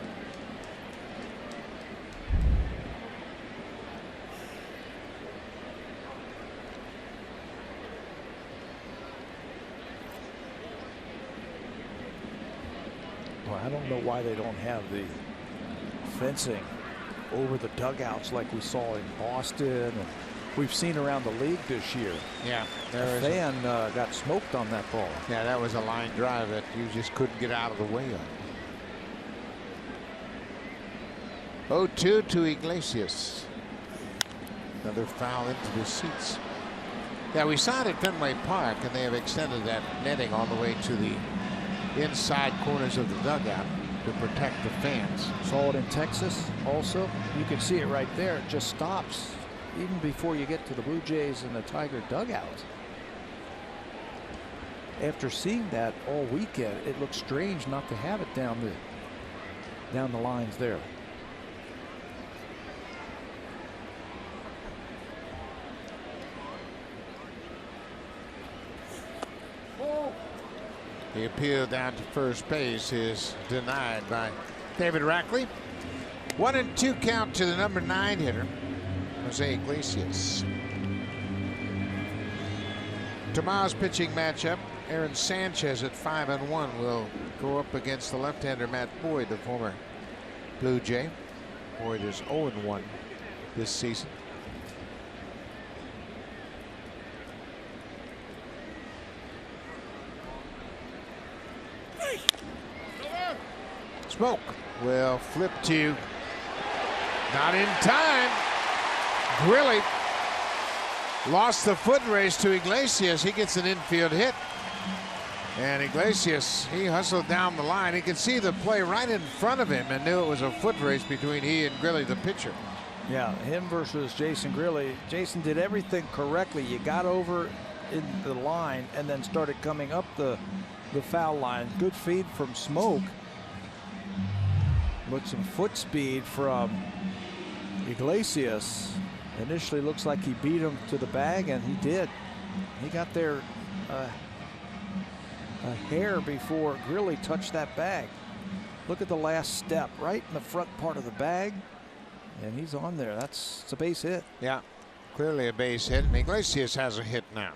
I don't know why they don't have the fencing over the dugouts like we saw in Boston and we've seen around the league this year. Yeah, the fan got smoked on that ball. Yeah, that was a line drive that you just couldn't get out of the way of. 0-2 to Iglesias. Another foul into the seats. Yeah, we saw it at Fenway Park, and they have extended that netting all the way to the inside corners of the dugout. to protect the fans. Saw it in Texas also. You can see it right there. It just stops even before you get to the Blue Jays and the Tiger dugout. After seeing that all weekend, it looks strange not to have it down the lines there. The appeal down to first base is denied by David Rackley. 1-2 count to the number 9 hitter, Jose Iglesias. Tomorrow's pitching matchup, Aaron Sanchez at 5-1 will go up against the left-hander Matt Boyd, the former Blue Jay. Boyd is 0-1 this season. Smoke will flip to, not in time. Grilly lost the foot race to Iglesias. He gets an infield hit. And Iglesias, he hustled down the line. He could see the play right in front of him and knew it was a foot race between he and Grilly, the pitcher. Yeah, him versus Jason Grilly. Jason did everything correctly. You got over in the line and then started coming up the foul line. Good feed from Smoke. But some foot speed from Iglesias. Initially looks like he beat him to the bag, and he did. He got there a hair before Grilly touched that bag. Look at the last step, right in the front part of the bag, and he's on there. That's a base hit. Yeah, clearly a base hit, and Iglesias has a hit now.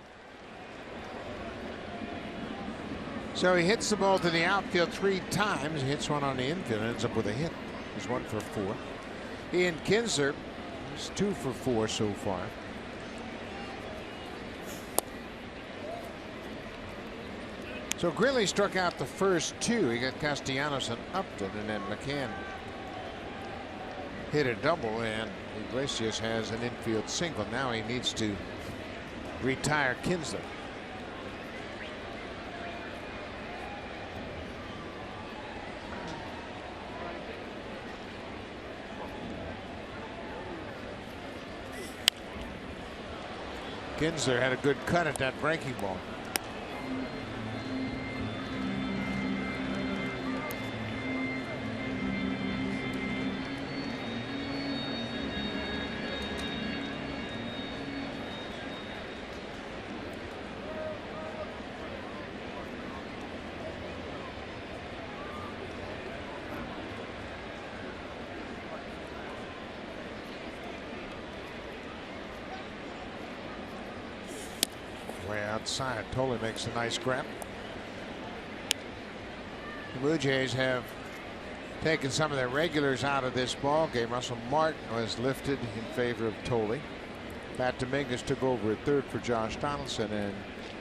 So he hits the ball to the outfield 3 times. He hits one on the infield and ends up with a hit. He's 1 for 4. Ian Kinsler is 2 for 4 so far. So Grilly struck out the first 2. He got Castellanos and Upton, and then McCann hit a double, and Iglesias has an infield single. Now he needs to retire Kinsler. Kinsler had a good cut at that breaking ball. Way outside. Totally makes a nice grab. The Blue Jays have taken some of their regulars out of this ball game. Russell Martin was lifted in favor of Tolley. Pat Dominguez took over at third for Josh Donaldson, and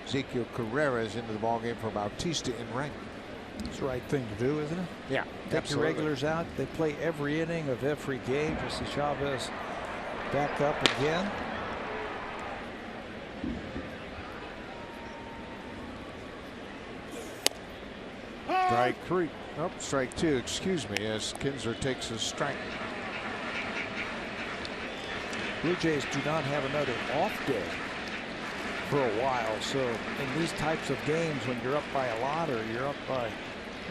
Ezequiel Carrera is into the ball game for Bautista in right. It's the right thing to do, isn't it? Yeah, take absolutely. your regulars out. They play every inning of every game. Jesse Chavez back up again. Strike 3. Oh, strike 2, excuse me, as Kinsler takes a strike. Blue Jays do not have another off day for a while, so in these types of games, when you're up by a lot, or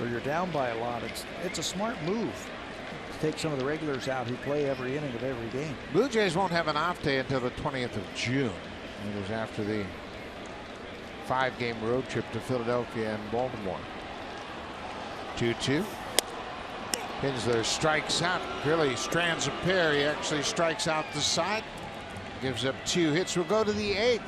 you're down by a lot, it's a smart move to take some of the regulars out who play every inning of every game. Blue Jays won't have an off day until the 20th of June. It is after the 5-game road trip to Philadelphia and Baltimore. 2-2. Kinsler strikes out. Grilly strands a pair. He actually strikes out the side. Gives up 2 hits. We'll go to the 8th.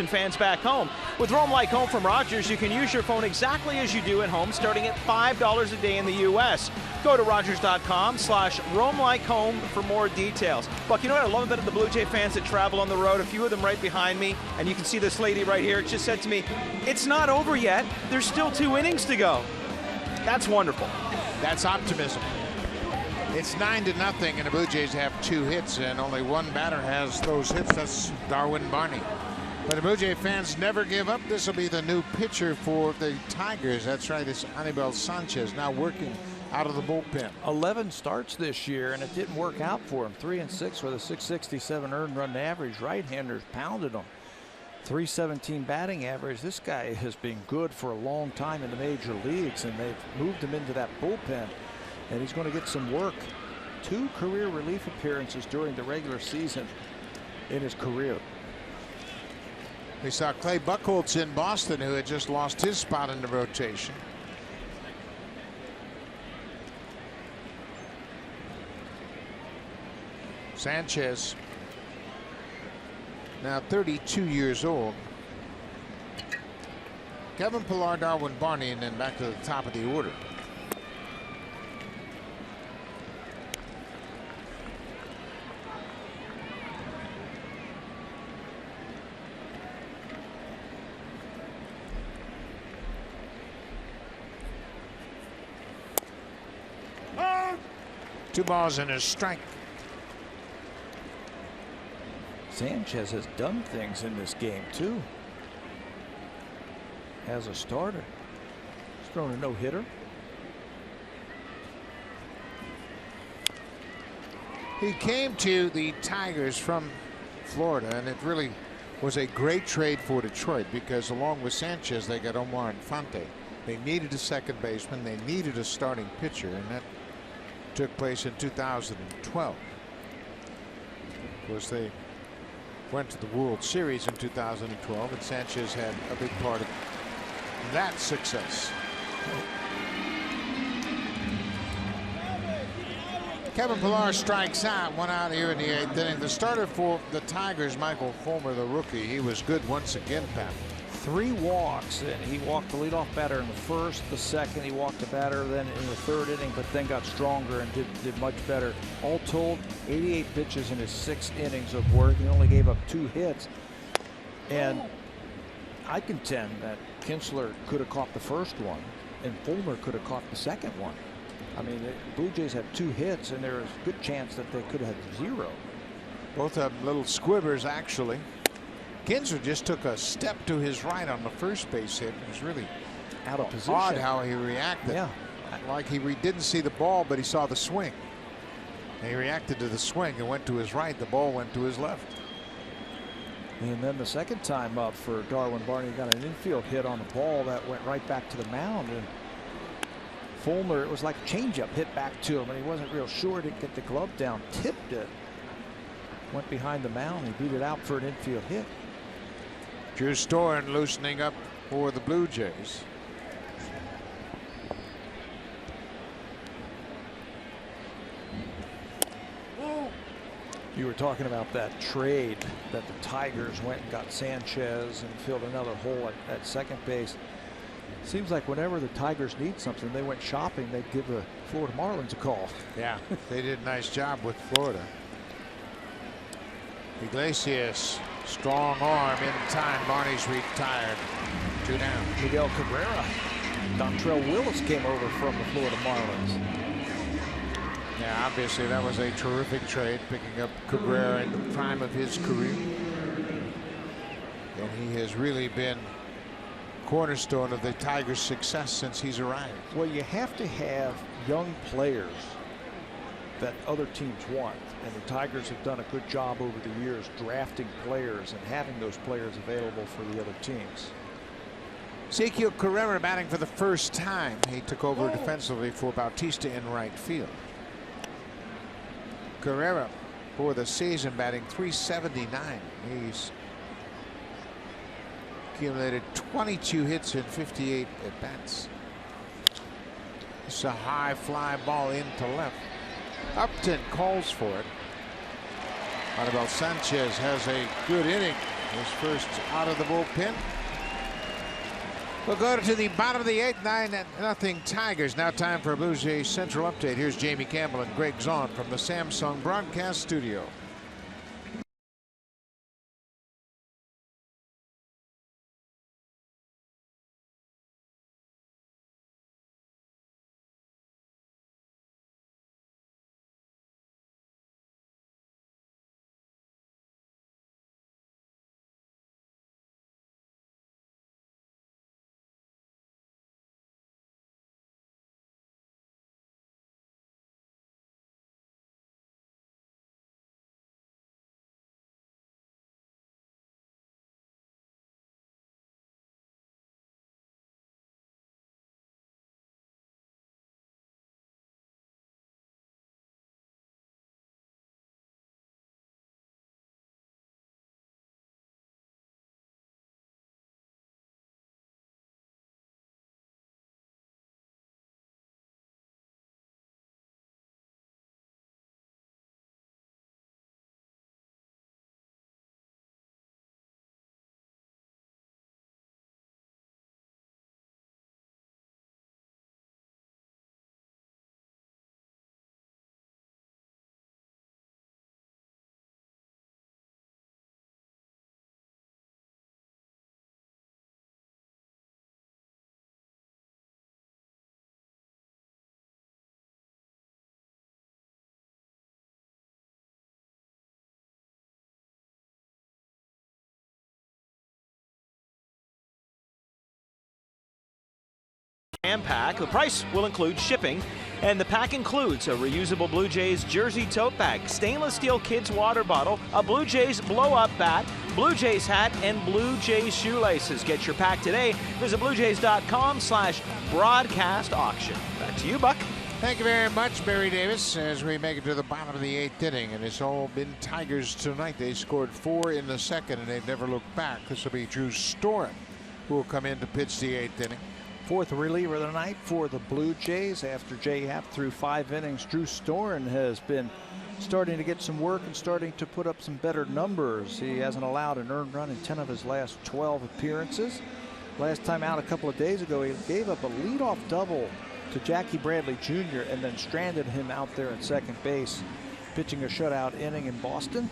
and fans back home. With Roam Like Home from Rogers, you can use your phone exactly as you do at home, starting at $5 a day in the U.S. Go to Rogers.com/RoamLikeHome for more details. Buck, you know what I love about the Blue Jay fans that travel on the road? A few of them right behind me, and you can see this lady right here. It just said to me, it's not over yet. There's still 2 innings to go. That's wonderful. That's optimism. It's 9-0, and the Blue Jays have 2 hits, and only one batter has those hits. That's Darwin Barney. But the Blue Jay fans never give up. This will be the new pitcher for the Tigers. That's right. It's Anibal Sanchez now working out of the bullpen. 11 starts this year, and it didn't work out for him. 3-6 with a .667 earned run average. Right-handers pounded him. .317 batting average. This guy has been good for a long time in the major leagues, and they've moved him into that bullpen, and he's going to get some work. 2 career relief appearances during the regular season in his career. We saw Clay Buchholz in Boston, who had just lost his spot in the rotation. Sanchez, now 32 years old. Kevin Pillar, Darwin Barney, and then back to the top of the order. Two balls and a strike. Sanchez has done things in this game too. As a starter, he's thrown a no-hitter. He came to the Tigers from Florida, and it really was a great trade for Detroit, because along with Sanchez, they got Omar Infante. They needed a second baseman. They needed a starting pitcher, and that took place in 2012. Of course, they went to the World Series in 2012, and Sanchez had a big part of that success. Kevin Pillar strikes out, 1 out here in the 8th inning. The starter for the Tigers, Michael Fulmer, the rookie, he was good once again, Pat. 3 walks, and he walked the leadoff batter in the first, the second. He walked the batter then in the 3rd inning, but then got stronger and did much better. All told, 88 pitches in his 6 innings of work. He only gave up 2 hits. And I contend that Kinsler could have caught the first one, and Fulmer could have caught the second one. I mean, the Blue Jays had 2 hits, and there's a good chance that they could have had 0. Both of them little squibbers, actually. Kinsler just took a step to his right on the first base hit. It was really out of position. Odd how he reacted. Yeah. Like he didn't see the ball, but he saw the swing. And he reacted to the swing and went to his right. The ball went to his left. And then the second time up for Darwin Barney, got an infield hit on the ball that went right back to the mound. And Fulmer, it was like a changeup hit back to him, and he wasn't real sure. Didn't get the glove down, tipped it, went behind the mound. He beat it out for an infield hit. Drew Storen loosening up for the Blue Jays. You were talking about that trade that the Tigers went and got Sanchez and filled another hole at second base. Seems like whenever the Tigers need something, they went shopping, they'd give the Florida Marlins a call. Yeah, they did a nice job with Florida. Iglesias, strong arm in time. Barney's retired. 2 down. Miguel Cabrera. Dontrell Willis came over from the Florida Marlins. Yeah, obviously that was a terrific trade, picking up Cabrera in the prime of his career. And he has really been cornerstone of the Tigers' success since he's arrived. Well, you have to have young players that other teams want, and the Tigers have done a good job over the years drafting players and having those players available for the other teams. Ezequiel Carrera batting for the first time. He took over defensively for Bautista in right field. Carrera for the season batting .379. He's accumulated 22 hits in 58 at bats. It's a high fly ball into left. Upton calls for it. Anibal Sanchez has a good inning His first out of the bullpen. We'll go to the bottom of the 8th, 9-0 Tigers. Now time for a Blue Jays Central update. Here's Jamie Campbell and Greg Zahn from the Samsung broadcast studio. Pack. The price will include shipping, and the pack includes a reusable Blue Jays jersey tote bag, stainless steel kids water bottle, a Blue Jays blow-up bat, Blue Jays hat, and Blue Jays shoelaces. Get your pack today. Visit bluejays.com/broadcast auction. Back to you, Buck. Thank you very much, Barry Davis, as we make it to the bottom of the 8th inning. And it's all been Tigers tonight. They scored 4 in the second, and they've never looked back. This will be Drew Storen, who will come in to pitch the 8th inning. Fourth reliever of the night for the Blue Jays. After Jay Happ threw 5 innings, Drew Storen has been starting to get some work and starting to put up some better numbers. He hasn't allowed an earned run in 10 of his last 12 appearances. Last time out a couple of days ago, he gave up a leadoff double to Jackie Bradley Jr. and then stranded him out there at second base, pitching a shutout inning in Boston.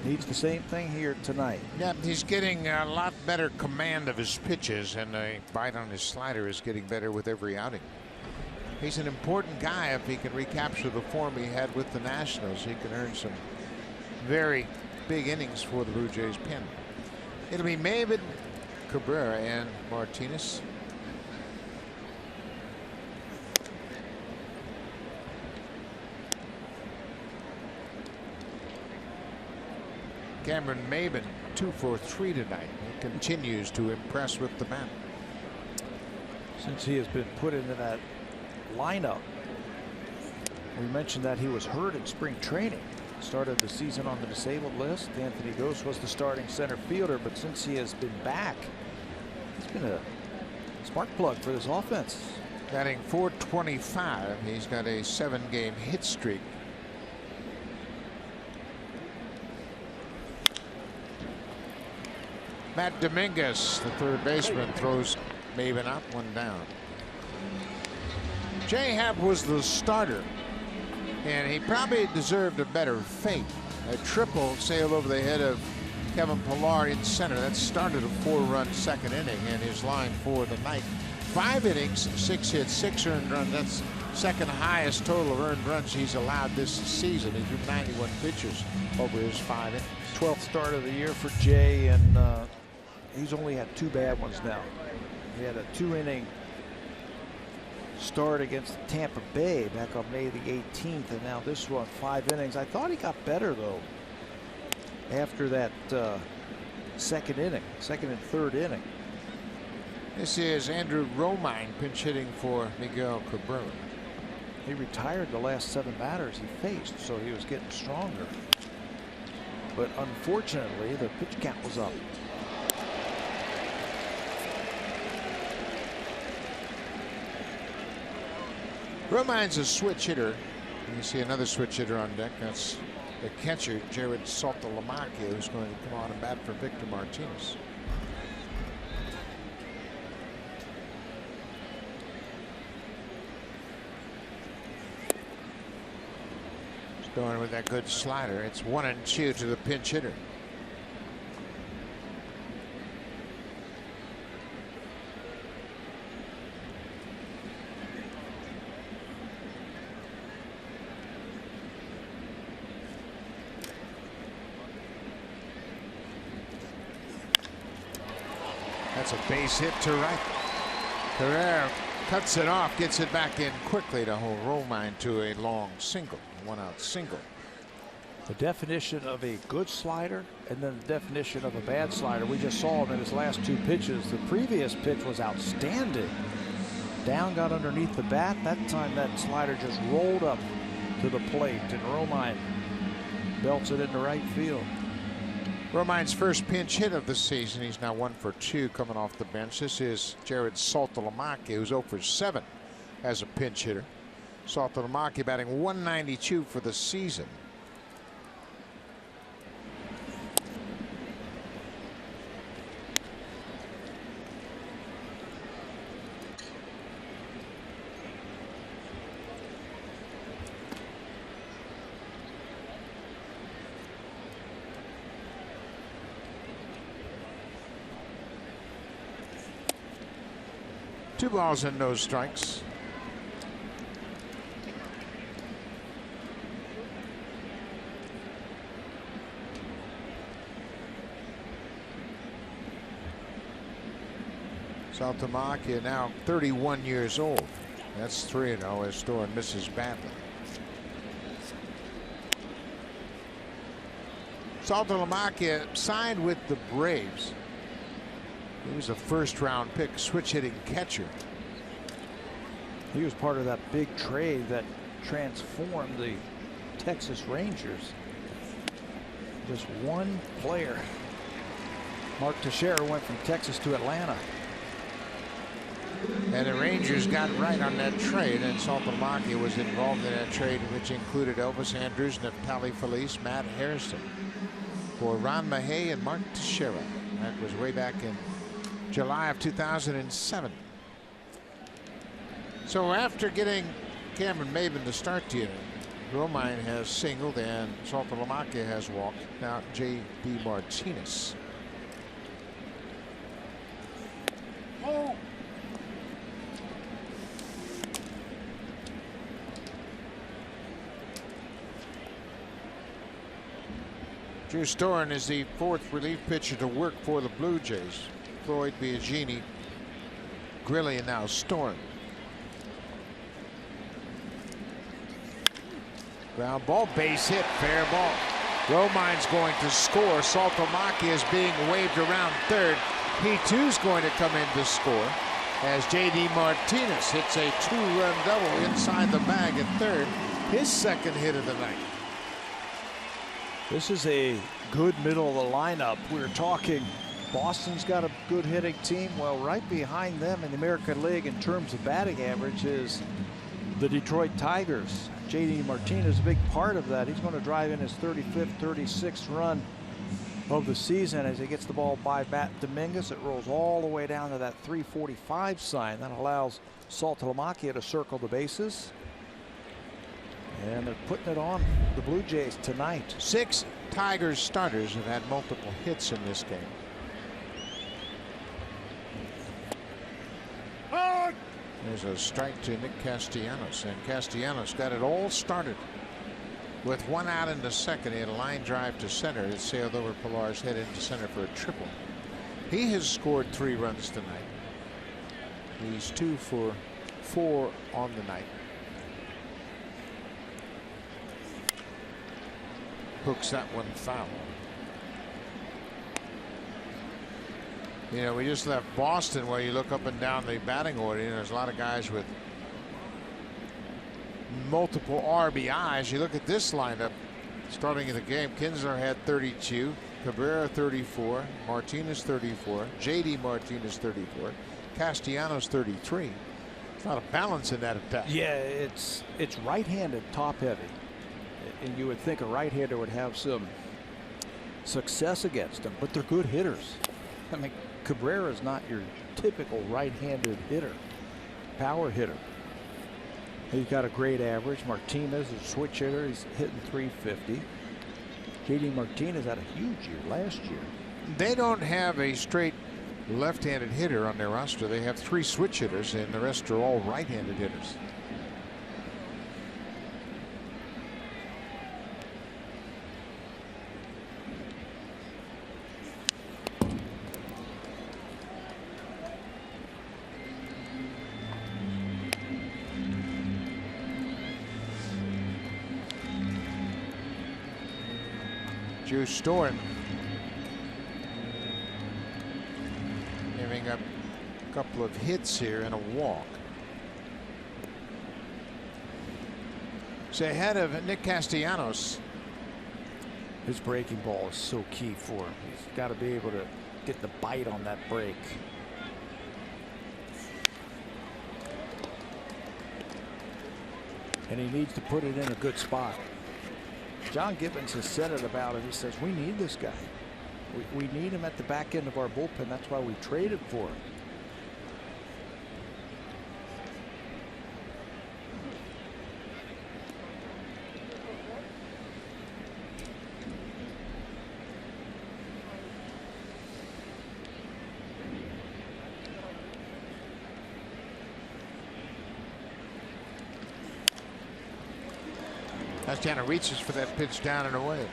Needs the same thing here tonight. Yeah, he's getting a lot better command of his pitches, and the bite on his slider is getting better with every outing. He's an important guy if he can recapture the form he had with the Nationals. He can earn some very big innings for the Blue Jays pen. It'll be Maven, Cabrera, and Martinez. Cameron Maven 2 for 3 tonight. He continues to impress with the bat. Since he has been put into that lineup, we mentioned that he was hurt in spring training. Started the season on the disabled list. Anthony Ghost was the starting center fielder, but since he has been back, he's been a spark plug for this offense. Batting .425. He's got a 7-game hit streak. Matt Dominguez, the third baseman, throws Maven out, 1 down. Jay Happ was the starter, and he probably deserved a better fate. A triple sailed over the head of Kevin Pillar in center. That started a 4-run second inning, and his line for the night. 5 innings, 6 hits, 6 earned runs. That's second highest total of earned runs he's allowed this season. He threw 91 pitches over his 5 innings. 12th start of the year for Jay, and he's only had 2 bad ones now. He had a 2-inning start against Tampa Bay back on May the 18th, and now this one, 5 innings. I thought he got better though after that second and third inning. This is Andrew Romine pinch hitting for Miguel Cabrera. He retired the last 7 batters he faced, so he was getting stronger. But unfortunately, the pitch count was up. Romine's a switch hitter. You see another switch hitter on deck. That's the catcher, Jared Saltalamacchia, who's going to come on and bat for Victor Martinez. Going with that good slider. It's 1-2 to the pinch hitter. That's a base hit to right. Carrera cuts it off, gets it back in quickly to hold Romine to a long single. 1-out single. The definition of a good slider and then the definition of a bad slider. We just saw him in his last 2 pitches. The previous pitch was outstanding. Down, got underneath the bat. That time that slider just rolled up to the plate and Romine belts it into right field. Romine's first pinch hit of the season. He's now 1 for 2 coming off the bench. This is Jared Saltalamacchia, who's 0 for 7 as a pinch hitter. Saltalamacchia batting 192 for the season. Two balls and no strikes. Saltalamacchia now 31 years old. That's 3-0 as Storen misses badly. Saltalamacchia signed with the Braves. He was a first-round pick, switch-hitting catcher. He was part of that big trade that transformed the Texas Rangers. Just one player. Mark Teixeira went from Texas to Atlanta. And the Rangers got right on that trade, and Saltalamacchia was involved in that trade, which included Elvis Andrews, Neftali Felice, Matt Harrison for Ron Mahay and Mark Teixeira. That was way back in July of 2007. So after getting Cameron Maybin to start the inning, Romine has singled and Saltalamacchia has walked. Now J.D. Martinez. Oh. Drew Storen is the 4th relief pitcher to work for the Blue Jays. Floyd, Biagini, Grilli, and now Storen. Ground ball, base hit, fair ball. Romine's going to score. Saltalamacchia is being waved around third. He too's going to come in to score as J.D. Martinez hits a 2-run double inside the bag at third. His second hit of the night. This is a good middle of the lineup. We're talking Boston's got a good hitting team. Well, right behind them in the American League in terms of batting average is the Detroit Tigers. J.D. Martinez is a big part of that. He's going to drive in his 35th, 36th run of the season as he gets the ball by Matt Dominguez. It rolls all the way down to that 345 sign. That allows Saltalamacchia to circle the bases. And they're putting it on the Blue Jays tonight. 6 Tigers starters have had multiple hits in this game. There's a strike to Nick Castellanos, and Castellanos got it all started with 1 out in the second. He had a line drive to center. It sailed over Pilar's head into center for a triple. He has scored 3 runs tonight. He's 2 for 4 on the night. Hooks that one foul. You know, we just left Boston where you look up and down the batting order and there's a lot of guys with multiple RBIs. You look at this lineup starting in the game. Kinsler had 32, Cabrera 34, Martinez 34, J.D. Martinez 34, Castellanos 33. It's not a balance in that attack. Yeah, it's right-handed top heavy. And you would think a right-hander would have some success against them, but they're good hitters. I mean, Cabrera's not your typical right-handed hitter, power hitter. He's got a great average. Martinez is a switch hitter. He's hitting .350. JD Martinez had a huge year last year. They don't have a straight left-handed hitter on their roster. They have 3 switch hitters, and the rest are all right-handed hitters. Drew Storen giving up a couple of hits here and a walk. So ahead of Nick Castellanos. His breaking ball is so key for him. He's got to be able to get the bite on that break. And he needs to put it in a good spot. John Gibbons has said it about him. He says, we need this guy. We need him at the back end of our bullpen. That's why we traded for him. Castellanos reaches for that pitch down and away.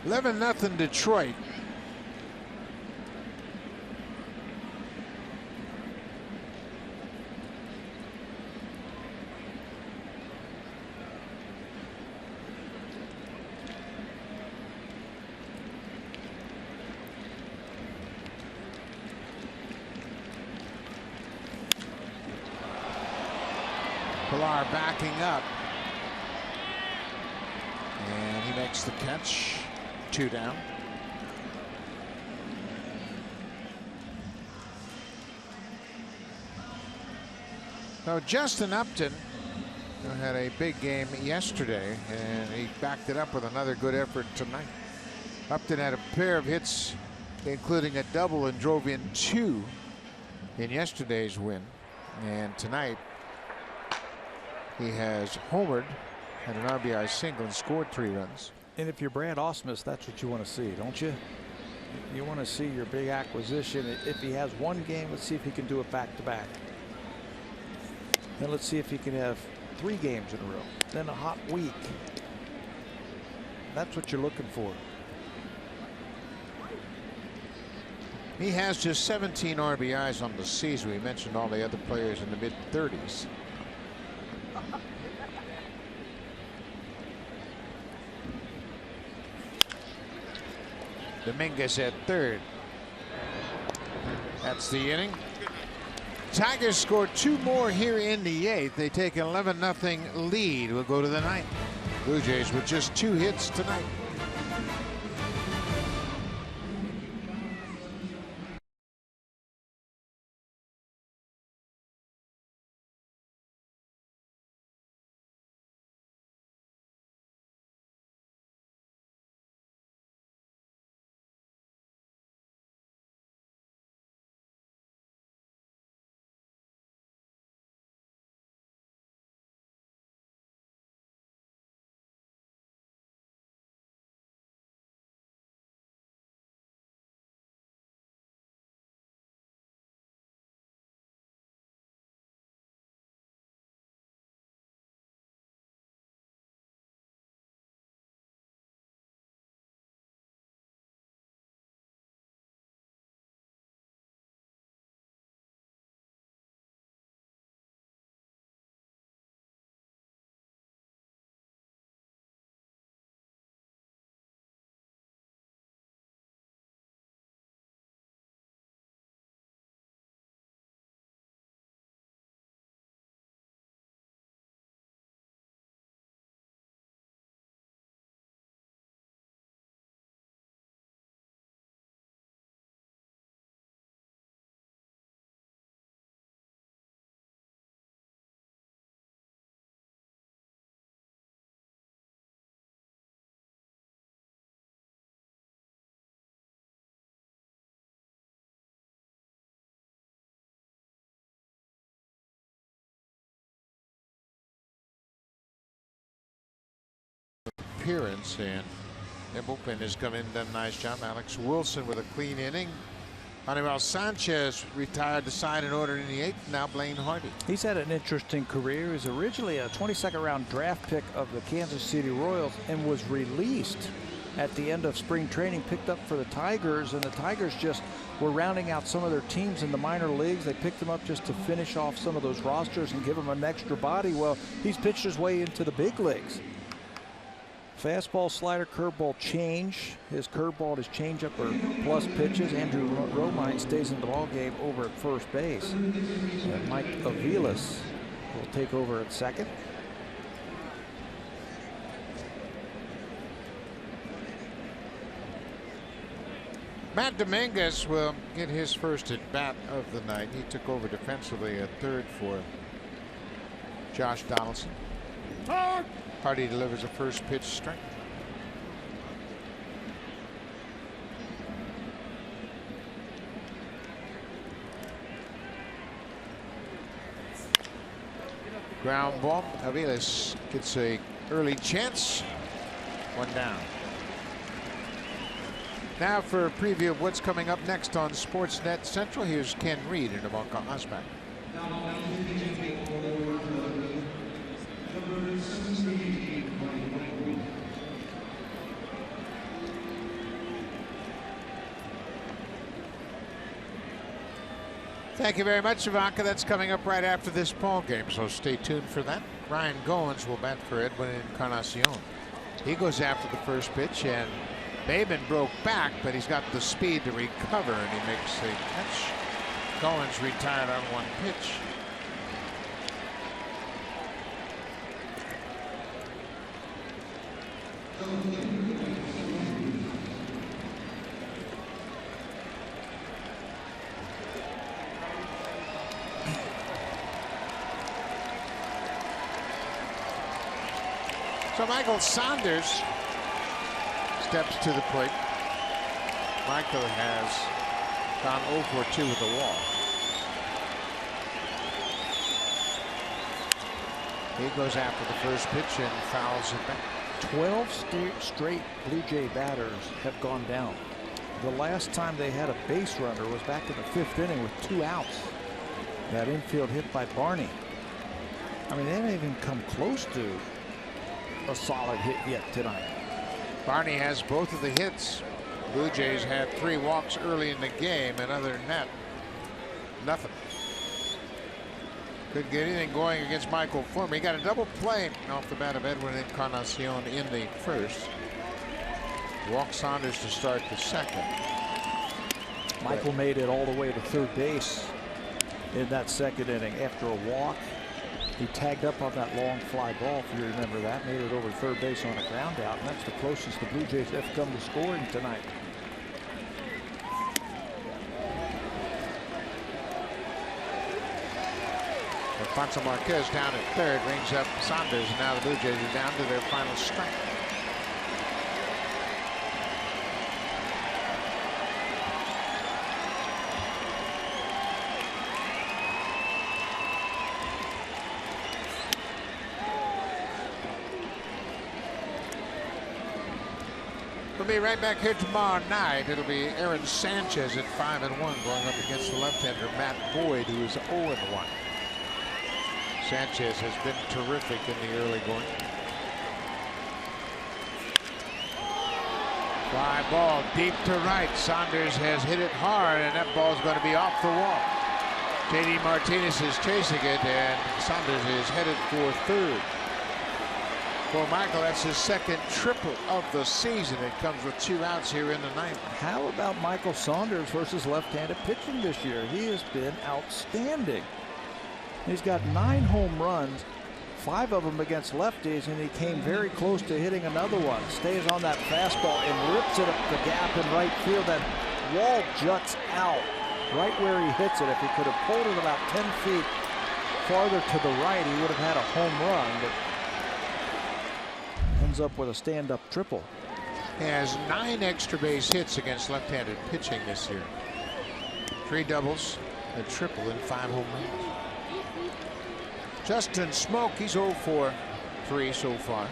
$11-0 Detroit. Pilar backing up, and he makes the catch. 2 down. Now Justin Upton had a big game yesterday, and he backed it up with another good effort tonight. Upton had a pair of hits, including a double, and drove in 2 in yesterday's win, and tonight he has homered, had an RBI single, and scored 3 runs. And if you're Brad Ausmus, that's what you want to see, don't you? You want to see your big acquisition. If he has one game, let's see if he can do it back-to-back. Then let's see if he can have 3 games in a row. Then a hot week. That's what you're looking for. He has just 17 RBIs on the season. We mentioned all the other players in the mid-30s. Dominguez at third. That's the inning. Tigers scored 2 more here in the 8th. They take an 11-0 lead. We'll go to the 9th. Blue Jays with just 2 hits tonight. appearance, and their bullpen has come in and done a nice job. Alex Wilson with a clean inning. Manuel Sanchez retired the side in order in the 8th. Now Blaine Hardy. He's had an interesting career. He was originally a 22nd round draft pick of the Kansas City Royals and was released at the end of spring training, picked up for the Tigers, and the Tigers just were rounding out some of their teams in the minor leagues. They picked him up just to finish off some of those rosters and give him an extra body. Well, he's pitched his way into the big leagues. Fastball, slider, curveball change. His curveball, his changeup are plus pitches. Andrew Romine stays in the ball game over at first base. And Mike Aviles will take over at second. Matt Dominguez will get his first at bat of the night. He took over defensively at third for Josh Donaldson. Hardy delivers a first pitch strike. Ground ball. Aviles gets a early chance. One down. Now for a preview of what's coming up next on Sportsnet Central. Here's Ken Reed and Ivanka Osback. Thank you very much, Ivanka. That's coming up right after this ball game, so stay tuned for that. Ryan Goins will bat for Edwin Encarnacion. He goes after the first pitch, and Bateman broke back, but he's got the speed to recover, and he makes a catch. Goins retired on one pitch. So Michael Saunders steps to the plate. Michael has gone 0 for 2 with the walk. He goes after the first pitch and fouls it back. 12 straight Blue Jay batters have gone down. The last time they had a base runner was back in the 5th inning with 2 outs. That infield hit by Barney. I mean, they haven't even come close to a solid hit yet tonight. Barney has both of the hits. Blue Jays had 3 walks early in the game, and other than that, nothing. Couldn't get anything going against Michael Fulmer. He got a double play off the bat of Edwin Encarnacion in the first. Walked Saunders to start the second. Michael made it all the way to third base in that second inning after a walk. He tagged up on that long fly ball, if you remember that, made it over third base on a ground out, and that's the closest the Blue Jays have come to scoring tonight. Alfonso Marquez down at third, rings up Saunders, and now the Blue Jays are down to their final strike. We'll be right back here tomorrow night. It'll be Aaron Sanchez at 5-1 going up against the left-hander Matt Boyd, who is 0-1. Sanchez has been terrific in the early going. Fly ball deep to right. Saunders has hit it hard, and that ball is going to be off the wall. JD Martinez is chasing it, and Saunders is headed for third. For Michael, that's his second triple of the season. It comes with 2 outs here in the 9th. How about Michael Saunders versus left-handed pitching this year? He has been outstanding. He's got 9 home runs, 5 of them against lefties, and he came very close to hitting another one. Stays on that fastball and rips it up the gap in right field. That wall juts out right where he hits it. If he could have pulled it about 10 feet farther to the right, he would have had a home run, but ends up with a stand-up triple. He has 9 extra base hits against left-handed pitching this year. 3 doubles, a triple, and 5 home runs. Justin Smoke, he's 0 for 3 so far.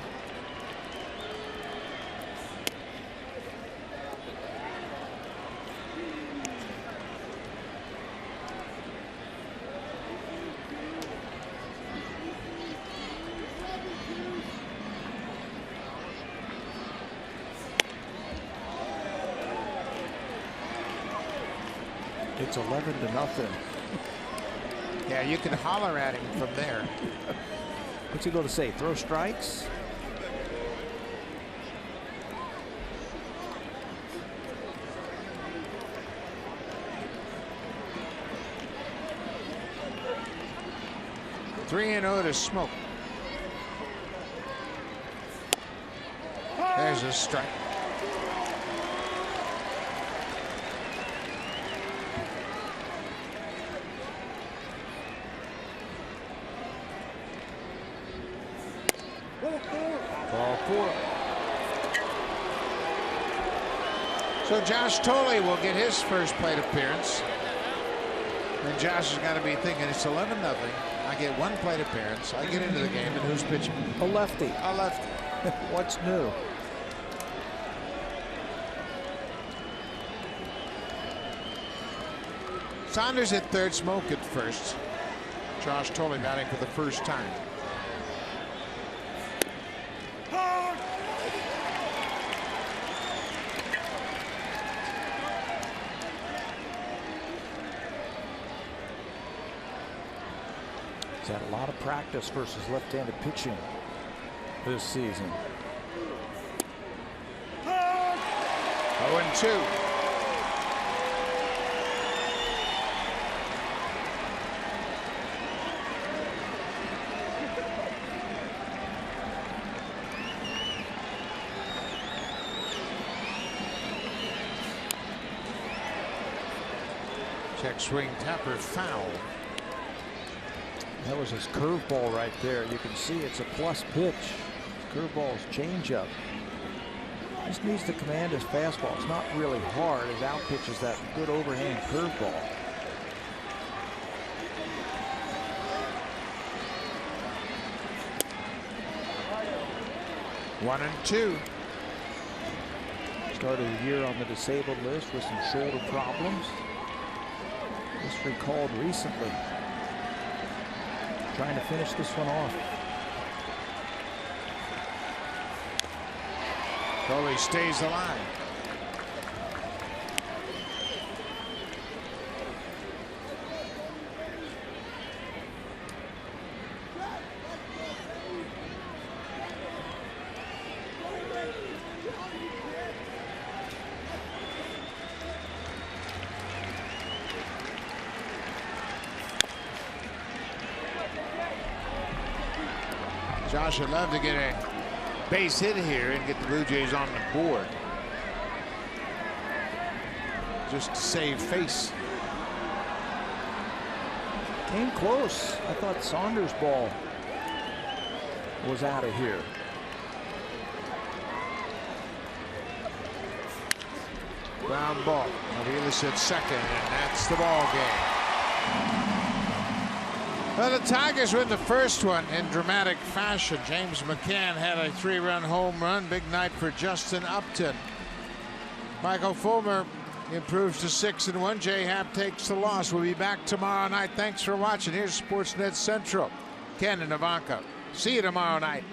It's 11-0. Yeah, you can holler at him from there. What's he going to say? Throw strikes? Three and 0 to Smoke. There's a strike. Ball 4. So Josh Tolley will get his first plate appearance. And Josh has got to be thinking it's 11-0. I get one plate appearance. I get into the game, and who's pitching? A lefty. A lefty. What's new? Saunders at third, Smoke at first. Josh Tolley batting for the first time. He's had a lot of practice versus left-handed pitching this season. 0-2. Check swing, Tapper foul. That was his curveball right there. You can see it's a plus pitch. Curveball's changeup. Just needs to command his fastball. It's not really hard. His out pitch is that good overhand curveball. One and 2. Started the year on the disabled list with some shoulder problems. Just recalled recently. Trying to finish this one off. Tolley stays alive. Josh would love to get a base hit here and get the Blue Jays on the board. Just to save face. Came close. I thought Saunders' ball was out of here. Ground ball. Aviles at second, and that's the ball game. Well, the Tigers win the first one in dramatic fashion. James McCann had a 3-run home run. Big night for Justin Upton. Michael Fulmer improves to 6-1. Jay Happ takes the loss. We'll be back tomorrow night. Thanks for watching. Here's Sportsnet Central. Ken and Ivanka. See you tomorrow night.